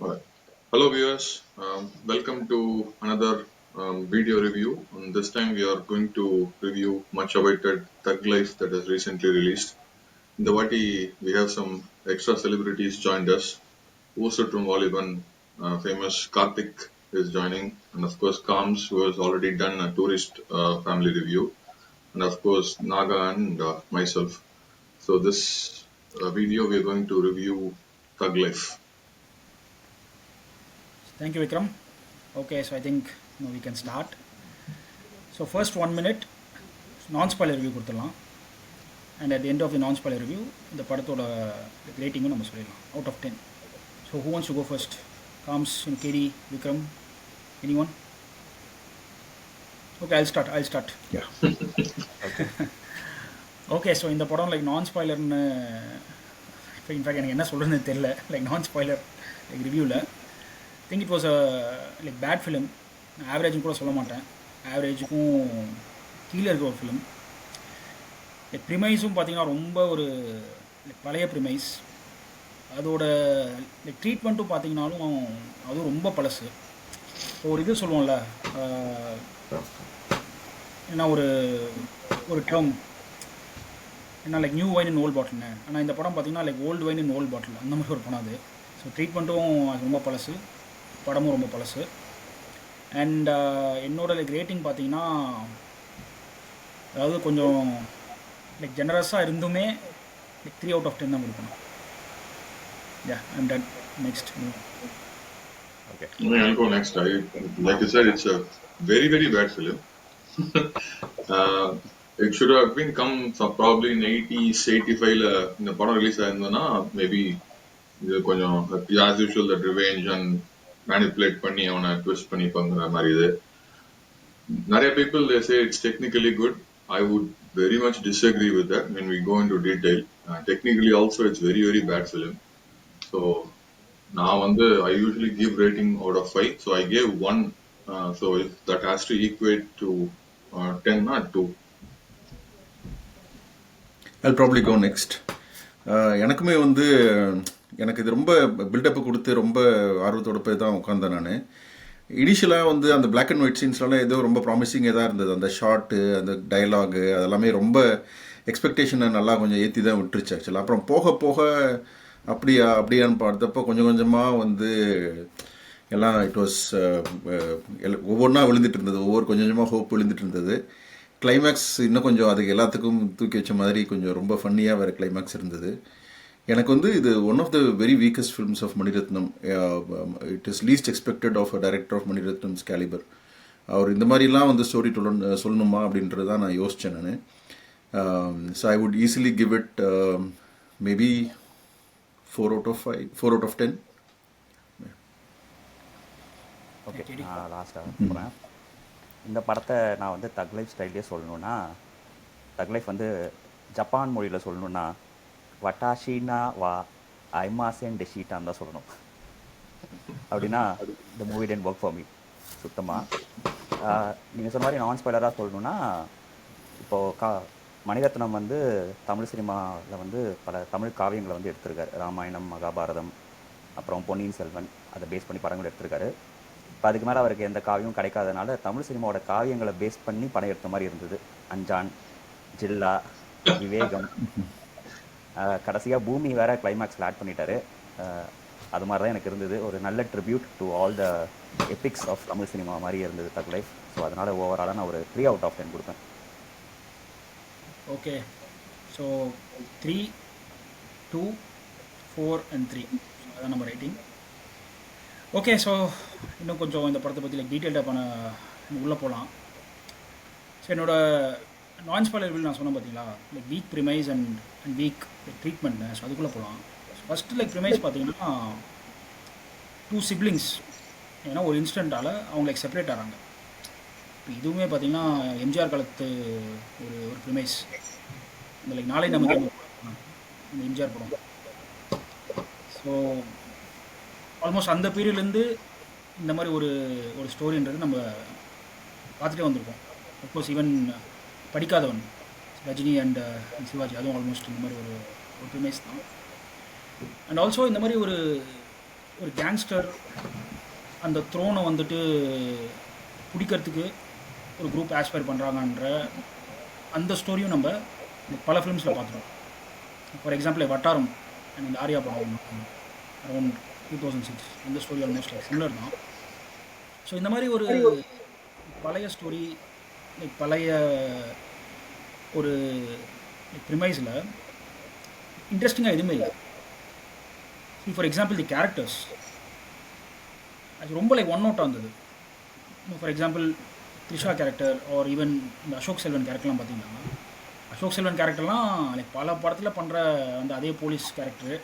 Alright. Hello viewers, welcome to another video review. And this time we are going to review much awaited Thug Life that has recently released. In the Vati, we have some extra celebrities joined us. Usutrum Valiban, famous Karthik is joining, and of course Kams, who has already done a tourist family review, and of course Naga and myself. So this video we are going to review Thug Life. Thank you, Vikram. Okay, so I think we can start. So first 1 minute non-spoiler review கொடுத்துடலாம். And at the end of the non-spoiler review, இந்த படத்தோட ரேட்டிங்கும் நம்ம சொல்லிடலாம் out of 10. So who wants to go first? Kams, KD, Vikram, anyone? Okay, I'll start. Yeah. Okay, so இந்த படம் like நான் ஸ்பாய்லர்னு in fact எனக்கு என்ன சொல்கிறதுன்னு தெரியல லைக் நான் ஸ்பாய்லர் லைக் ரிவ்யூவில் think it was a like bad film. ஆவரேஜும் கூட சொல்ல மாட்டேன், ஆவரேஜுக்கும் கீழே இருக்கிற ஒரு ஃபிலிம். லைக் ப்ரிமைஸும் பார்த்திங்கன்னா ரொம்ப ஒரு லைக் பழைய ப்ரிமைஸ். அதோட லைக் ட்ரீட்மெண்ட்டும் பார்த்திங்கனாலும் அதுவும் ரொம்ப பழசு. ஒரு இது சொல்லுவோம்ல, ஏன்னா ஒரு டேர்ம் ஏன்னா like new wine in old பாட்டில்னு. ஆனால் இந்த படம் பார்த்திங்கன்னா like old wine in old bottle அந்த மாதிரி ஒரு படம் அது. ஸோ ட்ரீட்மெண்ட்டும் ரொம்ப பழசு, படமும் ரொம்ப பழசு. அண்ட் என்னோட லைக் ரேட்டிங் பார்த்தீங்கன்னா, அதாவது கொஞ்சம் லைக் ஜெனரஸாக இருந்துமே லைக் 3 out of 10 தான் கொடுக்கணும். I'm done. Next. Okay. I'll go next. Like you said, it's a very, very bad film. It should have been come from probably in 80s, 85 இந்த படம் release ஆயிருந்ததுன்னா maybe இது கொஞ்சம் as usual that revenge and manipulate பண்ணி அவனை twist பண்ணி பண்ற மாதிரி. இது நிறைய people they say it's technically good. I would very much disagree with that when we go into detail. Technically also it's very, very bad film. So நான் I usually give rating out of 5, so I gave 1. So if that has to equate to 10 or 2. I'll probably go next. எனக்குமே எனக்கு இது ரொம்ப build-up கொடுத்து ரொம்ப ஆர்வத்தோட போய் தான் உட்காந்தேன் நான். இனிஷியலாக அந்த பிளாக் அண்ட் ஒயிட் சீன்ஸ்லாம் ஏதோ ரொம்ப ப்ராமிசிங்காக தான் இருந்தது. அந்த ஷார்ட்டு, அந்த டைலாகு, அதெல்லாமே ரொம்ப எக்ஸ்பெக்டேஷனை நல்லா கொஞ்சம் ஏற்றி தான் விட்டுருச்சு ஆக்சுவலாக. அப்புறம் போக போக அப்படியான்னு பார்த்தப்போ கொஞ்சம் கொஞ்சமாக எல்லாம் இட் வாஸ் ஒவ்வொன்றா விழுந்துட்டு இருந்தது, கொஞ்சம் கொஞ்சமாக ஹோப் விழுந்துட்டு இருந்தது. கிளைமேக்ஸ் இன்னும் கொஞ்சம் அதுக்கு எல்லாத்துக்கும் தூக்கி வச்ச மாதிரி கொஞ்சம் ரொம்ப ஃபன்னியாக வேறு கிளைமேக்ஸ் இருந்தது. எனக்கு இது one of the very weakest films of Mani Ratnam. It is least expected of a director of Mani Ratnam's caliber. அவர் இந்த மாதிரிலாம் ஸ்டோரி சொல்லணுமா அப்படின்றது தான் நான் யோசித்தேன் நான். So I would easily give it maybe 4 out of 10. Okay, நான் லாஸ்ட்டாக போகிறேன். இந்த படத்தை நான் தக் லைஃப் ஸ்டைல்லே சொல்லணுன்னா, தக் லைஃப் ஜப்பான் மொழியில் சொல்லணுன்னா வட்டாஷினா வா ஐமாசேன் டெஷீட்டான் தான் சொல்லணும். அப்படின்னா இந்த movie didn't work for me சுத்தமாக. நீங்கள் சொன்ன மாதிரி நான் ஸ்பாய்லராக சொல்லணுன்னா, இப்போது மணிரத்னம் தமிழ் சினிமாவில் பல தமிழ் காவியங்களை எடுத்திருக்காரு. ராமாயணம், மகாபாரதம், அப்புறம் பொன்னியின் செல்வன், அதை பேஸ் பண்ணி படங்கள் எடுத்திருக்காரு. இப்போ அதுக்கு மேலே அவருக்கு எந்த காவியமும் கிடைக்காதனால தமிழ் சினிமாவோட காவியங்களை பேஸ் பண்ணி படம் எடுத்த மாதிரி இருந்தது. அஞ்சான், ஜில்லா, விவேகம், கடைசியாக பூமி வேற கிளைமேக்ஸில் ஆட் பண்ணிட்டாரு. அது மாதிரி தான் எனக்கு இருந்தது. ஒரு நல்ல tribute to all the epics of Tamil cinema மாதிரி இருந்தது தக் லைஃப். ஸோ அதனால் ஓவராலாக நான் ஒரு 3 out of 10 கொடுப்பேன். ஓகே, ஸோ 3, 2, 4 and 3 அதான் நம்ம ரேட்டிங். ஓகே, ஸோ இன்னும் கொஞ்சம் இந்த படத்தை பற்றி லைக் டீட்டெயில்டாக உள்ளே போகலாம். ஸோ என்னோடய நான் ஸ்பாய்லர் ரிவ்யூ நான் சொன்னேன் பார்த்தீங்களா, like week premise and week treatment. So அதுக்குள்ளே போகலாம். ஃபஸ்ட்டு லைக் ப்ரிமைஸ் பார்த்தீங்கன்னா 2 siblings ஏன்னா ஒரு இன்சிடெண்ட்டால் அவங்க லைக் செப்பரேட் ஆகிறாங்க. இப்போ இதுவுமே பார்த்தீங்கன்னா எம்ஜிஆர் காலத்து ஒரு ப்ரிமைஸ். இந்த லைக் நாளை நமக்கு இந்த எம்ஜிஆர் படம். ஸோ ஆல்மோஸ்ட் அந்த பீரியட்லேருந்து இந்த மாதிரி ஒரு ஸ்டோரின்றது நம்ம பார்த்துட்டே வந்திருக்கோம். Of course even Padikkathavan, Rajini and Sivaji, அதுவும் ஆல்மோஸ்ட் இந்த மாதிரி ஒரு ப்ரிமைஸ் தான். அண்ட் ஆல்சோ இந்த மாதிரி ஒரு கேங்ஸ்டர் அந்த த்ரோனை வந்துட்டு பிடிக்கிறதுக்கு ஒரு குரூப் ஆஸ்பயர் பண்ணுறாங்கன்ற அந்த ஸ்டோரியும் நம்ம பல ஃபிலிம்ஸில் பார்த்துருவோம். ஃபார் எக்ஸாம்பிள் வட்டாரம் அண்ட் இந்த ஆர்யா படம் அரௌண்ட் 2006 இந்த ஸ்டோரி ஆல்மோஸ்ட் சிமிலர் தான். ஸோ இந்த மாதிரி ஒரு பழைய ஸ்டோரி லைக் பழைய ஒரு ப்ரிமைஸில் இன்ட்ரெஸ்டிங்காக எதுவுமே இல்லை. ஃபார் எக்ஸாம்பிள் தி கேரக்டர்ஸ் அது ரொம்ப லைக் ஒன் நோட்டாக இருந்தது. For example Trisha character R even இந்த அசோக் செல்வன் கேரக்டர்லாம் பார்த்தீங்கன்னா, அசோக் செல்வன் கேரக்டர்லாம் லைக் பல படத்தில் பண்ணுற அந்த அதே போலீஸ் கேரக்டர்,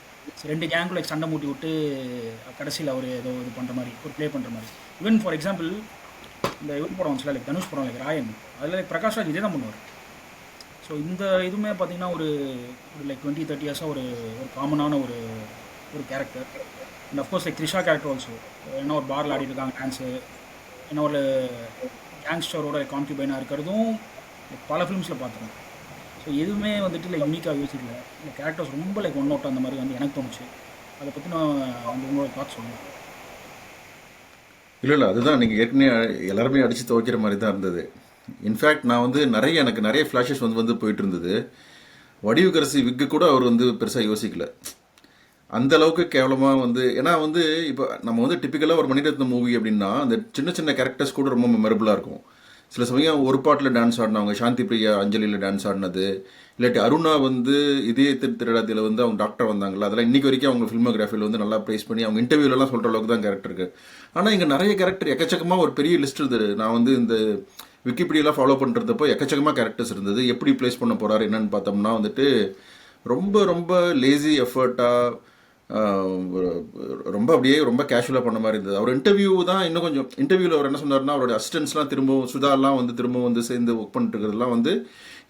ரெண்டு கேங்குள்ள லைக் சண்டை மூட்டி விட்டு கடைசியில் அவர் ஏதோ இது பண்ணுற மாதிரி ஒரு ப்ளே பண்ணுற மாதிரி. ஈவன் ஃபார் எக்ஸாம்பிள் இந்த இவர் படம் வந்துச்சுல லைக் தனுஷ் படம் லைக் ராயன், அதில் லைக் பிரகாஷ் ராஜ் இதே தான் பண்ணுவார். ஸோ இந்த இதுவுமே பார்த்தீங்கன்னா ஒரு லைக் 20-30 இயர்ஸாக ஒரு காமனான ஒரு character. And of course like Trisha character also, என்ன ஒரு பாரில் ஆடிட்டு இருக்காங்க டான்ஸு, என்ன ஒரு கேங்ஸ்டரோட கான்ட்ரிபியூனாக இருக்கிறதும் பல ஃபிலிம்ஸில் பார்த்துருக்கோம். ஸோ எதுவுமே வந்துட்டு லைக் யூனிக்காக யோசிக்கல. இந்த கேரக்டர்ஸ் ரொம்ப லைக் ஒன் நோட் அந்த மாதிரி வந்து எனக்கு தோணுச்சு. அதை பற்றி நான் வந்து உங்களோட தாட்ஸ் சொல்லுவேன். இல்லை அதுதான் நீங்கள் ஏற்கனவே எல்லாருமே அடித்து துவைக்கிற மாதிரி தான் இருந்தது. இன்ஃபேக்ட் நான் வந்து எனக்கு நிறைய ஃப்ளாஷஸ் வந்து போயிட்டு இருந்தது. வடிவுக்கரசி விக்கு கூட அவர் வந்து பெருசாக யோசிக்கல அந்த அளவுக்கு கேவலமாக வந்து. ஏன்னா வந்து இப்போ நம்ம வந்து டிப்பிக்கலாக ஒரு மணிரத்னம் மூவி அப்படின்னா அந்த சின்ன சின்ன கேரக்டர்ஸ் கூட ரொம்ப மெமரபுளாக இருக்கும். சில சமயம் ஒரு பாட்டில் டான்ஸ் ஆடினவங்க, சாந்தி பிரியா அஞ்சலியில் டான்ஸ் ஆடினது, இல்லாட்டி அருணா வந்து இதே திருடாதியில் வந்து அவங்க டாக்டர் வந்தாங்களா, அதெல்லாம் இன்றைக்கி வரைக்கும் அவங்க ஃபில்மோகிராஃபியில் வந்து நல்லா ப்ரைஸ் பண்ணி அவங்க இன்டர்வியூலலாம் சொல்கிற அளவுக்கு தான் கேரக்டர் இருக்குது. ஆனால் இங்கே நிறைய கேரக்டர் எக்கச்சக்கமாக ஒரு பெரிய லிஸ்ட் இருந்தது. நான் வந்து இந்த விக்கிபீடியாலாம் ஃபாலோ பண்ணுறதப்போ எக்கச்சக்கமாக கேரக்டர்ஸ் இருந்தது. எப்படி ப்ளேஸ் பண்ண போகிறாரு என்னன்னு பார்த்தோம்னா வந்துட்டு ரொம்ப ரொம்ப லேசி எஃபர்ட்டாக ரொம்ப அப்படியே ரொம்ப கேஷுவலாக பண்ண மாதிரி இருந்தது. அவர் இன்டர்வியூ தான் இன்னும் கொஞ்சம் இன்டர்வியூவில் அவர் என்ன சொன்னார்னா, அவருடைய அசிஸ்டன்ஸ்லாம் திரும்பவும் சுதாலாம் வந்து திரும்பவும் வந்து சேர்ந்து ஒர்க் பண்ணிட்டு இருக்கிறதுலாம் வந்து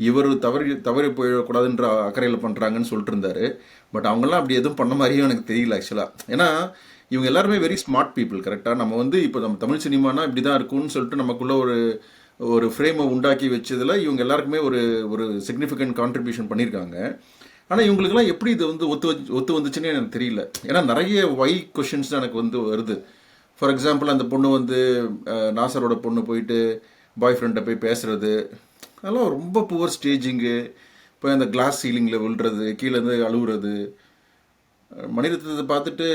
இவர் தவறி போயிடக்கூடாதுன்ற அக்கறையில் பண்ணுறாங்கன்னு சொல்லிட்டு இருந்தார். பட் அவங்களாம் அப்படி எதுவும் பண்ண மாதிரியும் எனக்கு தெரியல ஆக்சுவலாக. ஏன்னா இவங்க எல்லாருமே வெரி ஸ்மார்ட் பீப்புள். கரெக்டாக நம்ம வந்து இப்போ நம்ம தமிழ் சினிமானா இப்படி தான் இருக்கும்னு சொல்லிட்டு நமக்குள்ள ஒரு ஃப்ரேமை உண்டாக்கி வச்சதில் இவங்க எல்லாருக்குமே ஒரு சிக்னிஃபிகண்ட் கான்ட்ரிபியூஷன் பண்ணியிருக்காங்க. ஆனால் இவங்களுக்குலாம் எப்படி இது வந்து ஒத்து வந்துச்சுன்னு எனக்கு தெரியல. ஏன்னா நிறைய வை கொஷின்ஸ் தான் எனக்கு வந்து வருது. ஃபார் எக்ஸாம்பிள் அந்த பொண்ணு வந்து நாசரோட பொண்ணு போயிட்டு பாய் ஃப்ரெண்டை போய் பேசுகிறது, அதெல்லாம் ரொம்ப புவர் ஸ்டேஜிங்கு. இப்போ அந்த கிளாஸ் சீலிங்கில் விழுறது, கீழேருந்து அழுகுறது. மணிரத்னத்தை பார்த்துட்டு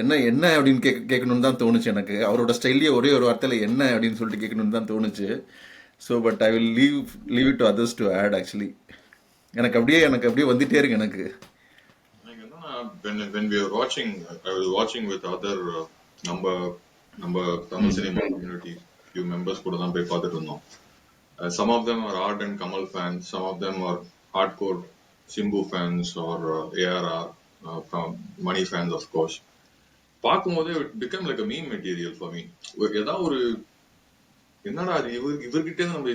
என்ன அப்படின்னு கேட்கணுன்னு தான் தோணுச்சு எனக்கு. அவரோட ஸ்டைல்லையே ஒரே ஒரு வார்த்தையில் என்ன அப்படின்னு சொல்லிட்டு கேட்கணுன்னு தான் தோணுச்சு. So but I will leave it to others to add. Actually எனக்கு அப்படியே வந்துட்டே இருக்கு எனக்கு. When we were watching, I was watching with other நம்ம Tamil cinema community few members கூட தான் போய் பார்த்துட்டு இருந்தோம். Some of them are ardent Kamal fans, some of them are hardcore Simbu fans or ARR Mani fans of course. பார்க்கும்போது it became like a meme material for me. ஏதாவது ஒரு என்னடா இவர்கிட்ட நம்ம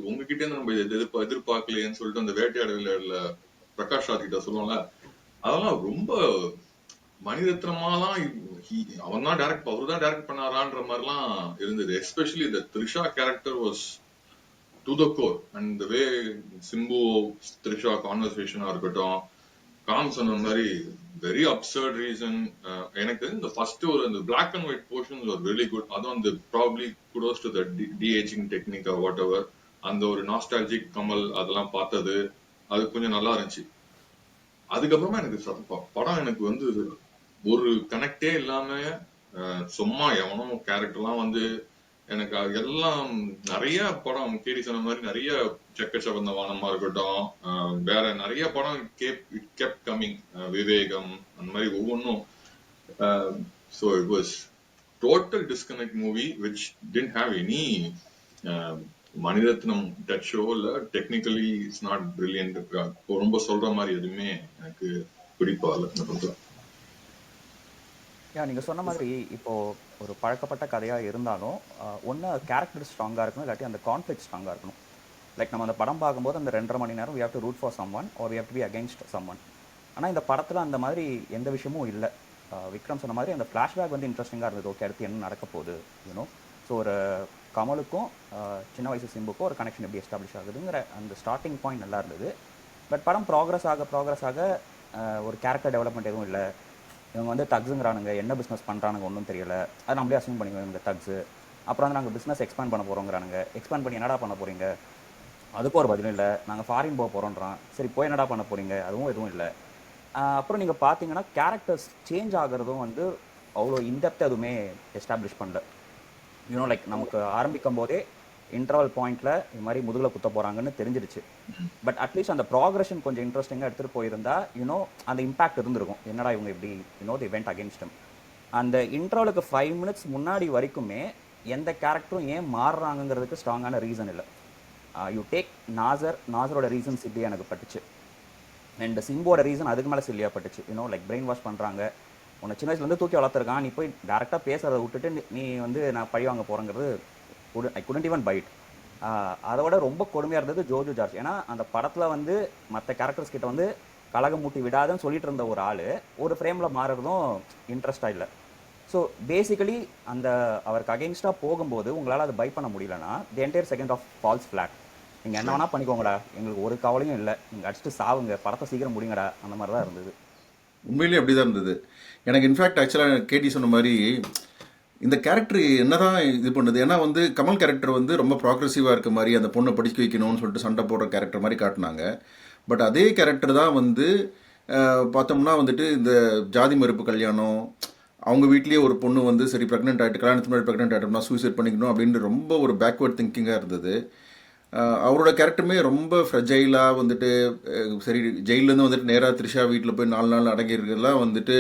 உங்ககிட்ட நம்ம எதிர்பார்க்கலையேன்னு சொல்லிட்டு அந்த வேட்டையாடல பிரகாஷ் ராஜ் கிட்ட சொல்லுவோம்ல, அதெல்லாம் ரொம்ப மணிரத்னமாலாம் அவரு தான் டைரக்ட் பண்ணாரான்ற மாதிரிலாம் இருந்தது. எஸ்பெஷலி இந்த Trisha character was to the core. And the way Simbu Trisha கான்வர்சேஷனா இருக்கட்டும், காம் சொன்ன மாதிரி வெரி அப்சர்ட் ரீசன். எனக்கு இந்த ஃபர்ஸ்ட் அந்த black and white portions are very good. அதுவும் அந்த probably kudos to the de-ageing technique or whatever, அந்த ஒரு நாஸ்டாலஜிக் கமல் அதெல்லாம் பார்த்தது அது கொஞ்சம் நல்லா இருந்துச்சு. அதுக்கப்புறமா எனக்கு படம் எனக்கு வந்து ஒரு கனெக்டே இல்லாம சும்மா எவனோ கேரக்டர்லாம் வந்து எனக்கு எல்லாம் நிறைய படம் கேடி சொன்ன மாதிரி நிறைய செக்கச்சவந்த வானமா இருக்கட்டும், வேற நிறைய படம் kept coming, விவேகம் அந்த மாதிரி ஒவ்வொன்றும். So it was total disconnect movie which didn't have any Mani Ratnam touch show. இல்ல டெக்னிக்கலி இட்ஸ் நாட் பிரில்லியன்ட். ரொம்ப சொல்ற மாதிரி எதுவுமே எனக்கு பிடிப்பால. நீங்கள் சொன்ன மாதிரி இப்போது ஒரு பழக்கப்பட்ட கதையாக இருந்தாலும் ஒன்று கேரக்டர் ஸ்ட்ராங்காக இருக்கணும், இல்லாட்டி அந்த கான்ஃப்ளிக்ட் ஸ்ட்ராங்காக இருக்கணும். லைக் நம்ம அந்த படம் பார்க்கும்போது அந்த 2.5 மணி நேரம் we have to root for someone or we have to be against someone. ஆனால் இந்த படத்தில் அந்த மாதிரி எந்த விஷயமும் இல்லை. விக்ரம் சொன்ன மாதிரி அந்த ஃப்ளாஷ்பேக் வந்து இன்ட்ரெஸ்டிங்காக இருந்தது. ஓகே, அடுத்து என்ன நடக்க போகுது யூனோ. ஸோ ஒரு கமலுக்கும் சின்ன வயசு சிம்புக்கும் ஒரு கனெக்ஷன் எப்படி எஸ்டாப்ளிஷ் ஆகுதுங்கிற அந்த ஸ்டார்டிங் பாயிண்ட் நல்லா இருந்தது. பட் படம் ப்ராக்ரஸ் ஆக ஒரு கேரக்டர் டெவலப்மெண்ட் எதுவும் இல்லை. இவங்க வந்து தக்ஸுங்கிறானுங்க, என்ன பிஸ்னஸ் பண்ணுறானுங்க ஒன்றும் தெரியல, அது நம்மளே அசியூம் பண்ணிக்குவோம் இந்த தக்ஸு. அப்புறம் வந்து நாங்கள் பிஸ்னஸ் எக்ஸ்பேண்ட் பண்ண போகிறோங்கிறானுங்க, எக்ஸ்பேண்ட் பண்ணி என்னடா பண்ண போகிறீங்க, அதுக்கும் ஒரு பதிலும் இல்லை. நாங்கள் ஃபாரின் போக போகிறோன்றான், சரி போய் என்னடா பண்ண போகிறீங்க, அதுவும் எதுவும் இல்லை. அப்புறம் நீங்கள் பார்த்தீங்கன்னா கேரக்டர்ஸ் சேஞ்ச் ஆகிறதும் வந்து அவ்வளோ இன்டெப்த் எதுவுமே எஸ்டாப்ளிஷ் பண்ணல. யூனோ லைக் நமக்கு ஆரம்பிக்கும் போதே இன்டர்வல் பாயிண்ட்ல இது மாதிரி முதுகில் குத்த போகிறாங்கன்னு தெரிஞ்சிருச்சு. பட் அட்லீஸ்ட் அந்த ப்ராக்ரஷன் கொஞ்சம் இன்ட்ரெஸ்டிங்காக எடுத்துகிட்டு போயிருந்தா யூனோ அந்த இம்பாக்ட் இருந்திருக்கும். என்னடா இவங்க இப்படி தி வெண்ட் அகேன்ஸ்ட் ஹிம். அந்த இன்டர்வலுக்கு 5 minutes முன்னாடி வரைக்குமே எந்த கேரக்டரும் ஏன் மாறுறாங்கிறதுக்கு ஸ்ட்ராங்கான ரீசன் இல்லை. யூ டேக் நாசரோட ரீசன் சில்லி எனக்கு பட்டுச்சு, அண்ட் சிம்போட ரீசன் அதுக்கு மேலே சில்லியாக பட்டுச்சு. லைக் பிரெயின் வாஷ் பண்ணுறாங்க, உன்னை சின்ன வயசுலேருந்து தூக்கி வளர்த்துருக்கான், நீ போய் டேரெக்டாக பேசுறதை விட்டுட்டு நீ வந்து நான் பழி வாங்க போகிறேங்கிறது ஐ குடன்ட் ஈவன் பைட். அதோட ரொம்ப கொடுமையாக இருந்தது ஜோஜோ ஜார்ஜ். ஏன்னா அந்த படத்தில் வந்து மற்ற கேரக்டர்ஸ் கிட்ட வந்து கலகம் மூட்டி விடாதுன்னு சொல்லிட்டு இருந்த ஒரு ஆள் ஒரு ஃப்ரேமில் மாறுறதும் இன்ட்ரெஸ்டாக இல்லை. ஸோ பேசிக்கலி அந்த அவருக்கு அகெயின்ஸ்டாக போகும்போது உங்களால் அதை பை பண்ண முடியலன்னா the entire second half falls flat. நீங்கள் என்ன வேணால் பண்ணிக்கோங்கடா, எங்களுக்கு ஒரு கவலையும் இல்லை, நீங்கள் அடிச்சுட்டு சாவுங்க, படத்தை சீக்கிரம் முடிங்கடா, அந்த மாதிரி தான் இருந்தது. உண்மையிலேயே அப்படி தான் இருந்தது. எனக்கு இன்ஃபேக்ட் ஆக்சுவலாக கேட்டி சொன்ன மாதிரி இந்த கேரக்டர் என்னதான் இது பண்ணுது, ஏன்னா வந்து கமல் கேரக்டர் வந்து ரொம்ப ப்ராக்ரெசிவாக இருக்க மாதிரி அந்த பொண்ணை படிக்க வைக்கணும்னு சொல்லிட்டு சண்டை போடுற கேரக்டர் மாதிரி காட்டினாங்க. பட் அதே கேரக்டர் தான் வந்து பார்த்தோம்னா வந்துட்டு இந்த ஜாதி மறுப்பு கல்யாணம், அவங்க வீட்லேயே ஒரு பொண்ணு வந்து சரி ப்ரெக்னென்ட் ஆகிட்டு கல்யாணத்துக்கு முன்னாடி ப்ரெக்னென்ட் ஆகிட்டோம்னா சூசைட் பண்ணிக்கணும் அப்படின்னு ரொம்ப ஒரு பேக்வேர்ட் திங்கிங்காக இருந்தது. அவரோட கேரக்டருமே ரொம்ப ஃப்ரெஜைலாக வந்துட்டு சரி ஜெயிலேருந்து வந்துட்டு நேராக த்ரிஷா வீட்டில் போய் 4 நாள் அடங்கியிருக்கிறதுலாம் வந்துட்டு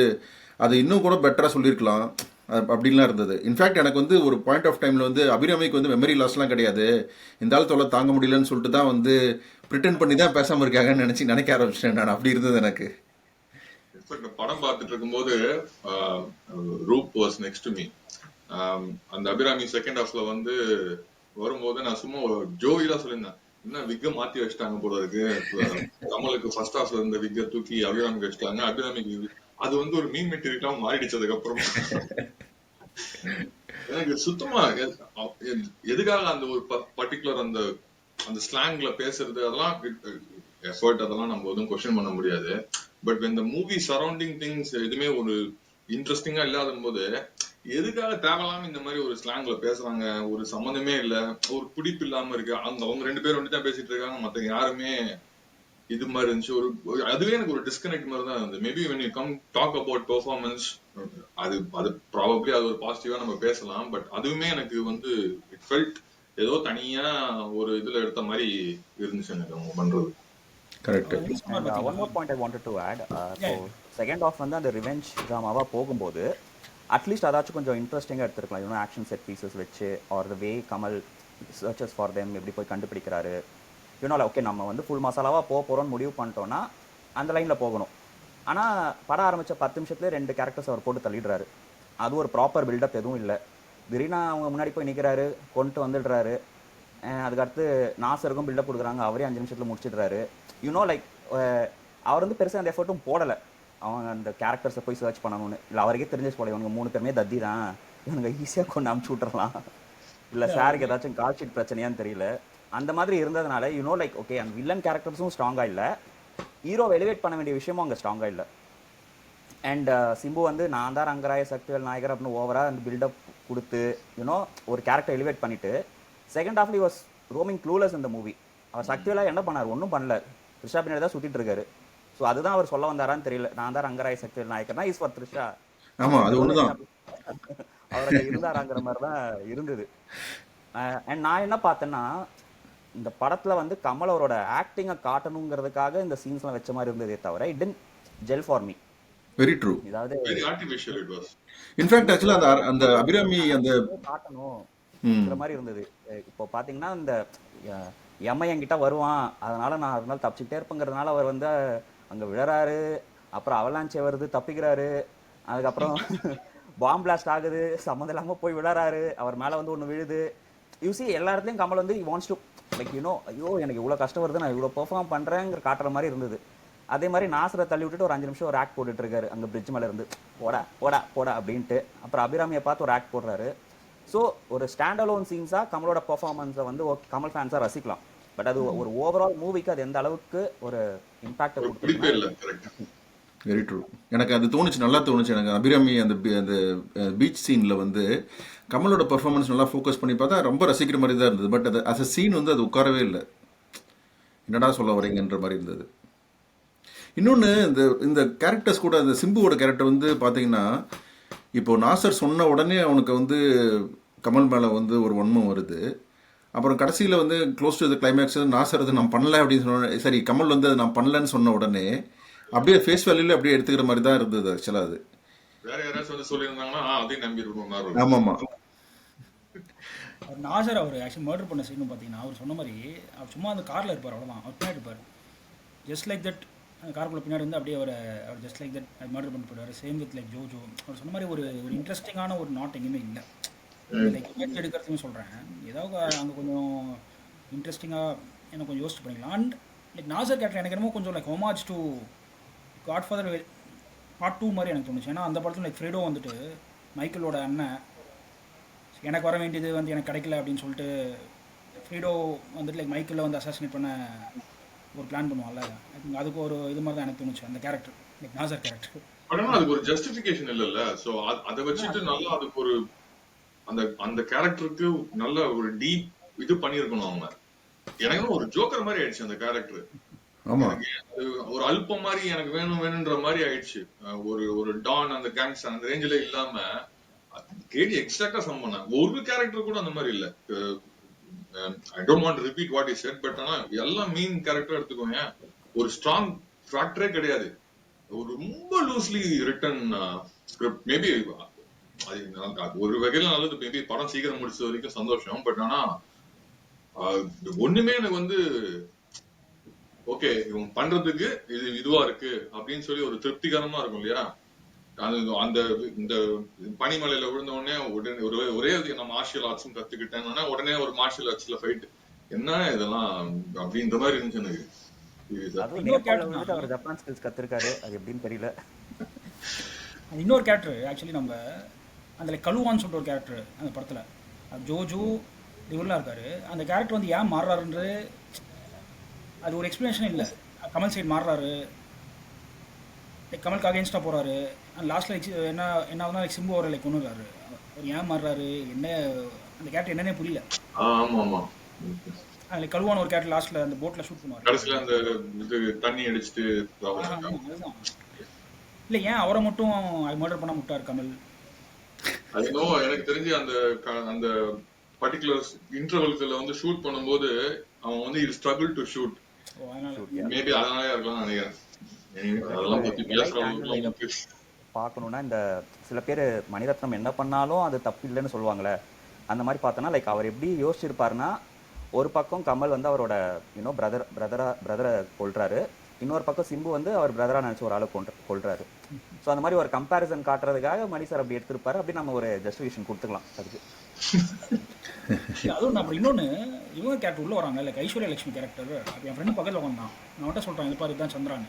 அது இன்னும் கூட பெட்டராக சொல்லியிருக்கலாம் அப்படின்லாம் இருந்தது. இன்ஃபேக்ட் எனக்கு வந்து ஒரு பாயிண்ட் ஆஃப் டைமில் வந்து அபிராமிக்கு வந்து மெமரி லாஸ்லாம் கிடையாது, இந்த ஆள் தொலை தாங்க முடியலன்னு சொல்லிட்டு தான் வந்து ப்ரிட்டன் பண்ணி தான் பேசாமல் இருக்காங்கன்னு நினைக்க ஆரம்பிச்சிட்டேன் நான். அப்படி இருந்தது எனக்கு. படம் பார்த்துட்டு இருக்கும்போது Roop was next to me. அந்த அபிராமி செகண்ட் ஹாஃப்ல வந்து வரும்போது நான் சும்மா ஜோவிலாம் சொல்லியிருந்தேன், என்ன விக்க மாத்தி வச்சிட்டாங்க போல இருக்கு, கமலுக்கு ஃபர்ஸ்ட் ஹாஃப்ல இருந்த விக்க தூக்கி அபிராமிக்கு வச்சிட்டாங்க, அபிராமிக்கு அது வந்து ஒரு மீன் மெட்டீரியலா மாறிடுச்சதுக்கு அப்புறம் எனக்கு சுத்தமா எதுக்காக அந்த ஒரு பர்டிகுலர் அந்த அந்த ஸ்லாங்ல பேசுறது அதெல்லாம் எஃபர்ட் அதெல்லாம் நம்ம எதுவும் கொஸ்டின் பண்ண முடியாது. பட் இந்த மூவி சரௌண்டிங் திங்ஸ் எதுவுமே ஒரு இன்ட்ரெஸ்டிங்கா இல்லாத போது எதுக்காக தேவலாம் இந்த மாதிரி ஒரு ஸ்லாங்ல பேசுறாங்க, ஒரு சம்மந்தமே இல்ல, ஒரு பிடிப்பு இல்லாம இருக்கு. அவங்க 2 பேரும் வந்து தான் பேசிட்டு இருக்காங்க, மத்த யாருமே இது மாதிரி இருந்துச்சு. ஒரு அதுவே எனக்கு ஒரு டிஸ்கனெக்ட் மாதிரி தான் இருந்தது. Maybe when you come talk about performance, அது ப்ராபப்ளி அது ஒரு பாசிட்டிவா நம்ம பேசலாம். பட் அதுவுமே எனக்கு வந்து இட் ஃபெல்ட் ஏதோ தனியா ஒரு இதுல எடுத்த மாதிரி இருந்துச்சு எனக்கு அவங்க பண்றது. Correct. One more point I wanted to add. So second half வந்து அந்த ரிவெஞ்ச் ட்ராமாவாக போகும்போது அட்லீஸ்ட் அதாச்சும் கொஞ்சம் இன்ட்ரெஸ்டிங்காக எடுத்துருக்கலாம். இன்னும் ஆக்ஷன் செட் பீசஸ் வச்சு or the way Kamal searches for them எப்படி போய் கண்டுபிடிக்கிறாரு, யூனோல ஓகே நம்ம வந்து ஃபுல் மசாலாவாக போகிறோன்னு முடிவு பண்ணிட்டோன்னா அந்த லைனில் போகணும். ஆனால் படம் ஆரம்பித்த 10 நிமிஷத்துலேயே 2 கேரக்டர்ஸ் அவர் போட்டு தள்ளிடுறாரு. அது ஒரு ப்ராப்பர் பில்டப் எதுவும் இல்லை. திடீர்னு அவங்க முன்னாடி போய் நிற்கிறாரு, கொண்டு வந்துடுறாரு. அதுக்கடுத்து நாசருக்கும் பில்டப் கொடுக்குறாங்க, அவரே 5 நிமிஷத்தில் முடிச்சிடுறாரு. யூனோ லைக் அவர் வந்து பெருசாக அந்த எஃபர்ட்டும் போடலை அவங்க அந்த கேரக்டர்ஸை போய் சர்ச் பண்ணணும்னு. இல்லை அவருக்கே தெரிஞ்சிச்சு போல இவங்க 3 பேருமே தத்தி தான், இவனுங்க ஈஸியாக கொண்டு அமுச்சு விட்றலாம், இல்லை சாருக்கு ஏதாச்சும் கால் ஷீட் பிரச்சனையான்னு தெரியல. அந்த மாதிரி இருந்ததுனால யூனோ லைக் ஓகே அந்த வில்லன் கேரக்டர்ஸும் ஸ்ட்ராங்காக இல்லை, ஹீரோவை எலிவேட் பண்ண வேண்டிய விஷயமும் அங்கே ஸ்ட்ராங்காக இல்லை. அண்ட் சிம்பு வந்து நான் தான் ரங்கராய சக்திவேல் நாயகர் அப்படின்னு ஓவராக அந்த பில்டப் கொடுத்து யூனோ ஒரு கேரக்டர் எலிவேட் பண்ணிவிட்டு second halfly was roaming clueless இந்த மூவி. அவர் சக்திவேலாக என்ன பண்ணார், ஒன்றும் பண்ணல, த்ரிஷா பின்னாடி தான் சுற்றிட்டு இருக்காரு. ஸோ அதுதான் அவர் சொல்ல வந்தாரான்னு தெரியல, நான் தான் ரங்கராய சக்திவேல் நாயக்கர்னா இஸ் ஃபார் த்ரிஷா. ஆமாம், அது ஒண்ணுதான். அவர் இருந்தாராங்கிற மாதிரி தான் இருந்தது. அண்ட் நான் என்ன பார்த்தேன்னா இந்த படத்தில் வந்து கமல் அவரோட ஆக்டிங்கை காட்டணுங்கிறதுக்காக இந்த சீன்ஸ்லாம் வச்ச மாதிரி இருந்ததே தவிர it did gel for me. Very true. இதாவது இன்ஃபேக்ட் ஆக்சுவலா அந்த அபிராமி அந்த காட்டணுங்கிற மாதிரி இருந்தது. இப்போ பார்த்தீங்கன்னா இந்த எம்ஐ என்கிட்ட வருவான், அதனால நான் அதனால தப்பிச்சுக்கிட்டே இருப்பேங்கிறதுனால அவர் வந்து அங்கே விழறாரு, அப்புறம் அவலாஞ்சி வருது தப்பிக்கிறாரு, அதுக்கப்புறம் பாம் பிளாஸ்ட் ஆகுது, சம்மந்தம் இல்லாமல் போய் விழறாரு, அவர் மேலே வந்து ஒன்று விழுது. யூசி எல்லா இடத்துலையும் கமல் வந்து வாண்ட்ஸ் டு லைக் யூனோ ஐயோ எனக்கு இவ்வளோ கஷ்டம் வருது, நான் இவ்வளோ பெர்ஃபார்ம் பண்ணுறேங்கிற காட்டுற மாதிரி இருந்தது. அதே மாதிரி நாசரை தள்ளி விட்டுட்டு ஒரு 5 நிமிஷம் ஒரு ஆக்ட் போட்டுட்டு இருக்காரு அங்கே பிரிட்ஜ் மேலே இருந்து, போடா போடா போடா அப்படின்ட்டு. அப்புறம் அபிராமியை பார்த்து ஒரு ஆக்ட் போடுறாரு. ஸோ ஒரு ஸ்டாண்ட் அலோன் சீன்ஸாக கமலோட பெர்ஃபார்மன்ஸை வந்து கமல் ஃபேன்ஸாக ரசிக்கலாம். பட் அது ஒரு ஓவரால் மூவிக்கு அது எந்த அளவுக்கு ஒரு இம்பாக்ட் கொடுத்து வெரி ட்ரூ. எனக்கு அது தோணுச்சு, நல்லா தோணுச்சு எனக்கு. அபிராமி அந்த அந்த பீச் சீனில் வந்து கமலோட பெர்ஃபார்மன்ஸ் நல்லா ஃபோக்கஸ் பண்ணி பார்த்தா ரொம்ப ரசிக்கிற மாதிரி தான் இருந்தது. பட் அது அஸ் அ சீன் வந்து அது உட்காரவே இல்லை. என்னடா சொல்ல வரீங்கன்ற மாதிரி இருந்தது. இன்னொன்று, இந்த இந்த கேரக்டர்ஸ் கூட இந்த சிம்புவோட கேரக்டர் வந்து பார்த்தீங்கன்னா, இப்போ நாசர் சொன்ன உடனே அவனுக்கு வந்து கமல் மேலே வந்து ஒரு வன்மம் வருது. அப்புறம் கடைசியில் வந்து close to the climax Nassar அது நான் பண்ணல அப்படின்னு சொன்ன, சரி கமல் வந்து அது நான் பண்ணலன்னு சொன்ன உடனே அப்படியே ஃபேஸ் வேல்யூல அப்படியே எடுத்துக்கிற மாதிரி தான் இருந்தது ஆக்சுவலாக அது. வேற யாராச்சும் வந்து சொல்லியிருந்தாங்கன்னா அதையும் நம்பி இருக்கணும். ஆமாம்மா. அவர் நாசர் அவர் ஆக்சுவலி மர்டர் பண்ண சீனும் பார்த்தீங்கன்னா அவர் சொன்ன மாதிரி அவர் சும்மா அந்த காரில் இருப்பார், அவ்வளோதான். அவர் பின்னாடி இருப்பார், ஜஸ்ட் லைக் தட். அந்த காருக்குள்ள பின்னாடி வந்து அப்படியே அவர் ஜஸ்ட் லைக் தட் மர்டர் பண்ணிட்டு போயிடுவார். Same with like JoJo. அவர் சொன்ன மாதிரி ஒரு ஒரு இன்ட்ரெஸ்டிங்கான ஒரு நாட் எங்கேயுமே இல்லை. லைக் மேட்ச் எடுக்கிறதுமே சொல்கிறேன், ஏதாவது அங்கே கொஞ்சம் இன்ட்ரெஸ்டிங்காக எனக்கு கொஞ்சம் யோசிச்சு பண்ணிக்கலாம். அண்ட் லைக் நாசர் கேரக்டர் எனக்கு என்னமோ கொஞ்சம் லைக் ஹோமாஜ் டு காட்ஃபாதர் பார்ட் 2 மாதிரி எனக்கு தோணுச்சு. ஏன்னா அந்த படத்தில் லைக் ஃப்ரீடோ வந்துட்டு மைக்கேலோட அண்ணன், எனக்கு வர வேண்டியது வந்து எனக்கு கிடைக்கல அப்படின்னு சொல்லிட்டு ஃப்ரீடோ வந்துட்டு லைக் மைக்கேலில் வந்து அசாசினேட் பண்ண ஒரு பிளான் பண்ணுவாங்கல்ல, ஐ திங்க் அதுக்கு ஒரு இது மாதிரி தான் எனக்கு தோணுச்சு அந்த character, like Nassar character. But ஆனா அதுக்கு ஒரு ஜஸ்டிபிகேஷன் இல்லைல்ல. ஸோ அதை வச்சுட்டு நல்லா அதுக்கு ஒரு அந்த அந்த கேரக்டருக்கு நல்ல ஒரு டீப் இது பண்ணியிருக்கணும் அவங்க. எனக்கு ஒரு ஜோக்கர் மாதிரி ஆயிடுச்சு அந்த கேரக்டர். ஒரு அல்பம் மாதிரி எனக்கு வேணும்ன்ற மாதிரி ஆயிடுச்சு. ஒரு ஒரு டான் அந்த கேங்ஸ்டர் அந்த ரேஞ்சில இல்லாம கேடி எக்ஸாக்டா சம் பண்ண ஒரு கேரக்டர் கூட அந்த மாதிரி இல்ல. I don't want to repeat what is set, but ஆனா எல்லாம் மெயின் கேரக்டர் எடுத்துக்கோங்க, ஒரு ஸ்ட்ராங் ஃபேக்டரே கிடையாது. ஒரு ரொம்ப லூஸ்லி ரிட்டன் ஸ்கிரிப்ட். மேபி அது ஒரு வகையில நல்லது, மேபி படம் சீக்கிரம் முடிச்ச வரைக்கும் சந்தோஷம். பட் ஆனா ஒண்ணுமே எனக்கு வந்து ஓகே இவங்க பண்றதுக்கு இதுவா இருக்கு அப்படின்னு சொல்லி ஒரு திருப்திகரமா இருக்கும் இல்லையா. அந்த இந்த பனிமலையில விழுந்த உடனே ஒரே நான் மார்ஷியல் ஆர்ட்ஸும் கத்துக்கிட்டேன்னா உடனே ஒரு மார்ஷியல் ஆர்ட்ஸ்ல ஃபைட் என்ன இதெல்லாம் அப்படின்ற மாதிரி இருந்துச்சு எனக்கு. அவர் ஜப்பான் ஸ்கில்ஸ் கத்துருக்காரு, அது எப்படின்னு தெரியல. இன்னொரு கேரக்டர் ஆக்சுவலி நம்ம அந்த லைக் கலுவான்னு சொல்லிட்டு ஒரு கேரக்டர் அந்த படத்துல ஜோஜோ இவரெல்லாம் இருக்காரு. அந்த கேரக்டர் வந்து ஏன் மாறுறாருன்றது அது ஒரு எக்ஸ்பிளனேஷன் இல்லை. கமல் சைடு மாறுறாரு, லைக் கமலுக்கு அகேன்ஸ்டாக போகிறாரு. அண்ட் லாஸ்ட்டில் என்ன ஆகுதுன்னா லைக் சிம்பு அவரை லைக் கொண்டுறாரு. அவர் ஏன் மாறுறாரு, என்ன அந்த கேரக்டர் என்னன்னே புரியல. லைக் கழுவான ஒரு கேரக்டர் லாஸ்ட்டில் அந்த போட்டில் ஷூட் பண்ணுவார், தண்ணி அடிச்சுட்டு. இல்லை ஏன் அவரை மட்டும் மர்டர் பண்ண முட்டார் கமல்? எனக்கு தெரிஞ்சு அந்த அந்த பர்டிகுலர் இன்டர்வல்ல வந்து ஷூட் பண்ணும்போது அவன் வந்து இது ஸ்ட்ரகிள் டு ஷூட், மேபி அதனாலே இருக்கலாம் நினைக்கிறேன். பார்க்கணும்னா இந்த சில பேர் மணிரத்னம் என்ன பண்ணாலும் அது தப்பு இல்லைன்னு சொல்லுவாங்களே, அந்த மாதிரி பார்த்தோன்னா லைக் அவர் எப்படி யோசிச்சிருப்பாருன்னா, ஒரு பக்கம் கமல் வந்து அவரோட பிரதரை கொள்றாரு, இன்னொரு பக்கம் சிம்பு வந்து அவர் பிரதரா நினைச்சு ஒரு ஆளை கொள்றாரு. ஸோ அந்த மாதிரி ஒரு கம்பேரிசன் காட்டுறதுக்காக மணி சார் அப்படி எடுத்திருப்பாரு. அப்படி நம்ம ஒரு ஜஸ்டிஃபிகேஷன் கொடுத்துக்கலாம் அதுக்கு. அதுவும் நம்ம இன்னொன்று இவங்க கேரக்டர் உள்ள வராங்க, லைக் ஐஸ்வர்யா லட்சுமி கேரக்டர். அப்போ என் ஃப்ரெண்டு பக்கத்தில் உட்காந்தான், நான் மட்டும் சொல்கிறேன் இது பாரு இதுதான் சந்திரான்.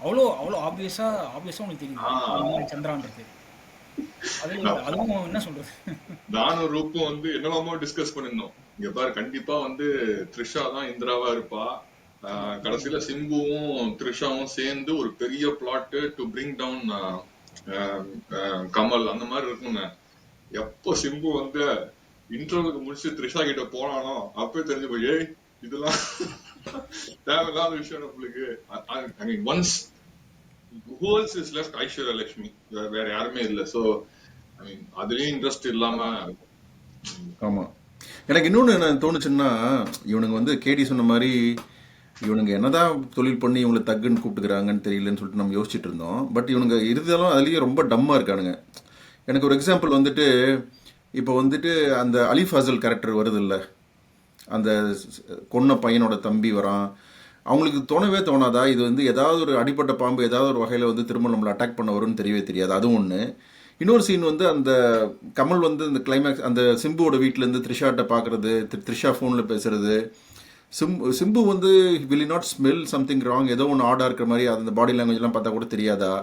அவ்வளோ ஆப்வியஸாக உங்களுக்கு தெரியும் சந்திரான்றது. அதுவும் என்ன சொல்றது, நானும் ரூப்பும் வந்து என்னவாமோ டிஸ்கஸ் பண்ணிருந்தோம். இங்க பாரு கண்டிப்பா வந்து த்ரிஷா தான் இந்திராவா இருப்பா, கடைசியில சிம்புவும் த்ரிஷாவும் சேர்ந்து ஒரு பெரிய plot to bring down Kamal அந்த மாதிரி இருக்குங்க. எப்போ சிம்பு வந்து இன்டர்வியூக்கு முடிச்சு த்ரிஷா கிட்ட போனானோ அப்பவே தெரிஞ்சு போய் இதெல்லாம் தேவையில்லாத விஷயம் நம்மளுக்கு. I mean once who else is left? Aishwarya Lakshmi, வேற யாருமே இல்லை. ஸோ ஐ மீன் அதுலயும் இன்ட்ரெஸ்ட் இல்லாம. ஆமா, எனக்கு இன்னொன்று என்ன தோணுச்சுன்னா, இவனுங்க வந்து கேடி சொன்ன மாதிரி இவனுங்க என்னதான் தொழில் பண்ணி இவங்களை தக்குன்னு கூப்பிட்டுக்கிறாங்கன்னு தெரியலன்னு சொல்லிட்டு நம்ம யோசிச்சுட்டு இருந்தோம். பட் இவனுங்க இருந்தாலும் அதுலேயும் ரொம்ப டம்மாக இருக்கானுங்க. எனக்கு ஒரு எக்ஸாம்பிள் வந்துட்டு, இப்போ வந்துட்டு அந்த அலி ஃபாசல் கேரக்டர் வருது இல்லை, அந்த கொன்ன பையனோட தம்பி வரான். அவங்களுக்கு தோணவே தோணாதா இது வந்து ஏதாவது ஒரு அடிப்பட்ட பாம்பு ஏதாவது ஒரு வகையில் வந்து திரும்ப நம்மளை அட்டாக் பண்ண வரும்னு தெரியவே தெரியாது. அதுவும் ஒன்று. இன்னொரு சீன் வந்து அந்த கமல் வந்து அந்த கிளைமேக்ஸ் அந்த சிம்புவோட வீட்டிலேருந்து த்ரிஷாட்ட பார்க்குறது, த்ரிஷா ஃபோனில் பேசுறது, சிம்பு வந்து will not smell something wrong, ஏதோ ஒன்று ஆடாக இருக்கிற மாதிரி அந்த பாடி லாங்குவேஜ்லாம் பார்த்தா கூட தெரியாதா?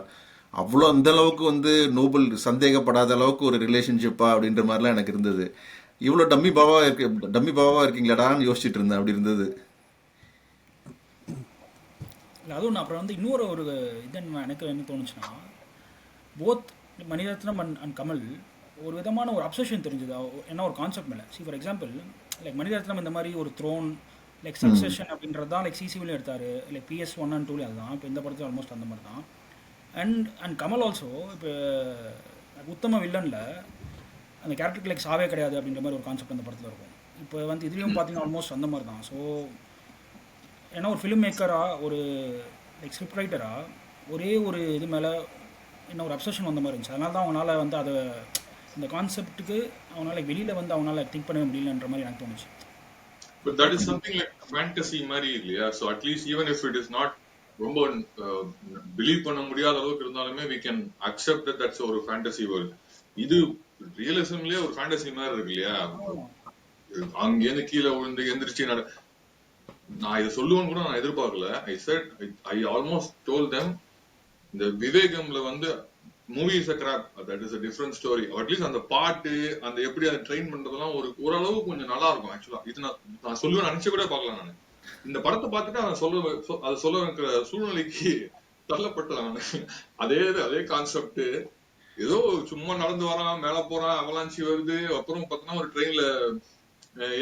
அவ்வளோ அந்த அளவுக்கு வந்து நோபல் சந்தேகப்படாத அளவுக்கு ஒரு ரிலேஷன்ஷிப்பா அப்படின்ற மாதிரிலாம் எனக்கு இருந்தது. இவ்வளோ டம்மி பாவாக இருக்கீங்களாடான்னு யோசிச்சுட்டு இருந்தேன். அப்படி இருந்தது. இல்லை அதுவும் நான் அப்புறம் வந்து இன்னொரு ஒரு இது எனக்கு என்ன தோணுச்சுன்னா, போத் மணிரத்னம் அண்ட் கமல் ஒரு விதமான ஒரு அப்சஷன் தெரிஞ்சது என்ன ஒரு கான்செப்ட் மேலே. See for example, like Mani Ratnam இந்த மாதிரி ஒரு த்ரோன் லைக் சக்ஸஷன் அப்படின்றது தான் லைக் சிசிவிலையும் எடுத்தார், லைக் PS 1 and 2 அதுதான். இப்போ இந்த படத்தில் ஆல்மோஸ்ட் அந்த மாதிரி தான். அண்ட் கமல் ஆல்சோ இப்போ உத்தம வில்லனில் அந்த கேரக்டருக்கு லைக் சாவே கிடையாது அப்படின்ற மாதிரி ஒரு கான்செப்ட் அந்த படத்தில் இருக்கும். இப்போ வந்து இதுலேயும் பார்த்தீங்கன்னா ஆல்மோஸ்ட் அந்த மாதிரி தான். ஸோ ஏன்னா ஒரு ஃபிலிம் மேக்கராக, ஒரு லைக் ஸ்கிரிப்ட் ரைட்டராக ஒரே ஒரு இது மேலே என்ன ஒரு அப்சஷன் வந்த மாதிரி இருந்துச்சு. அதனால தான் அவங்களால வந்து அதை இந்த கான்செப்ட்டுக்கு அவங்களால வெளியில் வந்து அவங்களால திங்க் பண்ணவே முடியலன்ற மாதிரி எனக்கு தோணுச்சு. But that is something like fantasy மாதிரி இல்லையா? So at least even if it is not ரொம்ப பிலீவ் பண்ண முடியாத அளவுக்கு இருந்தாலுமே we can accept that that's ஒரு fantasy world. இது ரியலிசம்லயே ஒரு fantasy மாதிரி இருக்கு இல்லையா? அங்கேருந்து கீழே விழுந்து எந்திரிச்சு நான் இதை சொல்லுவேன்னு கூட நான் எதிர்பார்க்கல. I almost told them இந்த விவேகம்ல வந்து movie is a crap, that is a different story. At least அந்த பாட்டு, அந்த எப்படி அதை ட்ரெயின் பண்றதெல்லாம் ஓரளவு கொஞ்சம் நல்லா இருக்கும். ஆக்சுவலா இது நான் சொல்லுவேன் நினைச்சு கூட பார்க்கலாம். நான் இந்த படத்தை பார்த்துட்டு அதை சொல்ல வைக்கிற சூழ்நிலைக்கு தள்ளப்பட்டேன் நான். அதே கான்செப்ட், ஏதோ சும்மா நடந்து வரான், மேல போறான், அவலாஞ்சி வருது, அப்புறம் பார்த்தோன்னா ஒரு ட்ரெயின்ல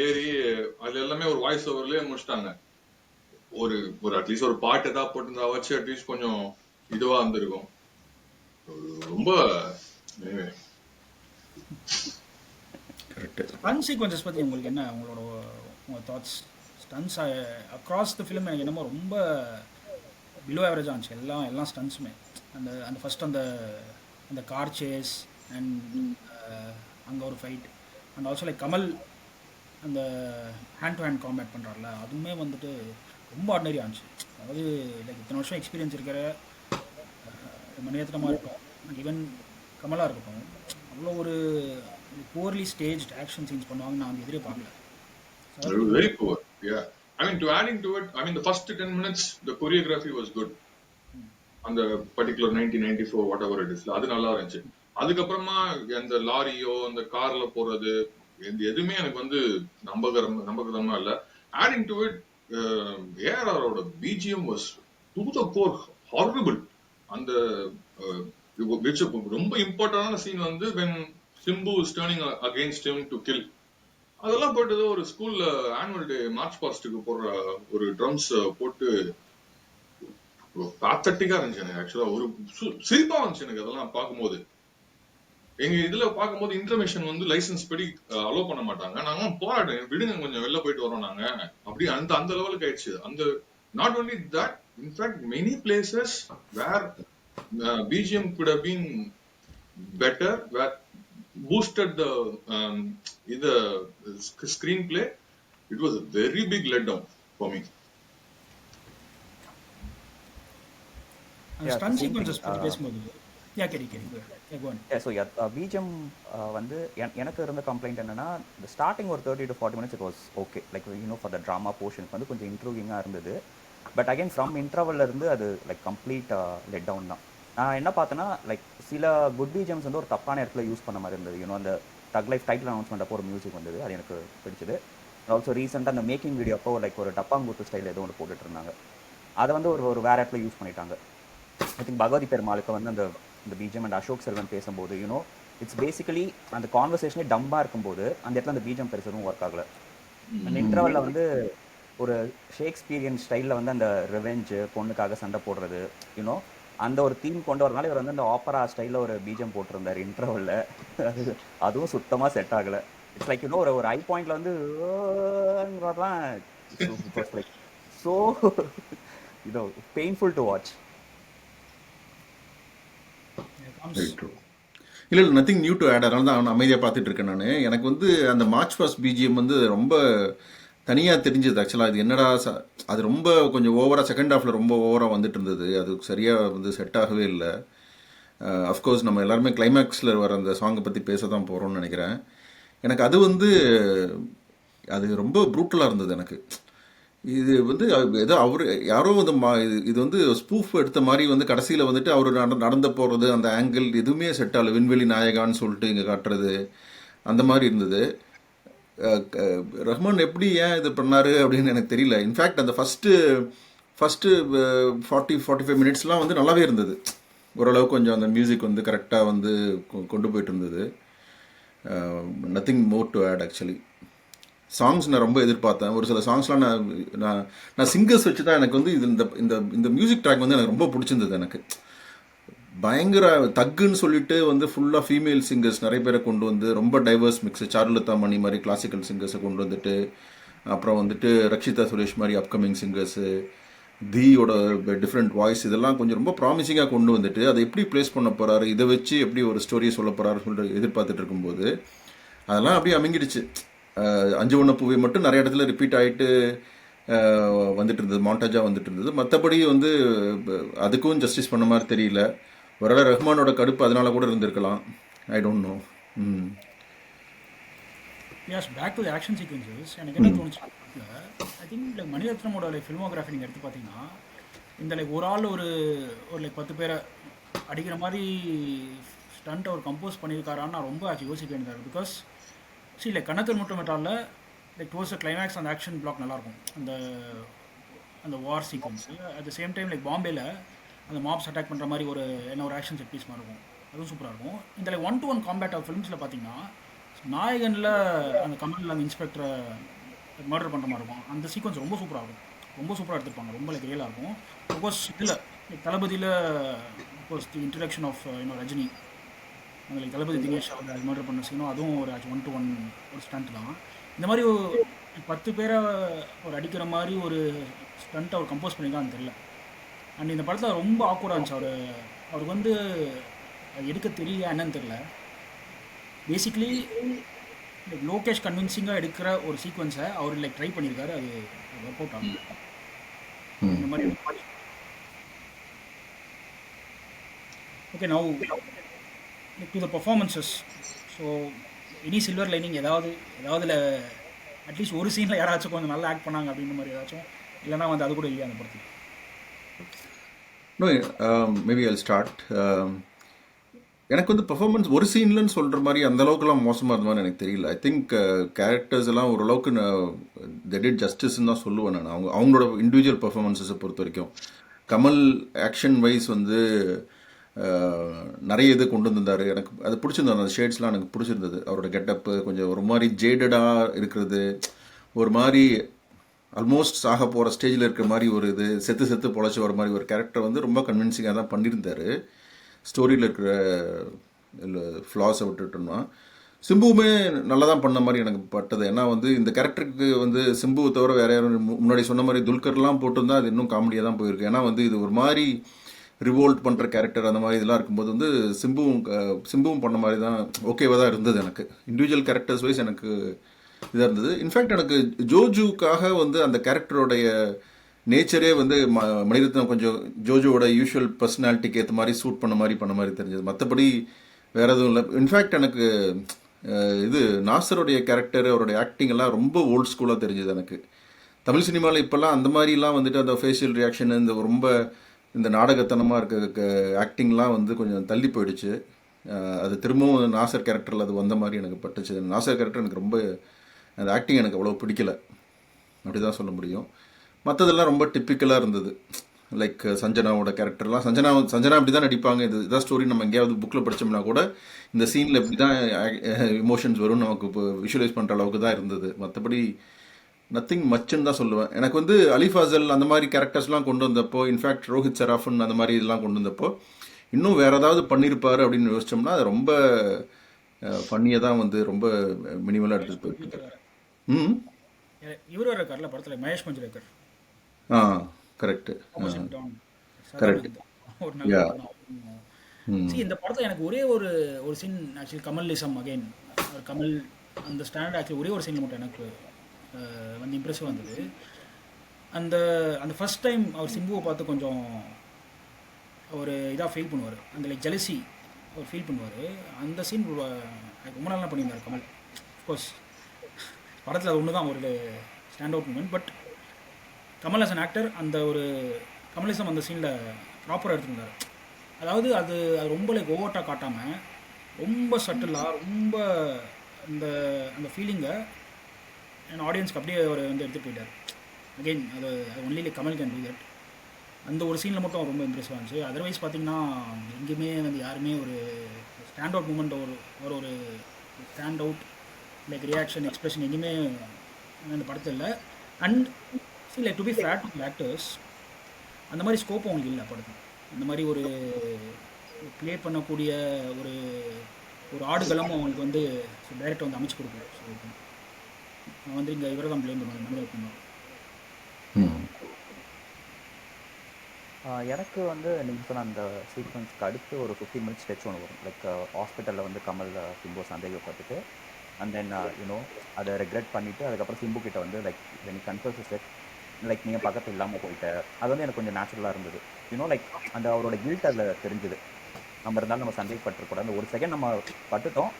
ஏறி அதுல எல்லாமே ஒரு வாய்ஸ் ஓவர்லயே முடிச்சிட்டாங்க. ஒரு அட்லீஸ்ட் ஒரு பாட்டு ஏதாவது போட்டு வச்சு அட்லீஸ்ட் கொஞ்சம் இதுவா இருந்திருக்கும். ரொம்ப ஸ்டன் சீக்வன்சஸ் பற்றி உங்களுக்கு என்ன உங்கள் thoughts? Stunts across the film எனக்கு என்னமோ ரொம்ப பிலோ ஆவரேஜாக இருந்துச்சு. எல்லாம் ஸ்டன்ஸுமே அந்த ஃபஸ்ட் அந்த கார் சேஸ் அண்ட் அங்கே ஒரு fight and also like Kamal அந்த ஹேண்ட் டு ஹேண்ட் காம்பேட் பண்ணுறாருல, அதுவுமே வந்துட்டு ரொம்ப ஆர்டினரியாக இருந்துச்சு. அதாவது லைக் இத்தனை வருஷம் எக்ஸ்பீரியன்ஸ் இருக்கிற மணிரத்னமாக இருக்கட்டும், ஈவன் கமலாக இருக்கட்டும், அவ்வளோ ஒரு poorly staged action scenes பண்ணுவாங்க நான் எதிரே பார்க்கல. Very poor. Yeah. I mean, to adding to it, I mean, the first 10 minutes, the choreography was good. அந்த particular 1994 whatever it is, அது நல்லா இருந்துச்சு. அதுக்கப்புறமா அந்த லாரியோ அந்த கார்ல போறது எதுவுமே எனக்கு வந்து நம்பகரமா இல்ல. Adding to it, ARR-ஓட BGM was to the core horrible. அந்த ரொம்ப இம்பார்ட்டன்டான சீன் வந்து when Simbu is turning against him to kill. அதெல்லாம் போட்டு ஒரு ஸ்கூல்ல ஆனுவல் டே மார்ச் பாஸ்டுக்கு போடுற ஒரு ட்ரம்ஸ் போட்டு பாத்தட்டிக்கா இருந்துச்சு எனக்கு. ஆக்சுவலா ஒரு சிரிப்பா இருந்துச்சு எனக்கு அதெல்லாம் பார்க்கும்போது. எங்க இதுல பார்க்கும்போது இன்ஃபர்மேஷன் வந்து லைசன்ஸ் படி அலோவ் பண்ண மாட்டாங்க. நாங்க போராட்டம் விடுங்க கொஞ்சம் வெளில போயிட்டு வரோம் நாங்க அப்படி அந்த லெவலுக்கு ஆயிடுச்சு. அந்த not only that, in fact many places where BGM could have been better, where boosted the screenplay. It was a very big letdown for me. Stun sequences பத்தி பேசும்போது BGM வந்து எனக்கு இருந்த கம்ப்ளைண்ட் என்னன்னா, இந்த ஸ்டார்டிங் ஒரு 30 to 40 minutes it was okay, like for the drama போர்ஷனுக்கு வந்து கொஞ்சம் இன்ட்ரூவிங்காக இருந்தது. பட் அகைன் ஃப்ரம் இன்டர்வல்ல இருந்து அது லைக் கம்ப்ளீட் லெட் டவுன் தான். நான் என்ன பார்த்தேன்னா, லைக் சில குட் பிஜிஎம்ஸ் வந்து ஒரு தப்பான இடத்துல யூஸ் பண்ண மாதிரி இருந்தது. அந்த தக் லைஃப் டைட்டில் அனௌன்ஸ்மெண்ட் அப்போ ஒரு மியூசிக் வந்தது, அது எனக்கு பிடிச்சது. ஆல்சோ ரீசெண்டாக அந்த மேக்கிங் வீடியோ அப்போ லைக் ஒரு டப்பாங்குத்து ஸ்டைல் ஏதோ ஒன்று போட்டுட்டு இருந்தாங்க, அதை வந்து ஒரு வேற இடத்துல யூஸ் பண்ணிட்டாங்க. ஐ திங்க் பகவதி பெருமாளுக்கு வந்து அந்த பிஜிஎம் அண்ட் அசோக் செல்வன் பேசும்போது இட்ஸ் பேசிக்கலி அந்த கான்வர்சேஷனே டம்பாக இருக்கும்போது அந்த இடத்துல அந்த பிஜிஎம் பெருசதும் ஒர்க் ஆகலை. அந்த இன்டர்வல்ல வந்து ஒரு ஷேக்ஸ்பீரியன் ஸ்டைலில் வந்து அந்த ரிவெஞ்சு பொண்ணுக்காக சண்டை போடுறது அந்த ஒரு தீம் கொண்டு வரனால இவர் வந்து அந்த ஆப்பரா ஸ்டைலில் ஒரு பிஜிஎம் போட்டிருந்தார் இன்டர்வல்ல. அதுவும் சுத்தமாக செட் ஆகலை. இட்ஸ் லைக் ஒரு ஐ பாயிண்ட்ல வந்து like so painful to watch. இல்லை நத்திங் நியூ டு ஆட், அதனால தான் அமைதியாக பார்த்துட்டு இருக்கேன் நான். எனக்கு வந்து அந்த மார்ச் பாஸ்ட் பிஜிஎம் வந்து ரொம்ப தனியாக தெரிஞ்சது. ஆக்சுவலாக அது என்னடா அது ரொம்ப கொஞ்சம் ஓவராக செகண்ட் ஹாஃபில் ரொம்ப ஓவராக வந்துட்டு இருந்தது. அது சரியாக வந்து செட் ஆகவே இல்லை. அஃப்கோர்ஸ் நம்ம எல்லாருமே கிளைமேக்ஸில் வர அந்த சாங்கை பற்றி பேச தான் போகிறோம்னு நினைக்கிறேன். எனக்கு அது வந்து அது ரொம்ப ப்ரூட்டலாக இருந்தது எனக்கு. இது வந்து ஏதோ அவர் யாரோ வந்து இது வந்து ஸ்பூஃப் எடுத்த மாதிரி வந்து கடைசியில் வந்துட்டு அவர் நடந்து போகிறது அந்த ஆங்கிள் எதுவுமே செட் ஆகல. விண்வெளி நாயகான்னு சொல்லிட்டு இங்கே காட்டுறது அந்த மாதிரி இருந்தது. ரஹ்மான் எப்படி ஏன் இது பண்ணார் அப்படின்னு எனக்கு தெரியல. இன்ஃபேக்ட் அந்த ஃபஸ்ட்டு ஃபஸ்ட்டு 45 மினிட்ஸ்லாம் வந்து நல்லாவே இருந்தது. ஓரளவுக்கு கொஞ்சம் அந்த மியூசிக் வந்து கரெக்டாக வந்து கொண்டு போயிட்டு இருந்தது. Nothing more to add actually. Songs நான் ரொம்ப எதிர்பார்த்தேன். ஒரு சில சாங்ஸ்லாம் நான் நான் நான் சிங்கர்ஸ் வச்சு தான் எனக்கு வந்து இது இந்த இந்த இந்த மியூசிக் ட்ராக் வந்து எனக்கு ரொம்ப பிடிச்சிருந்தது. எனக்கு பயங்கர தக்குன்னு சொல்லிட்டு வந்து ஃபுல்லாக ஃபீமேல் சிங்கர்ஸ் நிறைய பேரை கொண்டு வந்து ரொம்ப டைவர்ஸ் மிக்ஸ், சாருலதா மணி மாதிரி கிளாசிக்கல் சிங்கர்ஸை கொண்டு வந்துட்டு, அப்புறம் வந்துட்டு ரக்ஷிதா சுரேஷ் மாதிரி அப்கமிங் சிங்கர்ஸு, தீயோட டிஃப்ரெண்ட் வாய்ஸ், இதெல்லாம் கொஞ்சம் ரொம்ப ப்ராமிசிங்காக கொண்டு வந்துட்டு அதை எப்படி ப்ளேஸ் பண்ண போகிறாரு, இதை வச்சு எப்படி ஒரு ஸ்டோரியை சொல்ல போகிறாரு சொல்லிட்டு எதிர்பார்த்துட்டு இருக்கும்போது அதெல்லாம் அப்படியே அமைங்கிடுச்சு. அஞ்சு ஒன்று பூவை மட்டும் நிறைய இடத்துல ரிப்பீட் ஆகிட்டு வந்துட்டு இருந்தது, மாண்டாஜாக வந்துட்டு இருந்தது. மற்றபடி வந்து அதுக்கும் ஜஸ்டிஸ் பண்ண மாதிரி தெரியல. ஒருவேளை ரஹ்மானோட கடுப்பு அதனால கூட இருந்திருக்கலாம், ஐ டோன்ட் நோ. ம் Yes, back to the action sequences. எனக்கு என்ன தோணுச்சு ஐ திங்க் லைக் மணிரத்னமோட லைக் ஃபில்மோகிராஃபி நீங்கள் எடுத்து பார்த்தீங்கன்னா இந்த லைக் ஒரு ஆள் ஒரு ஒரு லைக் 10 பேரை அடிக்கிற மாதிரி ஸ்டண்ட் அவர் கம்போஸ் பண்ணியிருக்காரான்னு நான் ரொம்ப ஆச்சு யோசிக்க வேண்டியதாக இருக்குது. பிகாஸ் சரி லைக் கண்ணத்தர் மட்டும் மெட்டாலில் லைக் டுவர்ஸ் கிளைமேக்ஸ் அந்த ஆக்ஷன் பிளாக் நல்லாயிருக்கும், அந்த அந்த war sequence. At the same time like பாம்பேயில் அந்த மாப்ஸ் அட்டாக் பண்ணுற மாதிரி ஒரு ஒரு ஆக்ஷன் செட் பீஸ் மாதிரி இருக்கும், அதுவும் சூப்பராக இருக்கும். இந்த லைக் 1-to-1 காம்பேட் ஆஃப் ஃபிலிம்ஸில் பார்த்தீங்கன்னா நாயகனில் அந்த கமலில் அந்த இன்ஸ்பெக்டரை மர்டர் பண்ணுற மாதிரி இருக்கும். அந்த சீக்வன்ஸ் ரொம்ப சூப்பராக இருக்கும், ரொம்ப சூப்பராக எடுத்துருப்பாங்க, ரொம்ப லைக் ரியலாக இருக்கும். பிகாஸ் இதில் தளபதியில் because the introduction of Rajini, அந்த லைக் தளபதி தினேஷ் அவர் மர்டர் பண்ண சீனும் அதுவும் ஒரு 1-to-1 ஒரு ஸ்டண்ட் தான். இந்த மாதிரி 10 பேரை ஒரு அடிக்கிற மாதிரி ஒரு ஸ்டண்ட் அவர் கம்போஸ் பண்ணியிருக்கான்னு தெரியல. அண்ட் இந்த படத்தில் ரொம்ப ஆக்வர்டாக இருந்துச்சு. அவருக்கு வந்து எடுக்க தெரியல என்னன்னு தெரியல. பேசிக்லி லைக் லோகேஷ் கன்வின்சிங்காக எடுக்கிற ஒரு சீக்வன்ஸை அவர் லைக் ட்ரை பண்ணியிருக்காரு, அது ஒர்க் அவுட் ஆகும். இந்த மாதிரி okay now to the performances. So any silver lining ஏதாவதுல அட்லீஸ்ட் ஒரு சீனில் யாராச்சும் கொஞ்சம் நல்லா ஆக்ட் பண்ணாங்க அப்படின்ற மாதிரி ஏதாச்சும், இல்லைனா வந்து அது கூட இல்லையா அந்த படத்தில்? No, maybe I'll start. எனக்கு வந்து பெர்ஃபார்மன்ஸ் ஒரு சீன்லன்னு சொல்கிற மாதிரி அந்த அளவுக்குலாம் மோசமாக இருந்த மாதிரி எனக்கு தெரியல. ஐ திங்க் கேரக்டர்ஸ் எல்லாம் ஓரளவுக்கு தே டிட் ஜஸ்டிஸ்ன்னு தான் சொல்லுவேன் நான். அவங்களோட இண்டிவிஜுவல் பெர்ஃபார்மன்ஸஸை பொறுத்த வரைக்கும் கமல் ஆக்ஷன் வைஸ் வந்து நிறைய இது கொண்டு வந்திருந்தார். எனக்கு அது பிடிச்சிருந்தது, அந்த ஷேட்ஸ்லாம் எனக்கு பிடிச்சிருந்தது. அவரோட கெட்டப்பு கொஞ்சம் ஒரு மாதிரி ஜேடடாக இருக்கிறது, ஒரு மாதிரி ஆல்மோஸ்ட் சாக போகிற ஸ்டேஜில் இருக்கிற மாதிரி ஒரு இது, செத்து பொழைச்சி வர மாதிரி ஒரு கேரக்டர் வந்து ரொம்ப கன்வின்சிங்காக தான் பண்ணியிருந்தார். ஸ்டோரியில் இருக்கிற ஃப்ளாஸை விட்டுட்டோம்னா சிம்புவுமே நல்லா தான் பண்ண மாதிரி எனக்கு பட்டது. ஏன்னா வந்து இந்த கேரக்டருக்கு வந்து சிம்புவை தவிர வேறு யாரும் முன்னாடி சொன்ன மாதிரி துல்கர்லாம் போட்டிருந்தா அது இன்னும் காமெடியாக தான் போயிருக்கு. ஏன்னா வந்து இது ஒரு மாதிரி ரிவோல்ட் பண்ணுற கேரக்டர் அந்த மாதிரி இதெல்லாம் இருக்கும்போது வந்து சிம்புவும் பண்ண மாதிரி தான் ஓகேவாக தான் இருந்தது. எனக்கு இண்டிவிஜுவல் கேரக்டர்ஸ் வைஸ் எனக்கு இதாக இருந்தது. இன்ஃபேக்ட் எனக்கு ஜோஜுக்காக வந்து அந்த கேரக்டரோடைய நேச்சரே வந்து மணிரத்னம் கொஞ்சம் ஜோஜோட யூஷுவல் பர்சனாலிட்டிக்கு ஏற்ற மாதிரி சூட் பண்ண மாதிரி தெரிஞ்சது. மற்றபடி வேறு எதுவும் இல்லை. இன்ஃபேக்ட் எனக்கு இது நாசருடைய கேரக்டர், அவருடைய ஆக்டிங் எல்லாம் ரொம்ப ஓல்ட் ஸ்கூலாக தெரிஞ்சது எனக்கு. தமிழ் சினிமாவில் இப்போல்லாம் அந்த மாதிரிலாம் வந்துட்டு அந்த ஃபேஷியல் ரியாக்ஷன், இந்த ரொம்ப இந்த நாடகத்தனமாக இருக்க ஆக்டிங்லாம் வந்து கொஞ்சம் தள்ளி போயிடுச்சு. அது திரும்பவும் நாசர் கேரக்டரில் அது வந்த மாதிரி எனக்கு பட்டுச்சு. நாசர் கேரக்டர் எனக்கு ரொம்ப அந்த ஆக்டிங் எனக்கு அவ்வளோ பிடிக்கல, அப்படி தான் சொல்ல முடியும். மற்றதெல்லாம் ரொம்ப டிப்பிக்கலாக இருந்தது. லைக் சஞ்சனாவோட கேரக்டர்லாம் சஞ்சனா அப்படி தான் நடிப்பாங்க. இதான் ஸ்டோரி நம்ம எங்கேயாவது புக்கில் படித்தோம்னா கூட இந்த சீனில் இப்படி தான் இமோஷன்ஸ் வரும் நமக்கு இப்போ விஷுவலைஸ் பண்ணுற அளவுக்கு தான் இருந்தது. மற்றபடி நத்திங் மச்சுன்னு தான் சொல்லுவேன். எனக்கு வந்து அலி ஃபாசல் அந்த மாதிரி கேரக்டர்ஸ்லாம் கொண்டு வந்தப்போ, இன்ஃபேக்ட் ரோஹித் சராஃபன் அந்த மாதிரி இதெல்லாம் கொண்டு வந்தப்போ இன்னும் வேறு ஏதாவது பண்ணியிருப்பார் அப்படின்னு யோசிச்சோம்னா அது ரொம்ப ஃபன்னியாக தான் வந்து ரொம்ப மினிமலாக எடுத்துகிட்டு போயிட்டு. இவர் வர கார்ல படத்தில் மகேஷ் மஞ்சுரேக்கர். Correct correct. ஒரு நல்ல இந்த படத்தில் எனக்கு ஒரே ஒரு scene actually Kamalism again, Kamal அந்த ஸ்டாண்டர்ட் ஆக்சுவலி ஒரே ஒரு சீன் மட்டும் எனக்கு வந்து இம்ப்ரெசிவாக இருந்தது. அந்த அந்த ஃபர்ஸ்ட் டைம் அவர் சிம்புவை பார்த்து கொஞ்சம் ஒரு இதாக ஃபீல் பண்ணுவார், அந்த லைக் ஜெலசி அவர் ஃபீல் பண்ணுவார். அந்த சீன் ரொம்ப நல்லா பண்ணியிருந்தார் கமல். அஃப்கோர்ஸ் படத்தில் அது ஒன்று தான் ஒரு stand out moment. But Kamal as an actor அந்த ஒரு கமலிசம் அந்த சீனில் ப்ராப்பராக எடுத்துருந்தார். அதாவது அது ரொம்ப லைக் ஓவர்ட்டாக காட்டாமல் ரொம்ப சட்டிலாக ரொம்ப அந்த ஃபீலிங்கை என் ஆடியன்ஸ்க்கு அப்படியே அவர் வந்து எடுத்துகிட்டு போயிட்டார். அகெயின் அது only like Kamal can do that. அந்த ஒரு சீனில் மட்டும் ரொம்ப இம்ப்ரெசிவாக இருந்துச்சு. அதர்வைஸ் பார்த்தீங்கன்னா எங்கேயுமே வந்து யாருமே ஒரு ஸ்டாண்ட் அவுட் மூமெண்ட் ஒரு stand out like reaction expression எங்கேயுமே அந்த படத்தில் இல்லை. And see like to be fade actors அந்த மாதிரி ஸ்கோப் அவங்களுக்கு இல்லை படத்தில். அந்த மாதிரி ஒரு ப்ளே பண்ணக்கூடிய ஒரு ஒரு ஆடுகளமும் அவங்களுக்கு வந்து டைரக்டர் வந்து அமைச்சு கொடுக்கல. ஸோ நான் வந்து இங்கே இவரை தான் ப்ளேம் பண்ணுவேன், மனிதகுமார். எனக்கு வந்து நீங்கள் சொன்ன அந்த சீக்வன்ஸ்க்கு அடுத்து ஒரு 15 மினிட்ஸ் ஸ்டெச் ஒன்று வரும். லைக் ஹாஸ்பிட்டலில் வந்து கமல் சிம்பு சந்தேகப்பட்டுட்டு அண்ட் தென் யூனோ அதை ரெக்ரெட் பண்ணிவிட்டு அதுக்கப்புறம் சிம்பு கிட்ட வந்து like when confess said like நீங்கள் பக்கத்தில் இல்லாமல் போயிட்ட. அது வந்து எனக்கு கொஞ்சம் நேச்சுரலாக இருந்தது. யூனோ லைக் அந்த அவரோட கில்ட் அதில் தெரிஞ்சுது. நம்ம இருந்தாலும் நம்ம சந்தேகப்பட்டிருக்கூடாது. அந்த ஒரு செகண்ட் நம்ம பட்டுட்டோம்.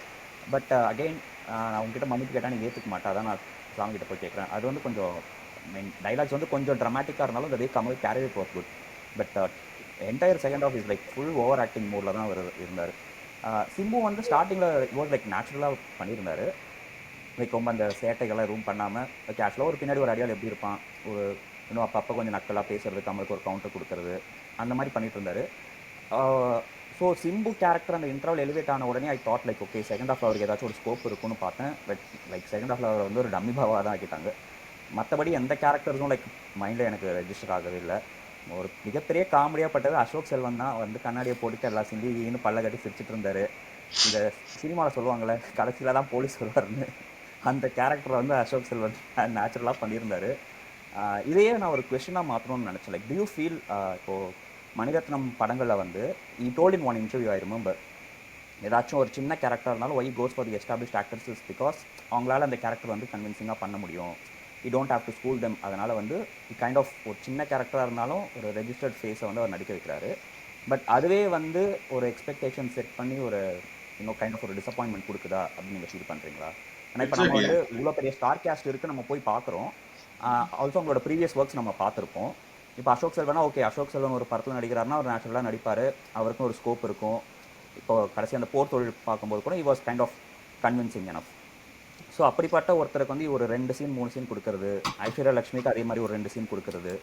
பட் அகெயின் நான் உங்ககிட்ட மன்னிப்பு கேட்டால் நீங்கள் ஏற்றுக்க மாட்டா, அதான் நான் சாமி கிட்ட போய் கேட்குறேன். அது வந்து கொஞ்சம் மீன் டைலாக்ஸ் வந்து கொஞ்சம் ட்ரமாட்டிக்காக இருந்தாலும் அந்த way Kamal carry it was good. But entire second half is like full over acting மோடில் தான் அவர் இருந்தார். சிம்பு வந்து ஸ்டார்டிங்கில் இட் வாஸ் லைக் நேச்சுரலாக பண்ணியிருந்தார். லைக் ரொம்ப அந்த சேட்டைகள்லாம் எதுவும் பண்ணாமல் கேஷுவலாக ஒரு பின்னாடி ஒரு அடியால் எப்படி இருப்பான், ஒரு இன்னும் அப்பப்போ கொஞ்சம் நக்கலாக பேசுறது, கமலுக்கு ஒரு கவுண்டர் கொடுக்கறது, அந்த மாதிரி பண்ணிட்டு இருந்தார். ஸோ சிம்பு கேரக்டர் அந்த இன்டர்வல் எலிவேட் ஆன உடனே I thought like okay second half அவருக்கு ஏதாச்சும் ஒரு ஸ்கோப் இருக்குன்னு பார்த்தேன். பட் லைக் செகண்ட் ஹாஃபில் அவர் வந்து ஒரு டம்மி பாவாக தான் ஆக்கிட்டாங்க. மற்றபடி எந்த கேரக்டர்ஸும் லைக் மைண்டில் எனக்கு ரெஜிஸ்டர் ஆகவே இல்லை. ஒரு மிகப்பெரிய காமெடியாக பட்டது அசோக் செல்வன் தான். வந்து கண்ணாடியை போட்டுட்டு எல்லா சிந்தின்னு பல்ல கட்டி சிரிச்சிட்டு இருந்தார். இந்த சினிமாவில் சொல்லுவாங்களே கடைசியில் தான் போலீஸ் வருவார்னு, அந்த கேரக்டரை வந்து அசோக் செல்வன் நேச்சுரலாக பண்ணியிருந்தார். இதையே நான் ஒரு கொஸ்டினாக மாற்றணும்னு நினச்சேன். லைக் டு யூ ஃபீல் இப்போது மணிரத்னம் படங்களில் வந்து he told in one interview I remember ஏதாச்சும் ஒரு சின்ன கேரக்டர் இருந்தாலும் why goes for the established actors is because அவங்களால அந்த கேரக்டர் வந்து கன்வின்சிங்காக பண்ண முடியும். You don't have to school them. அதனால் வந்து கைண்ட் ஆஃப் ஒரு சின்ன கேரக்டராக இருந்தாலும் ஒரு ரெஜிஸ்டர்ட் ஃபேஸை வந்து அவர் நடிக்க வைக்கிறாரு. பட் அதுவே வந்து ஒரு எக்ஸ்பெக்டேஷன் செட் பண்ணி ஒரு இன்னும் கைண்ட் ஆஃப் ஒரு டிசப்பாயின்மெண்ட் கொடுக்குதா அப்படின்னு நீங்கள் ஃபீல் பண்ணுறீங்களா? ஏன்னா இப்போ நம்ம வந்து இவ்வளோ பெரிய ஸ்டார் கேஸ்ட் இருக்குது, நம்ம போய் பார்க்குறோம். ஆல்சோ அவங்களோட ப்ரீவியஸ் ஒர்க்ஸ் நம்ம பார்த்துருப்போம். இப்போ அசோக் செல்வனா ஓகே, அசோக் செல்வன் ஒரு படத்தில் நடிக்கிறாருன்னா அவர் நேச்சுரலாக நடிப்பார், அவருக்கும் ஒரு ஸ்கோப் இருக்கும். இப்போ கடைசி அந்த போர் தொழில் பார்க்கும்போது கூட he was kind of convincing enough. So அப்படிப்பட்ட ஒருத்தருக்கு வந்து ஒரு 2 சீன் 3 சீன் கொடுக்கறது, ஐஸ்வர்யா லட்சுமிக்கு அதே மாதிரி ஒரு 2 சீன் கொடுக்கறது,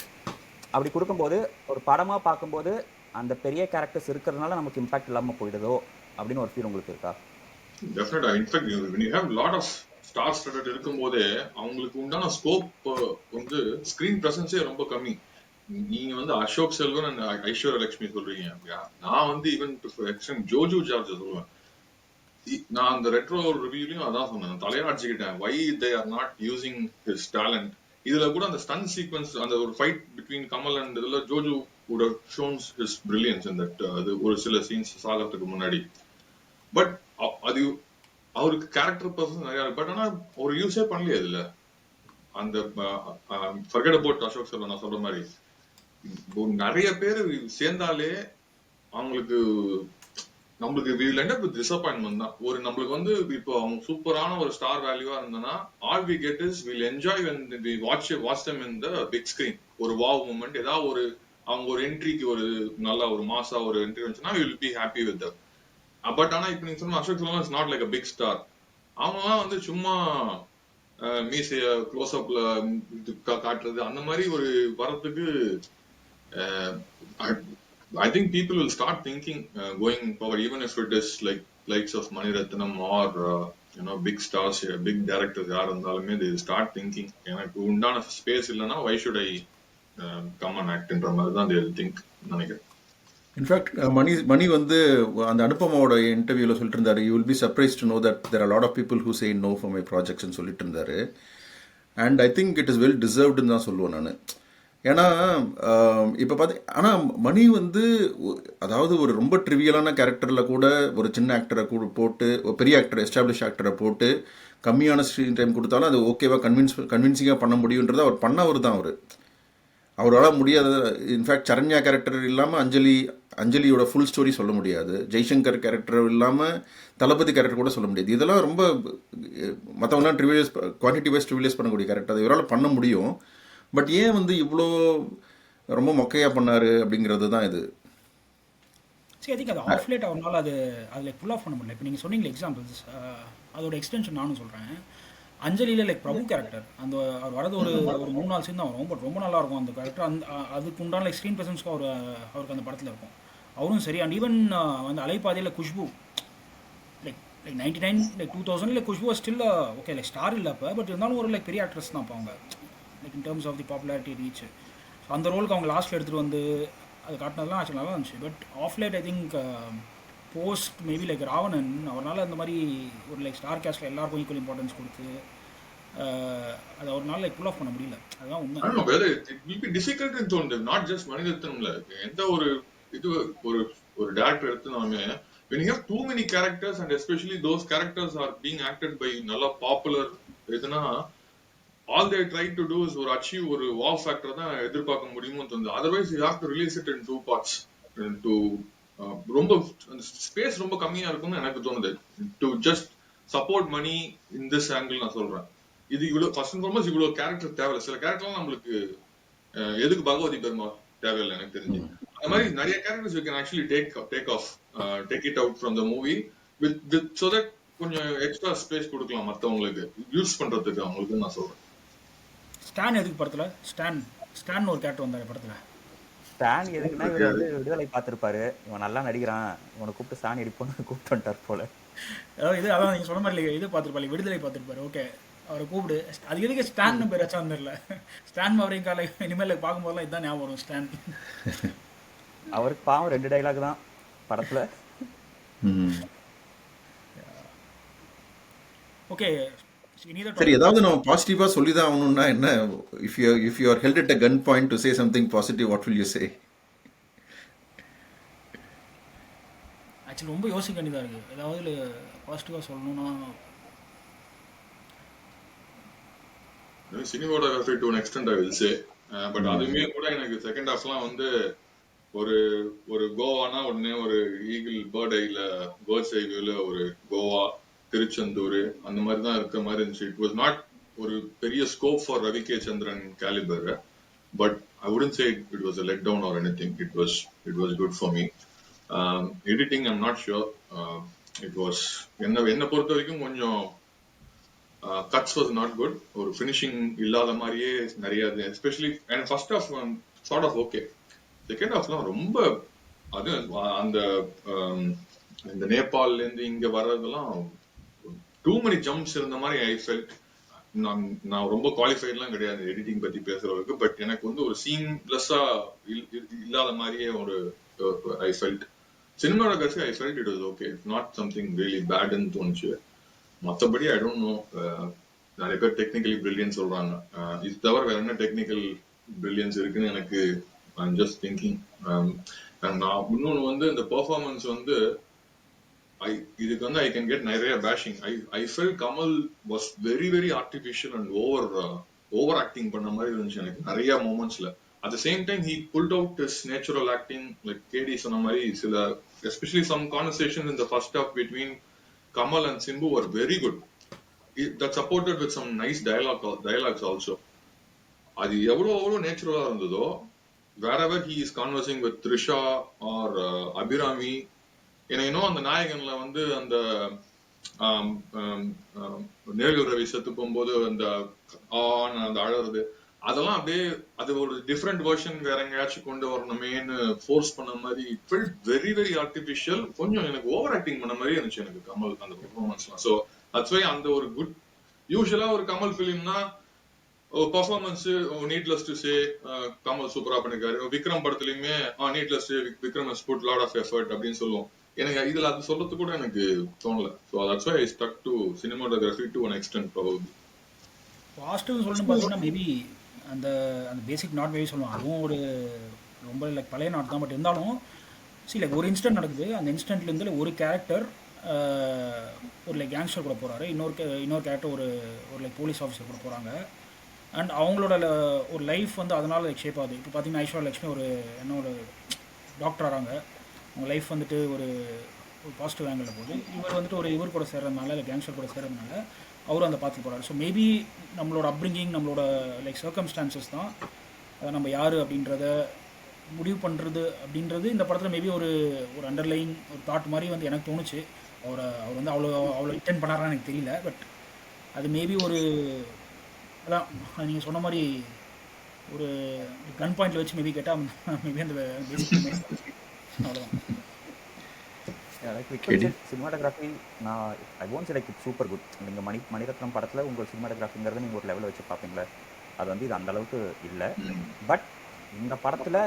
அப்படி கொடுக்கும்போது ஒரு படமாக பார்க்கும்போது அந்த பெரிய கேரக்டர்ஸ் இருக்கிறதுனால நமக்கு இம்பாக்ட் இல்லாமல் போயிடுதோ அப்படின்னு ஒரு ஃபீல் உங்களுக்கு இருக்கா? டெஃபினட்டா. In fact when you have lot of star studded இருக்கும்போதே அவங்களுக்கு உண்டான ஸ்கோப் வந்து ஸ்கிரீன் பிரசன்ஸே ரொம்ப கம்மி. நீங்க வந்து அசோக் செல்வன் அண்ட் ஐஸ்வர்யா லட்சுமி சொல்றீங்க. நான் வந்து ஈவன் ஜோஜு ஜார்ஜ் சொல்லுவேன். நான் அந்த ரெட்ரோ ரிவ்யூலயும் அதான் சொன்னேன், தலையாடிச்சுக்கிட்டேன். Why they are not using his talent. இதுல கூட அந்த ஸ்டன் சீக்வன்ஸ், அந்த ஒரு ஃபைட் பிட்வீன் கமல் அண்ட் இதுல Joju would have shown his brilliance in that. அது ஒரு சில சீன்ஸ் சாகிறதுக்கு முன்னாடி. பட் அது அவருக்கு கேரக்டர் பர்சன் நிறைய இருக்கு. பட் ஆனா ஒரு யூஸே பண்ணலையே இதுல. அந்த forget about அசோக் செல்வன் நான் சொல்ற மாதிரி நிறைய பேர் சேர்ந்தாலே அவங்களுக்கு நம்மளுக்கு we will end up with disappointment தான். ஒரு நம்மளுக்கு வந்து இப்போ அவங்க சூப்பரான ஒரு ஸ்டார் வேல்யூவா இருந்தனா all we get is we'll enjoy when we watch them in the big screen. ஒரு வாவ் மூமெண்ட், ஏதாவது ஒரு அவங்க ஒரு என்ட்ரிக்கு ஒரு நல்ல ஒரு மாசா ஒரு என்ட்ரி வந்துச்சுன்னா we will be happy with them. But ஆனா இப்ப நீங்க சொன்ன Ashok Selvan is not like a big star. அவங்கலாம் வந்து சும்மா மீசைய க்ளோஸ் அப்ல காட்டுறது அந்த மாதிரி ஒரு வரத்துக்கு I think people will start thinking going forward, even if it is like likes of Maniratnam or big stars, big directors yaar irundhalume, they will start thinking எனக்கு உண்டான ஸ்பேஸ் இல்லனா why should I come and act ன்ற மாதிரி தான் they will think நினைக்கிறேன். In fact Mani வந்து அந்த அனுபமாவோட இன்டர்வியூவில் சொல்லிட்டு இருந்தாரு, you will be surprise to know that there are lot of people who say no for my ப்ராஜெக்ட்ஸ்னு சொல்லிட்டு இருந்தாரு. And I think it is well டிசர்வ்டுன்னு தான் சொல்லுவேன் நான். ஏன்னா இப்போ ஆனால் மணி வந்து அதாவது ஒரு ரொம்ப ட்ரிவியலான கேரக்டரில் கூட ஒரு சின்ன ஆக்டரை கூட போட்டு, ஒரு பெரிய ஆக்டர் எஸ்டாப்ளிஷ் ஆக்டரை போட்டு கம்மியான ஸ்க்ரீன் டைம் கொடுத்தாலும் அது ஓகேவா கன்வின்சிங்காக பண்ண முடியுன்றதை அவர் பண்ணவர் தான். அவரால் முடியாத, இன்ஃபேக்ட் சரண்யா கேரக்டர் இல்லாமல் அஞ்சலியோட ஃபுல் ஸ்டோரி சொல்ல முடியாது, ஜெய்சங்கர் கேரக்டர் இல்லாமல் தளபதி கேரக்டர் கூட சொல்ல முடியாது. இதெல்லாம் ரொம்ப மற்றவங்களாம் குவான்டிட்டி வைஸ் ட்ரிவியலைஸ் பண்ணக்கூடிய கேரக்டர், அதை இவரால் பண்ண முடியும். பட் ஏன் வந்து இவ்வளோ ரொம்ப மொக்கையாக பண்ணார் அப்படிங்கிறது தான் இது. சரி, அதுக்கு அது ஆஃப்லேட் அவனால் அது லைக் ஃபுல் ஆஃப் பண்ண முடியல. இப்போ நீங்கள் சொன்னீங்களே எக்ஸாம்பிள்ஸ், அதோட எக்ஸ்டென்ஷன் நானும் சொல்கிறேன். அஞ்சலியில் லைக் பிரபு கேரக்டர் அந்த அவர் வரது ஒரு ஒரு 3-4 சீன் தான் வரும். பட் ரொம்ப நல்லா இருக்கும் அந்த கேரக்டர். அதுக்கு உண்டான லைக் ஸ்க்ரீன் ப்ரெசன்ஸ்க்கு அவருக்கு அந்த படத்தில் இருக்கும். அவரும் சரி. அண்ட் ஈவன் வந்து அலைப்பாதையில் Khushbu like like 99 like 2000 like Khushbu still okay like star இல்லை அப்போ. பட் இருந்தாலும் ஒரு லைக் பெரிய ஆக்ட்ரஸ் தான் அப்போ அவங்க like in terms of the popularity reach. So அந்த ரோலுக்கு அவங்க லாஸ்ட்டில் எடுத்துகிட்டு வந்து அது காட்டினதுலாம் ஆக்சுவலி நல்லா இருந்துச்சு. But of late I think post maybe like Raavanan அவரால் அந்த மாதிரி ஒரு லைக் ஸ்டார் கேஸ்டில் எல்லாருக்கும் ஈக்குவல் இம்பார்ட்டன்ஸ் கொடுத்து அதை ஒரு நாள் லைக் புல் ஆஃப் பண்ண முடியல. அதுதான் உண்மை. டிஃபிகல்ட்னு தோணுது. நாட் ஜஸ்ட் மணிரத்னம்ல எந்த ஒரு இது ஒரு director எடுத்துனாலுமே when you have too many characters and especially those characters are being acted by நல்ல பாப்புலர் இதுனா all they try to do is ஒரு achieve ஒரு wow factor தான் எதிர்பார்க்க முடியுமோ தோணுது. otherwise you have to release it in 2 parts to ரொம்ப space ரொம்ப கம்மியா இருக்கும்னு எனக்கு தோணுது. To just support Mani in this angle நான் சொல்றேன். இது இவ்வளவு ஃபர்ஸ்ட் அண்ட் ஃபார்மோஸ்ட் இவ்வளவு கேரக்டர் தேவையில்லை. சில கேரக்டர்லாம் நம்மளுக்கு எதுக்கு பகவதி பெருமா தேவையில்லை எனக்கு தெரிஞ்சு. அந்த மாதிரி நிறைய characters you can actually take it out from the movie with so that கொஞ்சம் எக்ஸ்ட்ரா ஸ்பேஸ் கொடுக்கலாம் மற்றவங்களுக்கு யூஸ் பண்றதுக்கு அவங்களுக்கு நான் சொல்றேன். ஸ்டான் எதுக்கு படத்துல ஸ்டான் ஒரு கேரக்டர் வந்தாரு படத்துல. ஸ்டான் எதுக்குன்னா இவர் வந்து விடுதலை பார்த்துருப்பாரு, இவன் நல்லா நடிக்கிறான், இவனை கூப்பிட்டு ஸ்டான் அடிப்போன்னு கூப்பிட்டு வந்துட்டார் போல. அதான் நீங்க சொன்ன மாதிரி இது பார்த்துருப்பாரு, விடுதலை பார்த்துருப்பாரு. ஓகே, அவரை கூப்பிடு. அது எதுக்கு ஸ்டான் பேர் வச்சா வந்துடல. ஸ்டான் அவரையும் காலை இனிமேல் பார்க்கும்போதெல்லாம் இதுதான் ஞாபகம் வரும் ஸ்டான். அவருக்கு பாவம் 2 டைலாக் தான் படத்துல. ஓகே சரி, ஏதாவது நம்ம பாசிட்டிவா சொல்லி தான் ஆகணும்னா என்ன? If you are held at a gun point to say something positive, what will you say? Actually ரொம்ப யோசிக்க வேண்டியதாக இருக்குது. ஏதாவது பாசிட்டிவாக சொல்லணும்னா cinematography to an extent I will say. But அதுவுமே கூட எனக்கு செகண்ட் ஹாஃப்லாம் வந்து ஒரு கோவானா உடனே ஒரு ஈகிள் பேர்ட் ஐல பேர்ட்ஸ் ஐ வியூல ஒரு கோவா திருச்செந்தூர் அந்த மாதிரி தான் இருக்கிற மாதிரி இருந்துச்சு. இட் வாஸ் நாட் ஒரு பெரிய scope for Ravi K Chandran calibre. But I wouldn't say it was a let down or anything. It was good for me. Editing I'm not sure. It was என்ன பொறுத்த வரைக்கும் கொஞ்சம் cuts was not good. ஒரு finishing இல்லாத மாதிரியே நிறைய, especially and first half sort of okay. Second ஹாஃப்லாம் ரொம்ப அது அந்த இந்த நேபாள்ல இருந்து இங்க வர்றதெல்லாம் டூ many ஜம்ப்ஸ் இருந்த மாதிரி ஐ ஃபெல்ட். நான் ரொம்ப குவாலிஃபைட்லாம் கிடையாது எடிட்டிங் பத்தி பேசுறதுக்கு. பட் எனக்கு வந்து ஒரு சீம்லெஸ்ஸா இல்லாத மாதிரியே ஒரு I felt. Cinematography I felt it was okay, not something really பேட்னு தோணுச்சு. மற்றபடி ஐ டோன்ட் நோ. நிறைய பேர் டெக்னிக்கலி பிரில்லியன்ஸ் சொல்றாங்க. இது தவிர வேற என்ன டெக்னிக்கல் பிரில்லியன்ஸ் இருக்குன்னு எனக்கு I'm just thinking. நான் இன்னொன்னு வந்து இந்த பெர்ஃபார்மன்ஸ் வந்து இதுக்கு வந்து I can get நிறைய bashing. I felt Kamal was very very artificial and over acting பண்ண மாதிரி இருந்துச்சு எனக்கு நிறைய மூமெண்ட்ஸ்ல. At the same time he pulled out his natural acting, like KD சொன்ன மாதிரி சில especially some conversations in the first half between Kamal and Simbu were very good. That supported with some nice dialogues also. அது எவ்வளவு நேச்சுரலா இருந்ததோ, wherever he is conversing with Trisha or Abhirami, இன்னும் அந்த நாயகன்ல வந்து அந்த நேரு ரவி செத்து போகும்போது அந்த அழறது அதெல்லாம் அப்படியே அது ஒரு டிஃப்ரெண்ட் வெர்ஷன் வேற எங்கேயாச்சும் கொண்டு வரணுமேன்னு ஃபோர்ஸ் பண்ண மாதிரி it felt very very artificial. கொஞ்சம் எனக்கு ஓவர் ஆக்டிங் பண்ண மாதிரி இருந்துச்சு எனக்கு கமல் அந்த பெர்ஃபார்மன்ஸ்லாம். ஸோ தட்ஸ் வை அந்த ஒரு குட் யூஸ்வலா ஒரு கமல் ஃபிலிம்னா performance needless to say Kamal சூப்பரா பண்ணிருக்காரு. விக்ரம் படத்துலயுமே needless to Vikram has put lot of effort அப்படின்னு சொல்லுவோம். எனக்கு இதுல அது சொல்றது கூட எனக்கு தோணல. So that's why I stuck to cinematography to an extent probably. Positive சொல்லணும் பார்த்தீங்கன்னா மேபி அந்த அந்த பேசிக் நாட் மேபி சொல்லுவோம். அதுவும் ஒரு ரொம்ப லைக் பழைய நாட் தான். பட் இருந்தாலும் சரி லைக் ஒரு இன்சிடென்ட் நடக்குது. அந்த இன்சிடென்ட்லேருந்து ஒரு கேரக்டர் ஒரு லைக் கேங்ஸ்டர் கூட போகிறாரு. இன்னொரு கேரக்டர் ஒரு லைக் போலீஸ் ஆஃபீஸர் கூட போகிறாங்க. அண்ட் அவங்களோட ஒரு லைஃப் வந்து அதனால் லைக் ஷேப் ஆகுது. இப்போ பார்த்தீங்கன்னா ஐஸ்வர்யா லட்சுமி ஒரு டாக்டர் ஆகிறாங்க. அவங்க லைஃப் வந்துட்டு ஒரு பாசிட்டிவ் ஆங்கிளில் போகுது. இவர் வந்துட்டு இவர் கூட சேர்றதுனால இல்லை கேங்ஸ்டர் கூட சேர்றதுனால அவரும் அந்த பார்த்துட்டு போகிறாரு. ஸோ மேபி நம்மளோட அப்ரிங்கிங் நம்மளோட லைக் சர்க்கம்ஸ்டான்சஸ் தான் அதை நம்ம யார் அப்படின்றத முடிவு பண்ணுறது அப்படின்றது இந்த படத்தில் மேபி ஒரு அண்டர்லைன் ஒரு தாட் மாதிரி வந்து எனக்கு தோணுச்சு. அவர் வந்து அவ்வளோ இன்டென்ட் பண்ணாரான்னு எனக்கு தெரியல. பட் அது மேபி ஒரு அதான் நீங்கள் சொன்ன மாதிரி ஒரு கன் பாயிண்ட்ல வச்சு மேபி கேட்டால் மேபி அந்த பேசிக் அவ்வளோதான். லைக் விக்ரம் கேடி செட் சினிமாட்டோகிராஃபி நான் I won't say like it's super good. நீங்கள் மணிரத்னம் படத்தில் உங்கள் சினிமாட்டோகிராஃபிங்கிறத நீங்கள் ஒரு லெவலில் வச்சு பார்ப்பீங்களே, அது வந்து இது அந்த அளவுக்கு இல்லை. பட் இந்த படத்தில்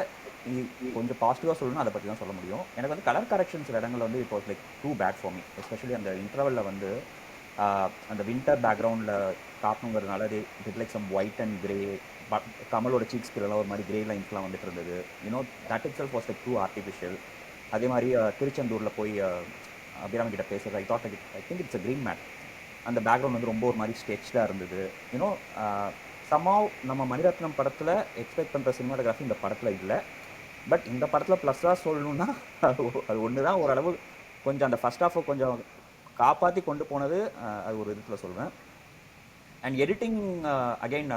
கொஞ்சம் பாசிட்டிவாக சொல்லணும், அதை பற்றி தான் சொல்ல முடியும். எனக்கு வந்து கலர் கரெக்ஷன் சில இடங்களில் வந்து இப்போ like too bad for me. Especially அந்த இன்டர்வலில் வந்து அந்த வின்டர் பேக்ரவுண்டில் காட்டணுங்கிறதுனால it like some white and grey. கமலோட சீக்ஸ் கீழெல்லாம் ஒரு மாதிரி கிரே லைன்ஸ்லாம் வந்துட்டு இருந்தது. You know that itself was like too artificial. அதே மாதிரி திருச்செந்தூரில் போய் அபிராமி கிட்ட பேசுறது I think it's a green mat. அந்த பேக்ரவுண்ட் வந்து ரொம்ப ஒரு மாதிரி ஸ்கெட்ச்டாக இருந்தது. யூனோ சம்ஹவ் நம்ம மணிரத்னம் படத்தில் எக்ஸ்பெக்ட் பண்ணுற சினிமாட்டோகிராஃபி இந்த படத்தில் இல்லை. பட் இந்த படத்தில் ப்ளஸ்ஸாக சொல்லணும்னா அது ஒன்று தான் ஓரளவு கொஞ்சம் அந்த ஃபர்ஸ்ட் ஹாஃபை கொஞ்சம் காப்பாற்றி கொண்டு போனது. அது ஒரு விதத்தில் சொல்வேன். அண்ட் எடிட்டிங் அகைன்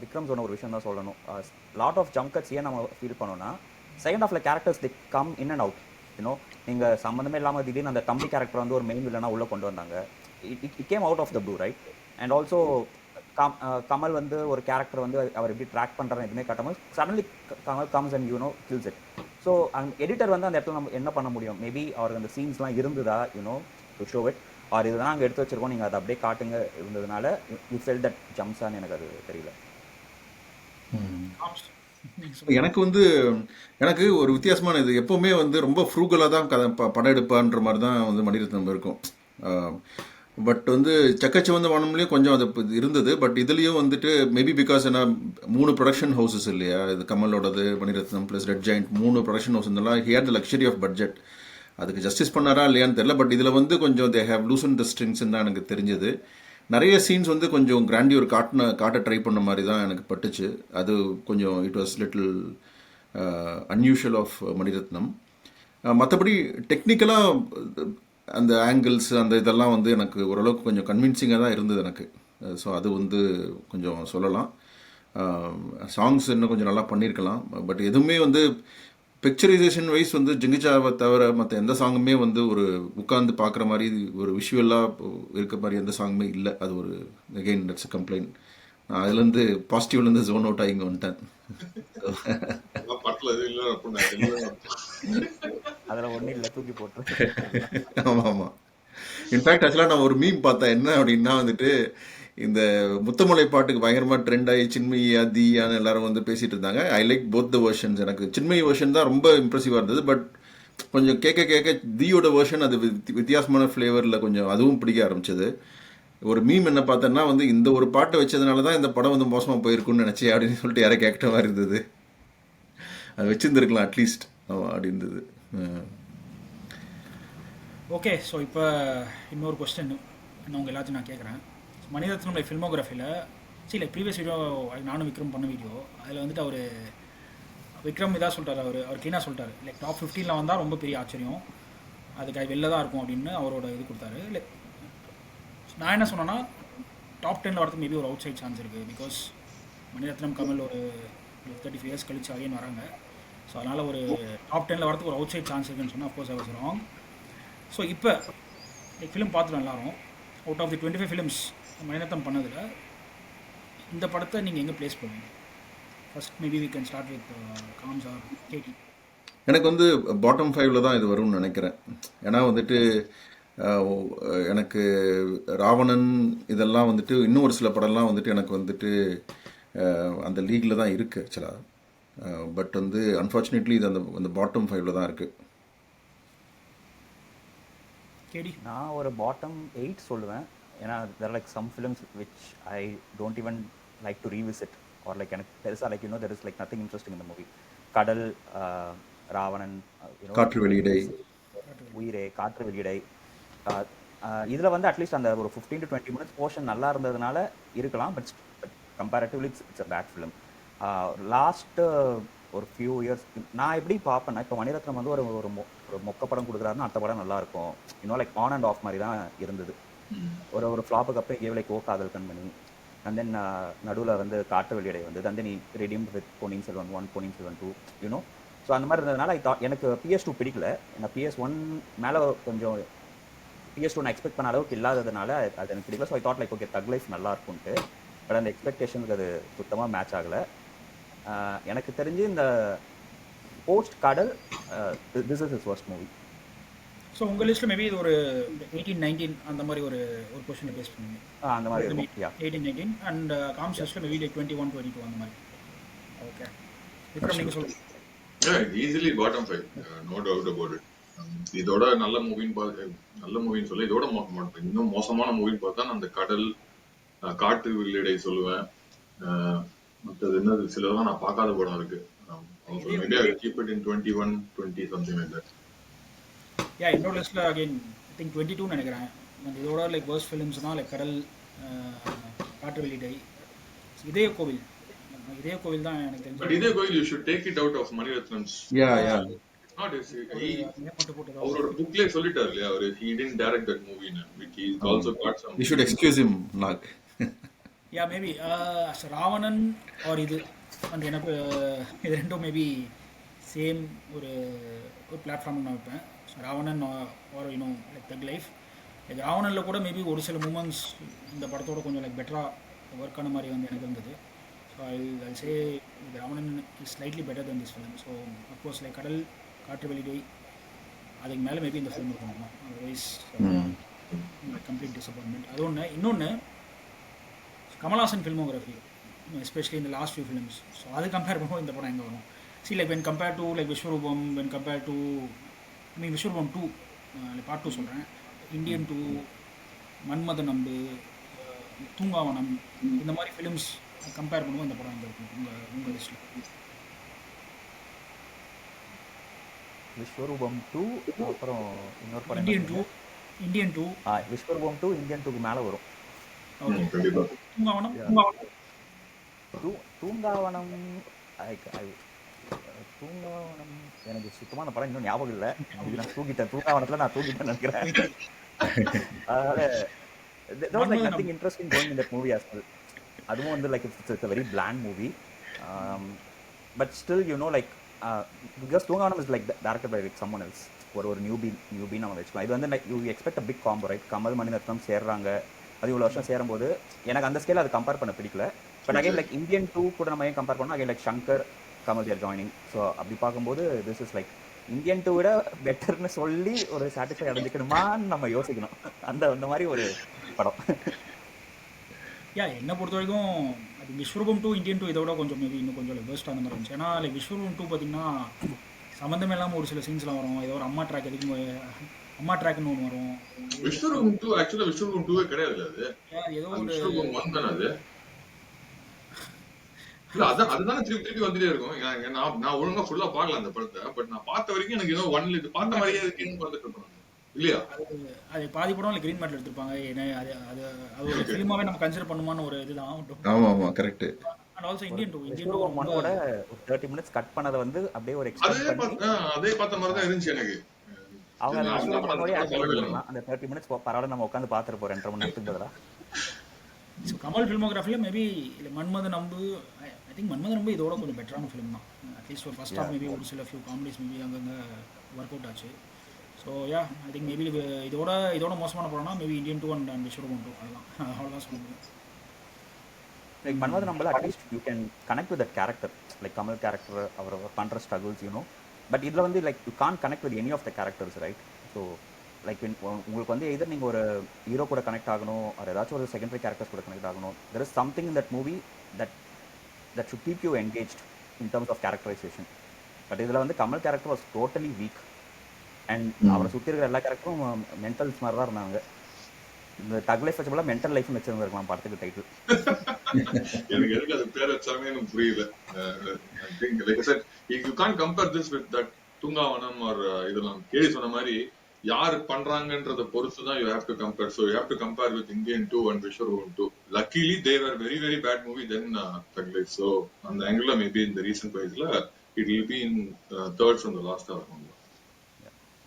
விக்ரம் சொன்ன ஒரு விஷயம் தான் சொல்லணும். லாட் ஆஃப் ஜம்ப் கட்ஸ் ஏன் நம்ம ஃபீல் பண்ணோம்னா, செகண்ட் ஹாஃப்ல characters the come in and out. You know நீங்கள் சம்மந்தமே இல்லாமல் திடீர்னு அந்த தம்பி கேரக்டர் வந்து ஒரு மெயின் வில்லனா உள்ளே கொண்டு வந்தாங்க. It came out of the blue, right? And also Kamal வந்து ஒரு கேரக்டர் வந்து அவர் எப்படி ட்ராக் பண்ணுறான்னு எதுவுமே காட்டாமல் suddenly Kamal comes and you know kills it. So அந்த எடிட்டர் வந்து அந்த இடத்துல நம்ம என்ன பண்ண முடியும்? மேபி அவருக்கு அந்த சீன்ஸ்லாம் இருந்ததா you know to show it, or இதுதான் அங்கே எடுத்து வச்சிருக்கோம், நீங்கள் அதை அப்படியே காட்டுங்க இருந்ததுனால யூ ஃபெல் தட் ஜம்ப்ஸான்னு எனக்கு அது தெரியல. எனக்கு வந்து எனக்கு ஒரு வித்தியாசமான இது எப்போவுமே வந்து ரொம்ப ஃப்ரூகலாக தான் படம் எடுப்பான்ற மாதிரி தான் வந்து மணிரத்னம் இருக்கும். பட் வந்து சக்கச்சிவந்த வானம்லேயும் கொஞ்சம் அது இருந்தது. பட் இதுலேயும் வந்துட்டு மேபி பிகாஸ் ஏன்னா 3 ப்ரொடக்ஷன் ஹவுசஸ் இல்லையா, இது கமலோடது, Maniratnam plus Red Giant 3 production house இருந்தாலும் he had the luxury of budget. அதுக்கு ஜஸ்டிஸ் பண்ணாரா இல்லையான்னு தெரியல. பட் இதில் வந்து கொஞ்சம் தே ஹேவ் லூசன் த ஸ்ட்ரிங்ஸ்ன்னு தான் எனக்கு தெரிஞ்சது. நிறைய சீன்ஸ் வந்து கொஞ்சம் கிராண்டியூர் காட்ட ட்ரை பண்ண மாதிரி தான் எனக்கு பட்டுச்சு. அது கொஞ்சம் it was little unusual of Mani Ratnam. மற்றபடி டெக்னிக்கலாக அந்த ஆங்கிள்ஸ் அந்த இதெல்லாம் வந்து எனக்கு ஓரளவுக்கு கொஞ்சம் கன்வின்சிங்காக தான் இருந்தது எனக்கு. ஸோ அது வந்து கொஞ்சம் சொல்லலாம். சாங்ஸ் இன்னும் கொஞ்சம் நல்லா பண்ணியிருக்கலாம். பட் எதுவுமே வந்து பிக்சரைசேஷன் வைஸ் வந்து ஜிங்கிச்சாவை தவிர மற்ற எந்த சாங்குமே வந்து ஒரு உட்காந்து பார்க்குற மாதிரி ஒரு விஷுவலாக இருக்க மாதிரி எந்த சாங்குமே இல்லை. அது ஒரு அகெயின் தட்ஸ் கம்ப்ளைண்ட். நான் அதுலேருந்து பாசிட்டிவ்லேருந்து ஜோன் அவுட் ஆகிங்க வந்துட்டேன். அதில் ஒன்றும் இல்லை, தூக்கி போட்டு. ஆமாம் ஆமாம். இன்ஃபேக்ட் ஆக்சுவலாக நான் ஒரு மீம் பார்த்தேன். என்ன அப்படின்னா வந்துட்டு இந்த முத்தமலை பாட்டுக்கு பயங்கரமாக ட்ரெண்ட் ஆகி சின்மயா தீயான்னு எல்லாரும் வந்து பேசிகிட்டு இருந்தாங்க. I like both the versions. எனக்கு சின்மயி வெர்ஷன் தான் ரொம்ப இம்ப்ரெசிவாக இருந்தது. பட் கொஞ்சம் கேட்க தீயோட வெர்ஷன் அது வித்தியாசமான ஃப்ளேவரில் கொஞ்சம் அதுவும் பிடிக்க ஆரம்பிச்சது. ஒரு மீம் என்ன பார்த்தேன்னா வந்து இந்த ஒரு பாட்டை வச்சதுனால தான் இந்த படம் வந்து மோசமாக போயிருக்குன்னு நினச்சேன் அப்படின்னு சொல்லிட்டு யாரை கேட்குற மாதிரி இருந்தது. அது வச்சுருந்துருக்கலாம் அட்லீஸ்ட் அப்படி இருந்தது. ஓகே, ஸோ இப்போ இன்னொரு கொஸ்டின் உங்கள் எல்லாத்தையும் நான் கேட்குறேன். மணிரத்னோட ஃபில்மோகிராஃபியில் லைக் ப்ரீவியஸ் வீடியோ நானும் விக்ரம் பண்ண வீடியோ, அதில் வந்துட்டு அவர் விக்ரம் இதாக சொல்லிட்டார். அவர் க்ளீனாக சொல்லிட்டார், லைக் டாப் 15 வந்தால் ரொம்ப பெரிய ஆச்சரியம், அதுக்கு அது வெளில தான் இருக்கும் அப்படின்னு அவரோட இது கொடுத்தாரு. லைக் நான் என்ன சொன்னேன்னா டாப் 10 வரதுக்கு மேபி ஒரு அவுட் சைட் சான்ஸ் இருக்குது. பிகாஸ் மணிரத்னம் கமல் ஒரு 35 இயர்ஸ் கழிச்சு அகைன் வராங்க. ஸோ அதனால் ஒரு டாப் 10 வரதுக்கு ஒரு அவுட் சைட் சான்ஸ் இருக்குன்னு சொன்னால் of course I was wrong. So இப்போ லைக் ஃபிலிம் பார்த்துட்டோம் எல்லாரும். Out of the 25 films Maniratnam பண்ணதில் இந்த படத்தை நீங்கள் எங்கே ப்ளேஸ் பண்ணுவீங்க? First maybe we can start with காம்ஸ் ஆர் கேடி. எனக்கு வந்து பாட்டம் 5ல் தான் இது வரும்னு நினைக்கிறேன். ஏன்னா வந்துட்டு எனக்கு ராவணன் இதெல்லாம் வந்துட்டு இன்னும் ஒரு சில படம்லாம் வந்துட்டு எனக்கு வந்துட்டு அந்த லீகில் தான் இருக்குது ஆக்சுவலாக. பட் வந்து அன்ஃபார்ச்சுனேட்லி இது அந்த பாட்டம் 5ல் தான் இருக்குது. கேடி நான் ஒரு பாட்டம் 8 சொல்லுவேன். ஏன்னா there like some films which I don't even like to revisit or like எனக்கு பெருசாக like there is like nothing interesting இந்த மூவி. கடல், ராவணன், காற்று வெளியிடை, உயிரே, காற்று வெளியிடை. இதில் வந்து அட்லீஸ்ட் அந்த ஒரு 15 to 20 minutes போர்ஷன் நல்லா இருந்ததுனால இருக்கலாம். But comparatively it's a bad film. Last ஒரு ஃபியூ இயர்ஸ் நான் எப்படி பார்ப்பேன்னா, இப்போ மணிரத்னம் வந்து ஒரு மொக்க படம் கொடுக்குறாருன்னா அடுத்த படம் நல்லா இருக்கும். இன்னும் லைக் ஆன் அண்ட் ஆஃப் மாதிரி தான் இருந்தது. ஒரு ஃப்ளாப்புக்கு அப்புறம் like oh Kadhal Kanmani, and then நடுவில் வந்து காற்று வெளியிடை வந்து தன் then redeemed with Ponniyin Selvan 1, Ponniyin Selvan 2, you know. So அந்த மாதிரி இருந்ததுனால எனக்கு PS2 பிடிக்கல. எனக்கு PS1 மேலே கொஞ்சம் PS2 நான் எக்ஸ்பெக்ட் பண்ண அளவுக்கு இல்லாததுனால அது எனக்கு பிடிக்கல. So I thought like okay தக் லைஃப் நல்லா இருக்கும்ட்டு. பட் அந்த எக்ஸ்பெக்டேஷனுக்கு அது சுத்தமாக மேட்ச் ஆகலை. எனக்கு தெரிஞ்சு இந்த போஸ்ட் கடல் this is is first movie. So உங்கள் லிஸ்ட்டில் மேபி இது ஒரு 18-19 அந்த மாதிரி ஒரு கொஸ்டினை பேஸ் பண்ணுவீங்க. அந்த மாதிரி இருக்கும். யா 18-19 அண்ட் காம்ஸ் லிஸ்ட்டில் மேபி லைக் 21-22 அந்த மாதிரி. ஓகே விக்ரம் நீங்கள் சொல்லுங்கள். Easily bottom 5, no doubt about it. இதோட நல்ல மூவின்னு சொல்ல இதோட இன்னும் மோசமான மூவின்னு பார்த்தா அந்த கடல், காட்டு வில்லிடை சொல்லுவேன். மற்றது என்னது சிலதெல்லாம் நான் பார்க்காத படம் இருக்கு. Maybe I will keep it in 21, 20 something like that. யா என்னோட லிஸ்ட்டில் அகெயின் ஐ திங்க் 22 நினைக்கிறேன். இதோட லைக் வேர்ஸ்ட் ஃபிலிம்ஸ்னா லைக் கடல், காட்டு வெளியிடை, இதய கோவில் தான் எனக்கு தெரிஞ்சு. But இதே கோயில் you should take it out of Maniratnam's. Yeah. Not his, அவரோட புக்லயே சொல்லிட்டாரு இல்லையா அவரு, he didn't direct that movie, which he also got some. You should excuse him, Nag. Yeah maybe Raavanan or இது அந்த எனக்கு இது ரெண்டும் மேபி சேம் ஒரு பிளாட்ஃபார்ம் நான் வைப்பேன். So Raavanan or you know like Thug Life. Like ராவணனில் கூட மேபி ஒரு சில மூமெண்ட்ஸ் இந்த படத்தோட கொஞ்சம் லைக் பெட்டராக ஒர்க் ஆன மாதிரி வந்து எனக்கு இருந்தது. So I say Ravanan is slightly better then this film. So of course like கடல், காற்று வெளியிடை அதுக்கு மேலே மேபி இந்த ஃபிலிம் இருக்கணும். Otherwise complete disappointment. அது ஒன்று. இன்னொன்று கமல்ஹாசன் ஃபில்மோகிராஃபி எஸ்பெஷலி இந்த லாஸ்ட் ஃபியூ ஃபிலிம்ஸ். ஸோ அது கம்பேர் பண்ணும்போது இந்த படம் எங்கே வரும்? See like when compare to like Vishwaroopam, when compare to Vishwaroopam 2 part 2 சொல்கிறேன், இந்தியன் 2, மன்மதன் அம்பு, தூங்காவனம், இந்த மாதிரி ஃபிலிம்ஸ் கம்பேர் பண்ணும்போது இந்த படம் எங்கே இருக்கும் உங்கள் லிஸ்ட்டில்? விஸ்வரூபம் 2 அப்புறம் இன்னொரு படம் இந்தியன் 2 விஸ்வரூபம் 2 இந்தியன் 2க்கு மேலே வரும். ஓகே தூங்காவனம் தூங்காவனம் எனக்கு சுத்தமாக அந்த படம் இன்னும் ஞாபகம் இல்லை. நான் தூங்கிட்டேன் தூங்காவனத்தில், நான் தூங்கிட்டேன்னு நினைக்கிறேன். அதனால like nothing interesting going in that movie as well. அதுவும் வந்து like it's a very bland movie, but still you know like because Thoongaavanam is like directed by someone else, ஒரு நியூபி நம்ம வச்சுக்கலாம். இது வந்து like you expect a big combo, right? Kamal Mani Ratnam சேர்றாங்க, அது இவ்வளோ வருஷம் சேரும்போது எனக்கு அந்த ஸ்கேல் அது கம்பேர் பண்ண பிடிக்கல. பட் அகைன் லைக் இந்தியன் 2 கூட நம்ம ஏன் கம்பேர் பண்ணோம், அகைன் லைக் ஷங்கர், கமல் தேர் ஜாயினிங். ஸோ அப்படி பார்க்கும்போது திஸ் இஸ் லைக் இந்தியன் 2 விட பெட்டர்னு சொல்லி ஒரு சாட்டிஸ்ஃபை அடைஞ்சிக்கணுமான்னு நம்ம யோசிக்கணும். அந்த மாதிரி ஒரு படம். என்னை பொறுத்த வரைக்கும் அது விஸ்வரூபம் 2, இந்தியன் 2 இதோட கொஞ்சம் மேபி இன்னும் கொஞ்சம் லைக் பெஸ்ட் அந்த மாதிரி இருந்துச்சு. ஏன்னா லைக் விஸ்வரூபம் 2 பார்த்தீங்கன்னா சம்மந்தமே இல்லாமல் ஒரு சில சீன்ஸ்லாம் வரும். ஏதோ ஒரு அம்மா ட்ராக்னு ஒன்று வரும். விஸ்வரூபம் 2 ஆக்சுவலா விஸ்வரூபம் 2 கிடையாது, அது ஏதோ ஒரு விஸ்வரூபம் 1 தானே அது. இல்ல அதுதானே திருப்பி வந்துட்டே இருக்கும். நான் ஒழுங்கா ஃபுல்லா பார்க்கல அந்த படத்தை. பட் நான் பார்த்த வரைக்கும் எனக்கு ஏதோ 1 இது பார்த்த மாதிரியே இருக்குன்னு பார்த்துட்டு இருப்பேன் இல்லையா? அது பாதி படம் இல்லை கிரீன் மேட்ல எடுத்திருப்பாங்க. ஏன்னா அது ஒரு ஃபிலிமாவே நம்ம கன்சிடர் பண்ணுமான்னு ஒரு இதுதான். ஆமா correct. And also Indian 2 1ஓட 30 minutes cut பண்ணதை வந்து அப்படியே ஒரு எக்ஸ்பெக்ட் பண்ணி அதே பார்த்த மாதிரி தான் இருந்துச்சு எனக்கு. அவங்க அந்த 30 மினிட்ஸ் பரவாயில்ல நம்ம உட்காந்து பார்த்துட்டு போறோம் 2.5 மணி நேரத்துக்கு பதிலாக. ஸோ கமல் ஃபில்மோகிராஃபியில் மேபி இல்லை மன்மதன் அம்பு, ஐ திங்க் மன்மதன் அம்பு இதோட கொஞ்சம் பெட்டரான ஃபிலிம் தான். அட்லீஸ்ட் ஒரு ஃபர்ஸ்ட் ஹாஃப் மேபி ஒரு சில ஃபியூ காமெடிஸ் மேபி அங்கங்கே ஒர்க் அவுட் ஆச்சு. ஸோ ஐ திங்க் மேபி இதோட மோசமான படம்னா மேபி இந்தியன் 2 அண்ட் விஸ்வரூபம் 2 அவ்வளோதான் சொல்ல முடியும். லைக் மன்மதன் அம்பில் at least you can connect with that character, like Kamal character அவர் பண்ணுற ஸ்ட்ரகிள்ஸ் யூனோ. பட் இதில் வந்து like you can't connect with any of the characters, right? So like உங்களுக்கு வந்து எதர் நீங்கள் ஒரு ஹீரோ கூட கனெக்ட் ஆகணும், அது ஏதாச்சும் ஒரு செகண்டரி கேரக்டர்ஸ் கூட கனெக்ட் ஆகணும். There is something in that movie that should keep you engaged in terms of characterization. But இதில் வந்து Kamal character was totally weak and அவரை சுற்றி இருக்கிற எல்லா கேரக்டரும் மென்டல்ஸ் மாதிரி தான் இருந்தாங்க. இந்த தக் லைஃப் வச்சப்பல மென்டல் லைஃப்னு வச்சிருந்திருக்கலாம் படத்துக்கு டைட்டில். எனக்கு எதுக்கு அது பேர் வச்சாலுமே எனக்கு புரியல. I think like I said, you can't compare this with that Thoongavanam or இதெல்லாம் கேடி சொன்ன மாதிரி யார் பண்றாங்கன்றத பொறுத்து தான் you have to compare. So you have to compare with Indian 2 and Vishwarooam 2. Luckily they were very very bad movie then Thug Life. So on the angle maybe in the recent price it will be in third from the last hour.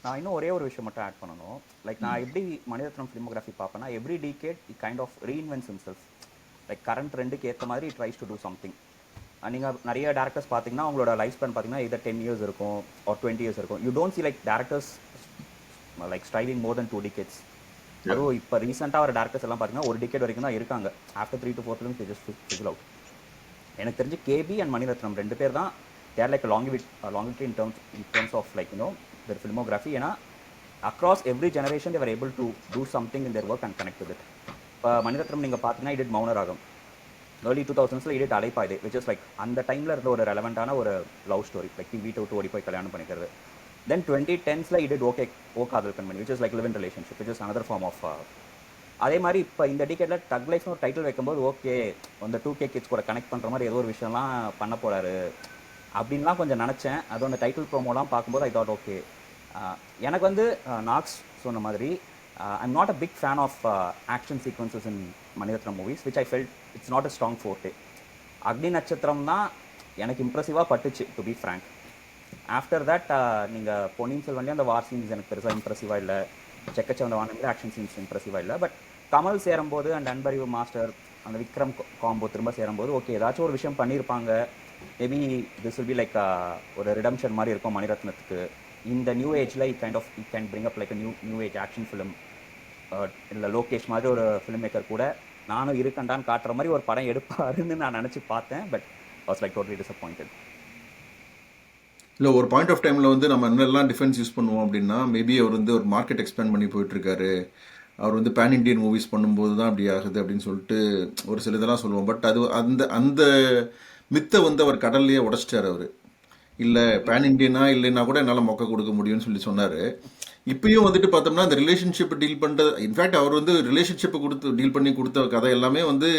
நான் இன்னும் ஒரே ஒரு விஷயம் மட்டும் add பண்ணணும். Like நான் எப்படி Maniratnam filmography பார்ப்பேன்னா every decade it kind of reinvents himself. Like current ட்ரெண்டுக்கு ஏற்ற மாதிரி ட்ரைஸ் டு டூ சம்திங். நீங்கள் நிறைய டேரக்டர்ஸ் பார்த்தீங்கன்னா அவங்களோட லைஃப் ஸ்பேன் பார்த்தீங்கன்னா இதர் 10 years இருக்கும் ஆர் 20 years இருக்கும். You don't see like directors like striving more then 2 decades. அதுவும் இப்போ ரீசெண்டாக வர டேரக்டர்ஸ் எல்லாம் பார்த்தீங்கன்னா ஒரு டிக்கெட் வரைக்கும் தான் இருக்காங்க. After 3 to 4 films just fizzle out. எனக்கு தெரிஞ்சு கேபி அண்ட் மணிரத்னம் 2 பேர் தான் there like longevity in terms of like their filmography. ஏன்னா across every generation they were able to do something in their work and connect with it. இப்போ மணிரத்னம் நீங்கள் பார்த்தீங்கன்னா it Mounaragam early 2000s இடிட் Alaipayuthey, which is like அந்த டைமில் இருந்த ஒரு ரெலவெண்ட்டான ஒரு லவ் ஸ்டோரி, லைக் வீட்டை விட்டு ஓடி போய் கல்யாணம் பண்ணிக்கிறது. தென் 2010s Edith O Kadhal Kanmani, which is like live in relationship, which is another form of. அதே மாதிரி இப்போ இந்த டிக்கெட்டில் டக் லைஃப்னு ஒரு டைட்டில் வைக்கும்போது ஓகே அந்த 2K கிட்ஸ் கூட கனெக்ட் பண்ணுற மாதிரி ஏதோ ஒரு விஷயம்லாம் பண்ண போகிறாரு அப்படின்லாம் கொஞ்சம் நினச்சேன். அதுவும் அந்த டைட்டில் ப்ரோமோலாம் பார்க்கும்போது ஐ தாட் ஓகே. எனக்கு வந்து நாக்ஸ் சொன்ன மாதிரி I'm not a big fan of action sequences in Maniratnam movies, which I felt it's not a strong forte. Agni Natchathiram தான் எனக்கு இம்ப்ரெசிவாக பட்டுச்சு, to be frank. After that நீங்கள் பொன்னியின் செல்வன்லேயே அந்த வார் சீன்ஸ் எனக்கு பெருசாக இம்ப்ரெசிவாக இல்லை, செக்கச்சவந்த வானவில் ஆக்ஷன் சீன்ஸ் இம்ப்ரெசிவாக இல்லை. பட் கமல் சேரும்போது அண்ட் அன்பறிவு மாஸ்டர் அந்த விக்ரம் காம்போ திரும்ப சேரும்போது ஓகே ஏதாச்சும் ஒரு விஷயம் பண்ணியிருப்பாங்க. Maybe this will be like ஒரு ரிடம்ஷன் மாதிரி இருக்கும் மணிரத்னத்துக்கு. இந்த நியூ ஏஜில் it can bring up like new age action film. இல்லை லோகேஷ் மாதிரி ஒரு ஃபிலிம் மேக்கர் கூட நானும் இருக்கண்டான்னு காட்டுற மாதிரி ஒரு படம் எடுப்பாருன்னு நான் நினச்சி பார்த்தேன். But was like totally disappointed. இல்லை ஒரு பாயிண்ட் ஆஃப் டைமில் வந்து நம்ம என்னெல்லாம் டிஃபென்ஸ் யூஸ் பண்ணுவோம் அப்படின்னா, மேபி அவர் வந்து ஒரு மார்க்கெட் எக்ஸ்பேண்ட் பண்ணி போயிட்டுருக்காரு, அவர் வந்து பேன் இண்டியன் மூவிஸ் பண்ணும்போது தான் அப்படி ஆகுது அப்படின்னு சொல்லிட்டு ஒரு சில இதெல்லாம் சொல்லுவோம். பட் அது அந்த அந்த மித்தை வந்து அவர் கடல்லையே உடச்சிட்டார். அவர் இல்லை பேன் இண்டியனா இல்லைன்னா கூட என்னால் மொக்க கொடுக்க முடியும்னு சொல்லி சொன்னார். இப்பயும் வந்துட்டு பார்த்தோம்னா அந்த ரிலேஷன்ஷிப்பை டீல் பண்ணுறது, இன்ஃபேக்ட் அவர் வந்து ரிலேஷன்ஷிப்பை டீல் பண்ணி கொடுத்த கதை எல்லாமே வந்து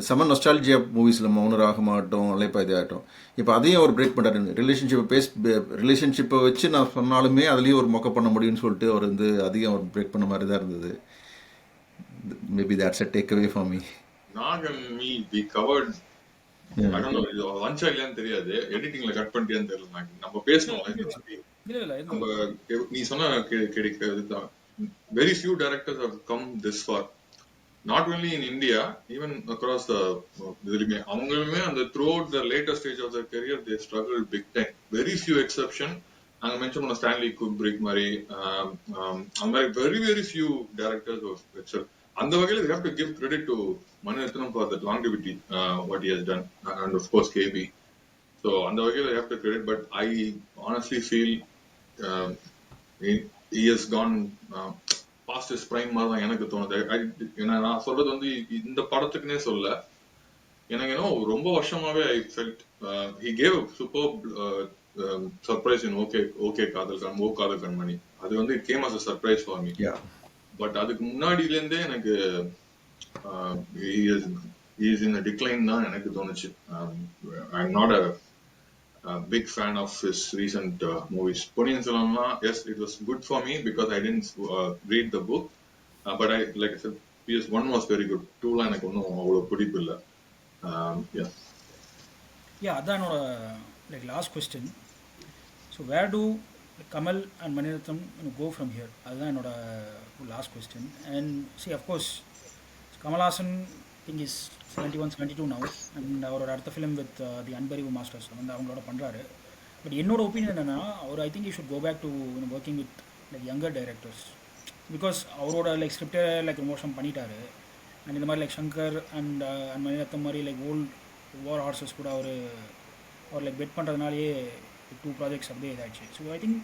செம நொஸ்டாலஜியா மூவிஸில் மௌனராகமாகட்டும் அலைப்பாய்தி ஆகட்டும். இப்போ அதையும் அவர் பிரேக் பண்ணுறாரு. ரிலேஷன்ஷிப்பை வச்சு நான் சொன்னாலுமே அதுலேயும் ஒரு மொக்க பண்ண முடியும்னு சொல்லிட்டு அவர் வந்து அதையும் அவர் பிரேக் பண்ண மாதிரி தான் இருந்தது. Maybe that's a take away for me. Nag and me we covered I don't know, இது வஞ்சா இல்லையான்னு தெரியாது, எடிட்டிங்ல கட் பண்ணிட்டேன்னு தெரியல. நம்ம பேசணும், நம்ம நீ சொன்ன கிடைக்கிறதுதான். Very few directors have come this far, not only in India, even across the அவங்களுமே அந்த throughout the later stage of their career they struggled big time. Very few exception. அங்க மென்ஷன் பண்ண ஸ்டான்லி குப்ரிக் மாதிரி அந்த மாதிரி very very few directors of excel. அந்த வகையில we have to give credit to Manirathnam for the longevity what he has done, and of course KB. So அந்த வகையில we have to credit, but I honestly feel he has gone past his prime மாதிரி தான் எனக்கு தோணுது. நான் சொல்றது வந்து இந்த படத்துக்குன்னே சொல்ல, எனக்கு என்ன ரொம்ப வருஷமாவே I felt he gave a superb surprise in okay காதல் கண்மணி. அது வந்து it came as a surprise for me. But அதுக்கு முன்னாடில இருந்தே எனக்கு he is in a decline தான் எனக்கு தோணுச்சு. I'm not a big fan of his recent movies. Ponniyin செல்வன்லாம் yes it was good for me because I didn't read the book, but I like I said PS1 was very good. 2 லாம் எனக்கு ஒன்றும் அவ்வளோ பிடிப்பு இல்லை. அதான் என்னோட like last question. So where do Kamal and Manirathnam go from here? அதுதான் என்னோட last question. And see of course Kamal Haasan think is 71-72 now, and அவரோட அடுத்த film with the Anbariv masters வந்து அவங்களோட பண்ணுறாரு. பட் என்னோட ஒப்பீனியன் என்னென்னா, அவர் I think you should go back to working with like younger directors. Because அவரோட லைக் ஸ்கிரிப்டை லைக் ரிமோஷன் பண்ணிட்டாரு. அண்ட் இந்த மாதிரி லைக் சங்கர் அண்ட் மணிரத்னம் மாதிரி லைக் ஓல்ட் வார் ஹார்சஸ் கூட அவர் லைக் பெட் பண்ணுறதுனாலே 2 ப்ராஜெக்ட்ஸ் அப்படியே இதாகிடுச்சு. ஸோ ஐ திங்க்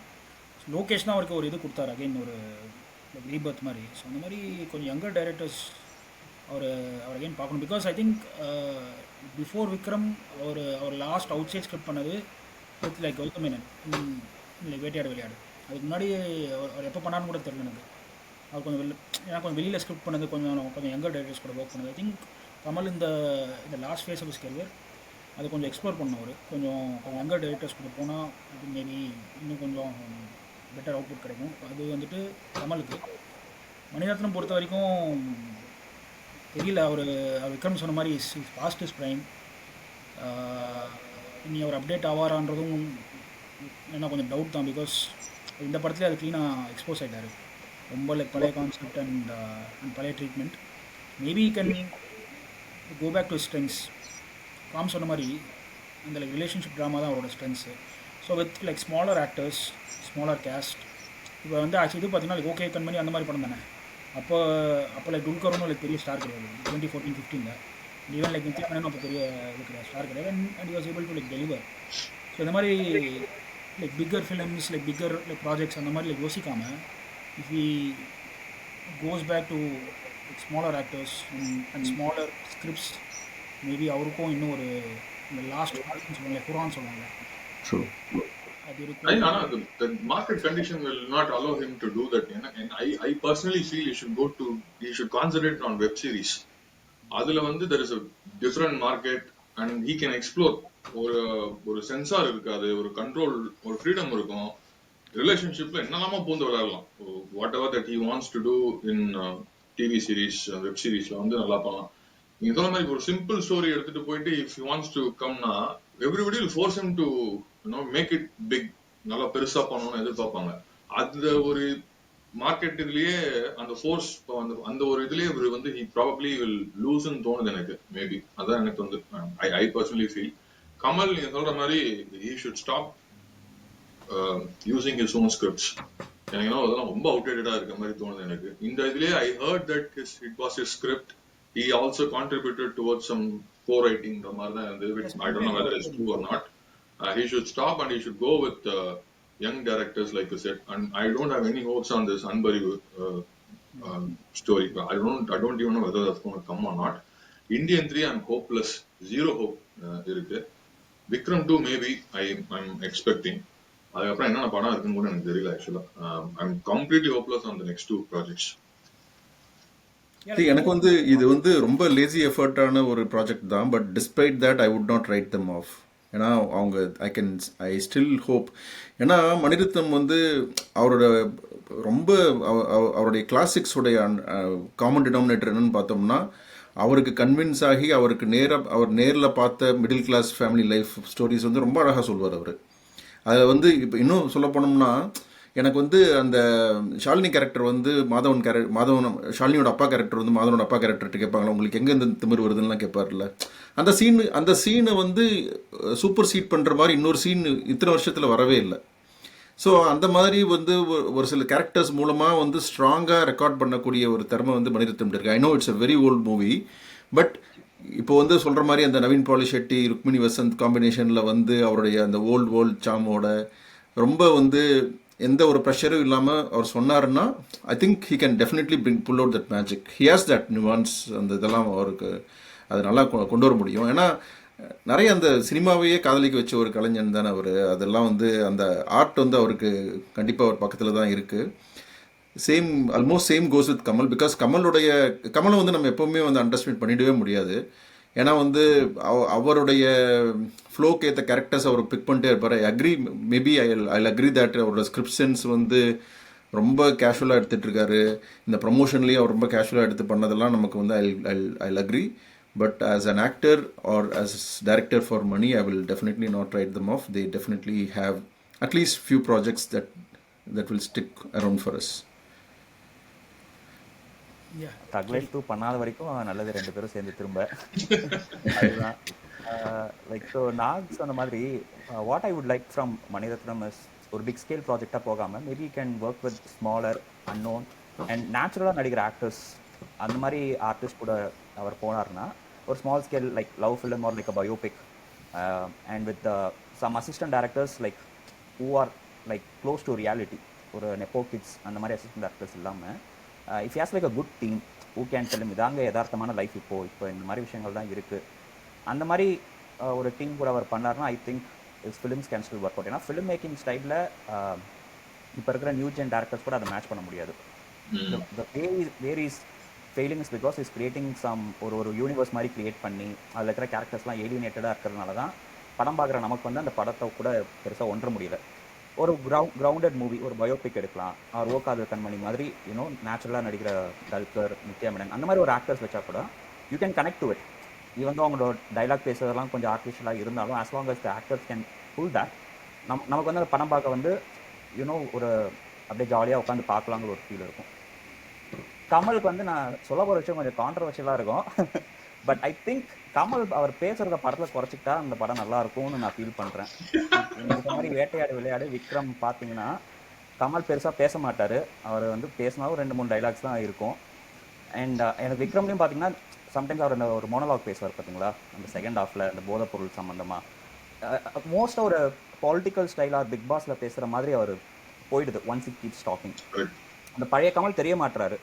லோகேஷ் தான் அவருக்கு ஒரு இது கொடுத்தாரு, அகைன் ஒரு ரீபர்த் மாதிரி. ஸோ அந்த மாதிரி கொஞ்சம் யங்கர் டைரக்டர்ஸ் அவர் அகைன் பார்க்கணும். Because I think before Vikram அவர் லாஸ்ட் அவுட் சைட் ஸ்கிரிப்ட் பண்ணது with like Gautham Menon like Vettaiyaadu Vilaiyaadu. அதுக்கு முன்னாடி அவர் எப்போ பண்ணாருன்னு கூட தெரியல எனக்கு. அவர் கொஞ்சம் வெளியில் ஸ்கிரிப்ட் பண்ணது கொஞ்சம் யங்கர் டைரக்டர்ஸ் கூட ஒர்க் பண்ணது. ஐ திங்க் கமல் இந்த last phase of his career அது கொஞ்சம் எக்ஸ்ப்ளோர் பண்ணணும். அவர் கொஞ்சம் யங்கர் டைரக்டர்ஸ் கூட போனால் அது மேபி இன்னும் கொஞ்சம் பெட்டர் அவுட்புட் கிடைக்கும். அது வந்துட்டு கமலுக்கு. மணிரத்னம் பொறுத்த வரைக்கும் தெரியல, அவர் விக்ரம் சொன்ன மாதிரி பாஸ்ட் இஸ் பிரைம். இனி அவர் அப்டேட் ஆவாரான்றதும் என்ன கொஞ்சம் டவுட் தான். பிகாஸ் இந்த படத்துலேயே அது க்ளீனாக எக்ஸ்போஸ் ஆகிட்டார். ரொம்ப லைக் பழைய கான்செப்ட் அண்ட் பழைய treatment. Maybe can go back to strengths. காம் சொன்ன மாதிரி அந்த லைக் ரிலேஷன்ஷிப் ட்ராமா தான் அவரோட strengths. So with like smaller actors, smaller cast. இப்போ வந்து ஆக்சுவலி இது பார்த்தீங்கன்னா லைக் ஓகே கண்மணி அந்த மாதிரி படம் தானே. அப்போ அப்போ லைக் துல்கரும் லைக் பெரிய ஸ்டார் கிடையாது 2014-15 ஈவன் லைக் நித்யா மேனனும் அப்போ பெரிய இது கிடையாது, ஸ்டார் கிடையாது. And was able to like deliver. So இந்த மாதிரி like bigger films like bigger like projects அந்த மாதிரி லைக் யோசிக்காமல் if we goes back to smaller actors and smaller scripts, maybe அவருக்கும் இன்னும் ஒரு இந்த லாஸ்ட் சொல்லுவாங்க குரான் சொல்லுவாங்க ஸோ அது இருக்கும். ஆனா the market condition will not allow him to do that. And I personally feel he should concentrate on web series. அதுல வந்து there is a different market and he can explore. ஒரு sensor இருக்காது, ஒரு control, ஒரு freedom இருக்கும். ரிலேஷன்ஷிப்ல என்னெல்லாமோ பூந்து விளையாடலாம். Whatever that he wants to do in TV series, web சீரீஸ்ல வந்து நல்லா பண்ணலாம். நீங்க சொன்ன மாதிரி ஒரு சிம்பிள் ஸ்டோரி எடுத்துட்டு போயிட்டு இஃப் ஹி வாண்ட்ஸ் டு கம்னா everybody will force him to make it big, நல்லா பெருசா பண்ணணும்னு எதிர்பார்ப்பாங்க. அந்த ஒரு மார்க்கெட் இதுலயே அந்த ஃபோர்ஸ் அந்த ஒரு இதுலயே இவர் வந்து ஹி ப்ராபப்லி வில் லூஸ்ன்னு தோணுது எனக்கு. மேபி அதான் எனக்கு வந்து ஐ பர்சனலி ஃபீல். கமல் நீங்க சொல்ற மாதிரி he should stop using his own scripts. எனக்கு அதெல்லாம் ரொம்ப அவுடேட்டடா இருக்க மாதிரி தோணுது எனக்கு. இந்த இதுலயே I heard that it was his script. He also contributed towards some co-writing the மாதிரி தான் இருந்தது, which I don't know whether it's true or not. He should stop and he should go with young directors like you said. And I don't have any hopes on this Anbari story. I don't even know whether that's going to come or not. Indian 3 I'm hopeless, zero hope இருக்கு. Vikram 2 maybe I'm expecting. அதுக்கப்புறம் என்னென்ன படம் இருக்குன்னு கூட எனக்கு தெரியல ஆக்சுவலா. I'm completely hopeless on the next 2 projects. எனக்கு வந்து இது வந்து ரொம்ப லேசி எஃபர்ட்டான ஒரு ப்ராஜெக்ட் தான். But despite that I would not write them off. ஏன்னா அவங்க ஐ ஸ்டில் ஹோப். ஏன்னா மணிரத்னம் வந்து அவரோட ரொம்ப அவருடைய கிளாசிக்ஸுடைய காமன் டினாமினேட்டர் என்னன்னு பார்த்தோம்னா, அவருக்கு கன்வின்ஸ் ஆகி அவர் நேரில் பார்த்த middle class family life stories வந்து ரொம்ப அழகாக சொல்வார் அவர். அதை வந்து இப்போ இன்னும் சொல்ல போனோம்னா, எனக்கு வந்து அந்த ஷாலினி கேரக்டர் வந்து மாதவன் ஷாலினியோட அப்பா கேரக்டர் வந்து மாதவனோட அப்பா கேரக்டர்கிட்ட கேட்பாங்களா உங்களுக்கு எங்கே இந்த திமிர் வருதுன்னுலாம் கேட்பார்ல. அந்த சீனை வந்து சூப்பர் சீட் பண்ணுற மாதிரி இன்னொரு சீன் இத்தனை வருஷத்தில் வரவே இல்லை. ஸோ அந்த மாதிரி வந்து ஒரு சில கேரக்டர்ஸ் மூலமாக வந்து ஸ்ட்ராங்காக ரெக்கார்ட் பண்ணக்கூடிய ஒரு திறமை வந்து மணிரத்னம் இருக்கு. I know it's a very old movie, but இப்போ வந்து சொல்கிற மாதிரி அந்த நவீன் பாலி ஷெட்டி ருக்மிணி வசந்த் காம்பினேஷனில் வந்து அவருடைய அந்த ஓல்ட் சாமோட ரொம்ப வந்து எந்த ஒரு ப்ரெஷரும் இல்லாமல் அவர் சொன்னாருன்னா I think he can definitely pull out that magic. He has that nuance. அந்த இதெல்லாம் அவருக்கு அது நல்லா கொண்டு வர முடியும். ஏன்னா நிறைய அந்த சினிமாவையே காதலிக்க வச்ச ஒரு கலைஞன் தானே அவர். அதெல்லாம் வந்து அந்த ஆர்ட் வந்து அவருக்கு கண்டிப்பாக அவர் பக்கத்தில் தான் இருக்குது. Almost same goes with Kamal. Because கமலை வந்து நம்ம எப்போவுமே வந்து அண்டர்ஸ்டாண்ட் பண்ணிடவே முடியாது. ஏன்னா வந்து அவருடைய ஃப்ளோக்கு ஏற்ற கேரக்டர்ஸ் அவர் பிக் பண்ணிட்டே இருப்பார். மேபி ஐ அக்ரி தட் அவரோட ஸ்கிரிப்ட் சென்ஸ் வந்து ரொம்ப கேஷுவலாக எடுத்துகிட்டு இருக்காரு. இந்த ப்ரமோஷன்லேயே அவர் ரொம்ப கேஷுவலாக எடுத்து பண்ணதெல்லாம் நமக்கு வந்து I agree. But as an actor or as director for money, I will definitely not write them off. They definitely have at least few projects that will stick around for us. Thug Life 2 பண்ணாத வரைக்கும் நல்லது, 2 பேரும் சேர்ந்து திரும்ப அதுதான். Like so Nag சொன்ன மாதிரி what I would like from Mani Ratnam is ஒரு பிக் ஸ்கேல் ப்ராஜெக்டாக போகாமல் maybe can work with smaller unknown and நேச்சுரலாக நடிக்கிற ஆக்டர்ஸ். அந்த மாதிரி ஆர்டிஸ்ட் கூட அவர் போனார்னா ஒரு small scale like love film or like a biopic and with some assistant directors like who are like close to reality. ஒரு நெப்போ கிட்ஸ் அந்த மாதிரி அசிஸ்டன்ட் டேரக்டர்ஸ் இல்லாமல் if has like a good team who can tell இதாங்க யதார்த்தமான life இப்போ இந்த மாதிரி விஷயங்கள் தான் இருக்குது. அந்த மாதிரி ஒரு டீம் கூட அவர் பண்ணார்னா I think is films can still work out. ஏன்னா ஃபிலிம் மேக்கிங் ஸ்டைலில் இப்போ இருக்கிற நியூ ஜென் டேரக்டர்ஸ் கூட அதை மேட்ச் பண்ண முடியாது. Where is failing is because is creating some ஒரு யூனிவர்ஸ் மாதிரி கிரியேட் பண்ணி அதில் இருக்கிற கேரக்டர்ஸ்லாம் ஏலியனேட்டடாக இருக்கிறதுனால தான் படம் பார்க்குற நமக்கு வந்து அந்த படத்தை கூட பெருசாக ஒன்ற முடியல. ஒரு கிரவுண்டட் மூவி, ஒரு பயோபிக் எடுக்கலாம், அவர் ஓகாதல் கண்மணி மாதிரி நேச்சுரலாக நடிக்கிற டல்கர், நித்யா மேனன் அந்த மாதிரி ஒரு ஆக்டர்ஸ் வச்சா கூட you can connect to it. இவங்க அவங்களோட டைலாக் பேசுறதெல்லாம் கொஞ்சம் ஆர்டிஃபிஷியலாக இருந்தாலும் as long as the actors can pull that, நமக்கு வந்து அந்த படம் பார்க்க வந்து ஒரு அப்படியே ஜாலியாக உட்காந்து பார்க்கலாங்கிற ஒரு ஃபீல் இருக்கும். கமலுக்கு வந்து நான் சொல்ல போகிற விஷயம் கொஞ்சம் கான்ட்ரவர்ஷியலாக இருக்கும். பட் ஐ திங்க் கமல் அவர் பேசுகிறத படத்தில் குறைச்சிக்கிட்டா அந்த படம் நல்லா இருக்கும்னு நான் ஃபீல் பண்ணுறேன். இந்த மாதிரி வேட்டையாடு விளையாடு விக்ரம் பார்த்தீங்கன்னா கமல் பெருசாக பேச மாட்டார். அவர் வந்து பேசினாலும் 2-3 டைலாக்ஸ் தான் இருக்கும். அண்ட் எனக்கு விக்ரம்லையும் பார்த்தீங்கன்னா சம்டைம்ஸ் அவர் அந்த ஒரு மோனோலாக் பேசுவார் பார்த்தீங்களா, அந்த செகண்ட் ஹாஃபில் அந்த போதைப் பொருள் சம்மந்தமாக மோஸ்ட்டாக ஒரு பொலிட்டிக்கல் ஸ்டைலாக பிக் பாஸில் பேசுகிற மாதிரி அவர் போயிடுது ஒன்ஸ் இட் கீப்ஸ் டாக்கிங். அந்த பழைய கமல் தெரிய மாட்டுறாரு.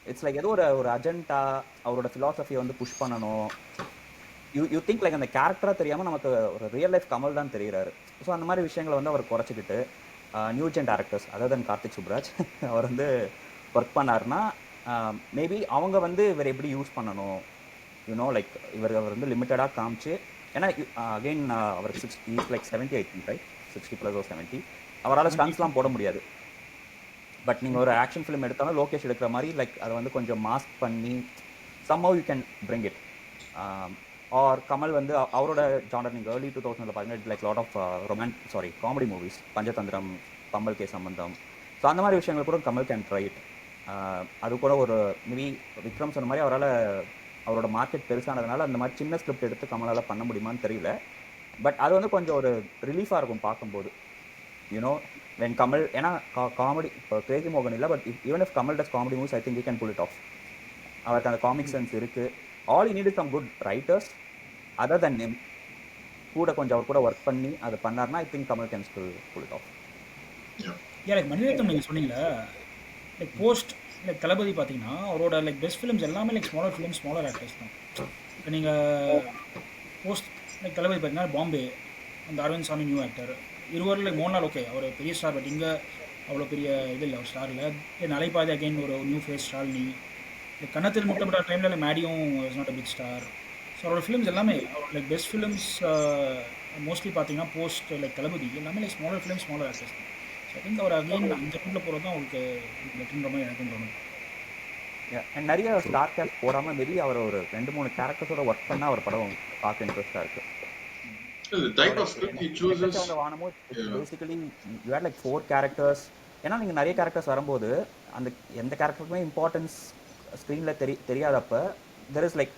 இட்ஸ் லைக் ஏதோ ஒரு அஜெண்டா, அவரோட ஃபிலாசபியை வந்து புஷ் பண்ணணும். யூ திங்க் லைக் அந்த கேரக்டராக தெரியாமல் நமக்கு ஒரு ரியல் லைஃப் கமல் தான் தெரிகிறாரு. ஸோ அந்த மாதிரி விஷயங்களை வந்து அவர் குறைச்சிக்கிட்டு நியூ ஜென் டேரக்டர்ஸ் அதாவது கார்த்திக் சுப்ராஜ் அவர் வந்து ஒர்க் பண்ணாருன்னா மேபி அவங்க வந்து இவர் எப்படி யூஸ் பண்ணணும், யூனோ லைக் அவர் வந்து லிமிட்டடாக காமிச்சு. ஏன்னா அகெயின் அவர் 60 like 70 I think right 60+ or 70 அவரால் ஸ்டன்ஸ்லாம் போட முடியாது. பட் நீங்கள் ஒரு ஆக்ஷன் ஃபிலிம் எடுத்தாலும் லோகேஷ் எடுக்கிற மாதிரி லைக் அதை வந்து கொஞ்சம் மாஸ்க் பண்ணி somehow you can bring it. Or Kamal வந்து அவரோட ஜானர் நீங்கள் ஏர்லி 2000 பார்த்தீங்கன்னா like lot of comedy movies, Panchathanthiram, Pammal K Sambandham. So அந்த மாதிரி விஷயங்கள் கூட கமல் கேன் ட்ரை இட். அது கூட ஒரு மேபி விக்ரம் சொன்ன மாதிரி அவரால் அவரோட மார்க்கெட் பெருசானதுனால அந்த மாதிரி சின்ன ஸ்கிரிப்ட் எடுத்து கமலால் பண்ண முடியுமான்னு தெரியல. பட் அது வந்து கொஞ்சம் ஒரு ரிலீஃபாக இருக்கும் பார்க்கும்போது, யூனோ வென் கமல். ஏன்னா காமெடி இப்போ கிரேசி மோகன் இல்லை, but even if Kamal does comedy movies I think we can pull it off. அவருக்கு அந்த காமிக் சென்ஸ் இருக்குது. All you need is some good writers other than name கூட கொஞ்சம் அவர் கூட ஒர்க் பண்ணி அதை பண்ணார்னா I think Kamal can still pull it off. Like Mani Ratnam நீங்கள் சொன்னீங்களா, லைக் போஸ்ட் லைக் தளபதி பார்த்தீங்கன்னா அவரோட லைக் பெஸ்ட் ஃபிலிம்ஸ் எல்லாமே like smaller films, smaller actors தான். இப்போ நீங்கள் போஸ்ட் லைக் தளபதி பார்த்தீங்கன்னா பாம்பே அந்த அரவிந்த் சாமி நியூ ஆக்டர், இருவரில் லைக் மோகன்லால் ஓகே அவர் பெரிய ஸ்டார், பட் இங்கே அவ்வளோ பெரிய இது இல்லை அவர் ஸ்டாரில். தென் அலைப்பாதி அகைன் ஒரு நியூ ஃபேஸ் ஷாலினி. லைக் கன்னத்தில் முட்டப்பட்ட டைமில் லைக் மேடியும் is not a big star. So அவரோட ஃபிலிம்ஸ் எல்லாமே லைக் பெஸ்ட் ஃபிலிம்ஸ் மோஸ்ட்லி பார்த்தீங்கன்னா போஸ்ட் லைக் தளபதி எல்லாமே like smaller films, smaller actors தான். ஸோ ஐ திங்க் அவர் அகைன் அந்த ரூட்டில் போகிறது தான் அவருக்கு பெட்டர்ன்ற மாதிரி எனக்கும் தோணும். அண்ட் நிறைய ஸ்டார் கேஸ்ட் போடாமல் மேபி அவர் ஒரு 2-3 கேரக்டர்ஸோட ஒர்க் பண்ணால் அவர் படம் பார்க்க இன்ட்ரெஸ்டாக இருக்குது. வானமும் basically you had like 4 characters. ஏன்னா நீங்கள் நிறைய கேரக்டர்ஸ் வரும்போது அந்த எந்த கேரக்டருக்குமே இம்பார்ட்டன்ஸ் ஸ்க்ரீனில் தெரியாதப்ப தெர் இஸ் லைக்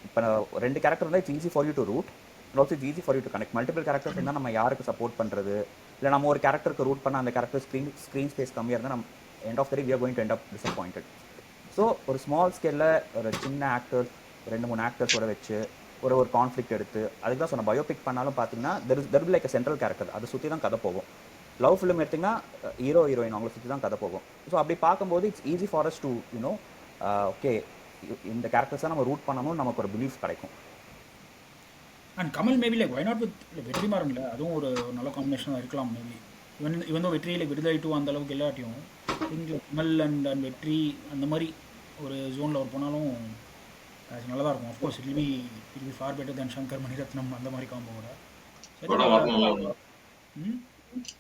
இப்போ 2 கேரக்டர் இருந்தால் it's easy for you to root and also it's easy for you to connect. Multiple characters இருந்தால் நம்ம யாருக்கு சப்போர்ட் பண்ணுறது, இல்லை நம்ம ஒரு கேரக்டருக்கு ரூட் பண்ணால் அந்த கேரக்டர் ஸ்க்ரீன் ஸ்பேஸ் கம்மியாக இருந்தால் நம்ம end of the day we are going to end up disappointed. So ஒரு ஸ்மால் ஸ்கேலில் ஒரு சின்ன ஆக்டர்ஸ் 2-3 ஆக்டர்ஸோட வச்சு ஒரு கான்ஃப்ளிக்ட் எடுத்து அதுக்கு தான் சொன்ன பயோபிக் பண்ணாலும் பார்த்தீங்கன்னா there like a central character, அதை சுற்றி தான் கதை போகும். லவ் ஃபிலிம் எடுத்திங்கன்னா ஹீரோ ஹீரோயின் அவங்கள சுற்றி தான் கதை போகும். ஸோ அப்படி பார்க்கும்போது it's easy for us to you know okay இந்த கேரக்டர்ஸை நம்ம ரூட் பண்ணணும், நமக்கு ஒரு பிலீஃப் கிடைக்கும். And Kamal maybe like why not with வெற்றிமாறன்ல அதுவும் ஒரு நல்ல காம்பினேஷனாக இருக்கலாம். மேபி இவன் தான் வெற்றி லைக் விடுதலை 2 அந்த அளவுக்கு எல்லாட்டையும் திங்க் கமல் அண்ட் வெற்றி அந்த மாதிரி ஒரு ஜோனில் அவர் போனாலும் அது நல்லா தான் இருக்கும். Of course it will be far better then Shankar Maniratnam அந்த மாதிரி காம்போட.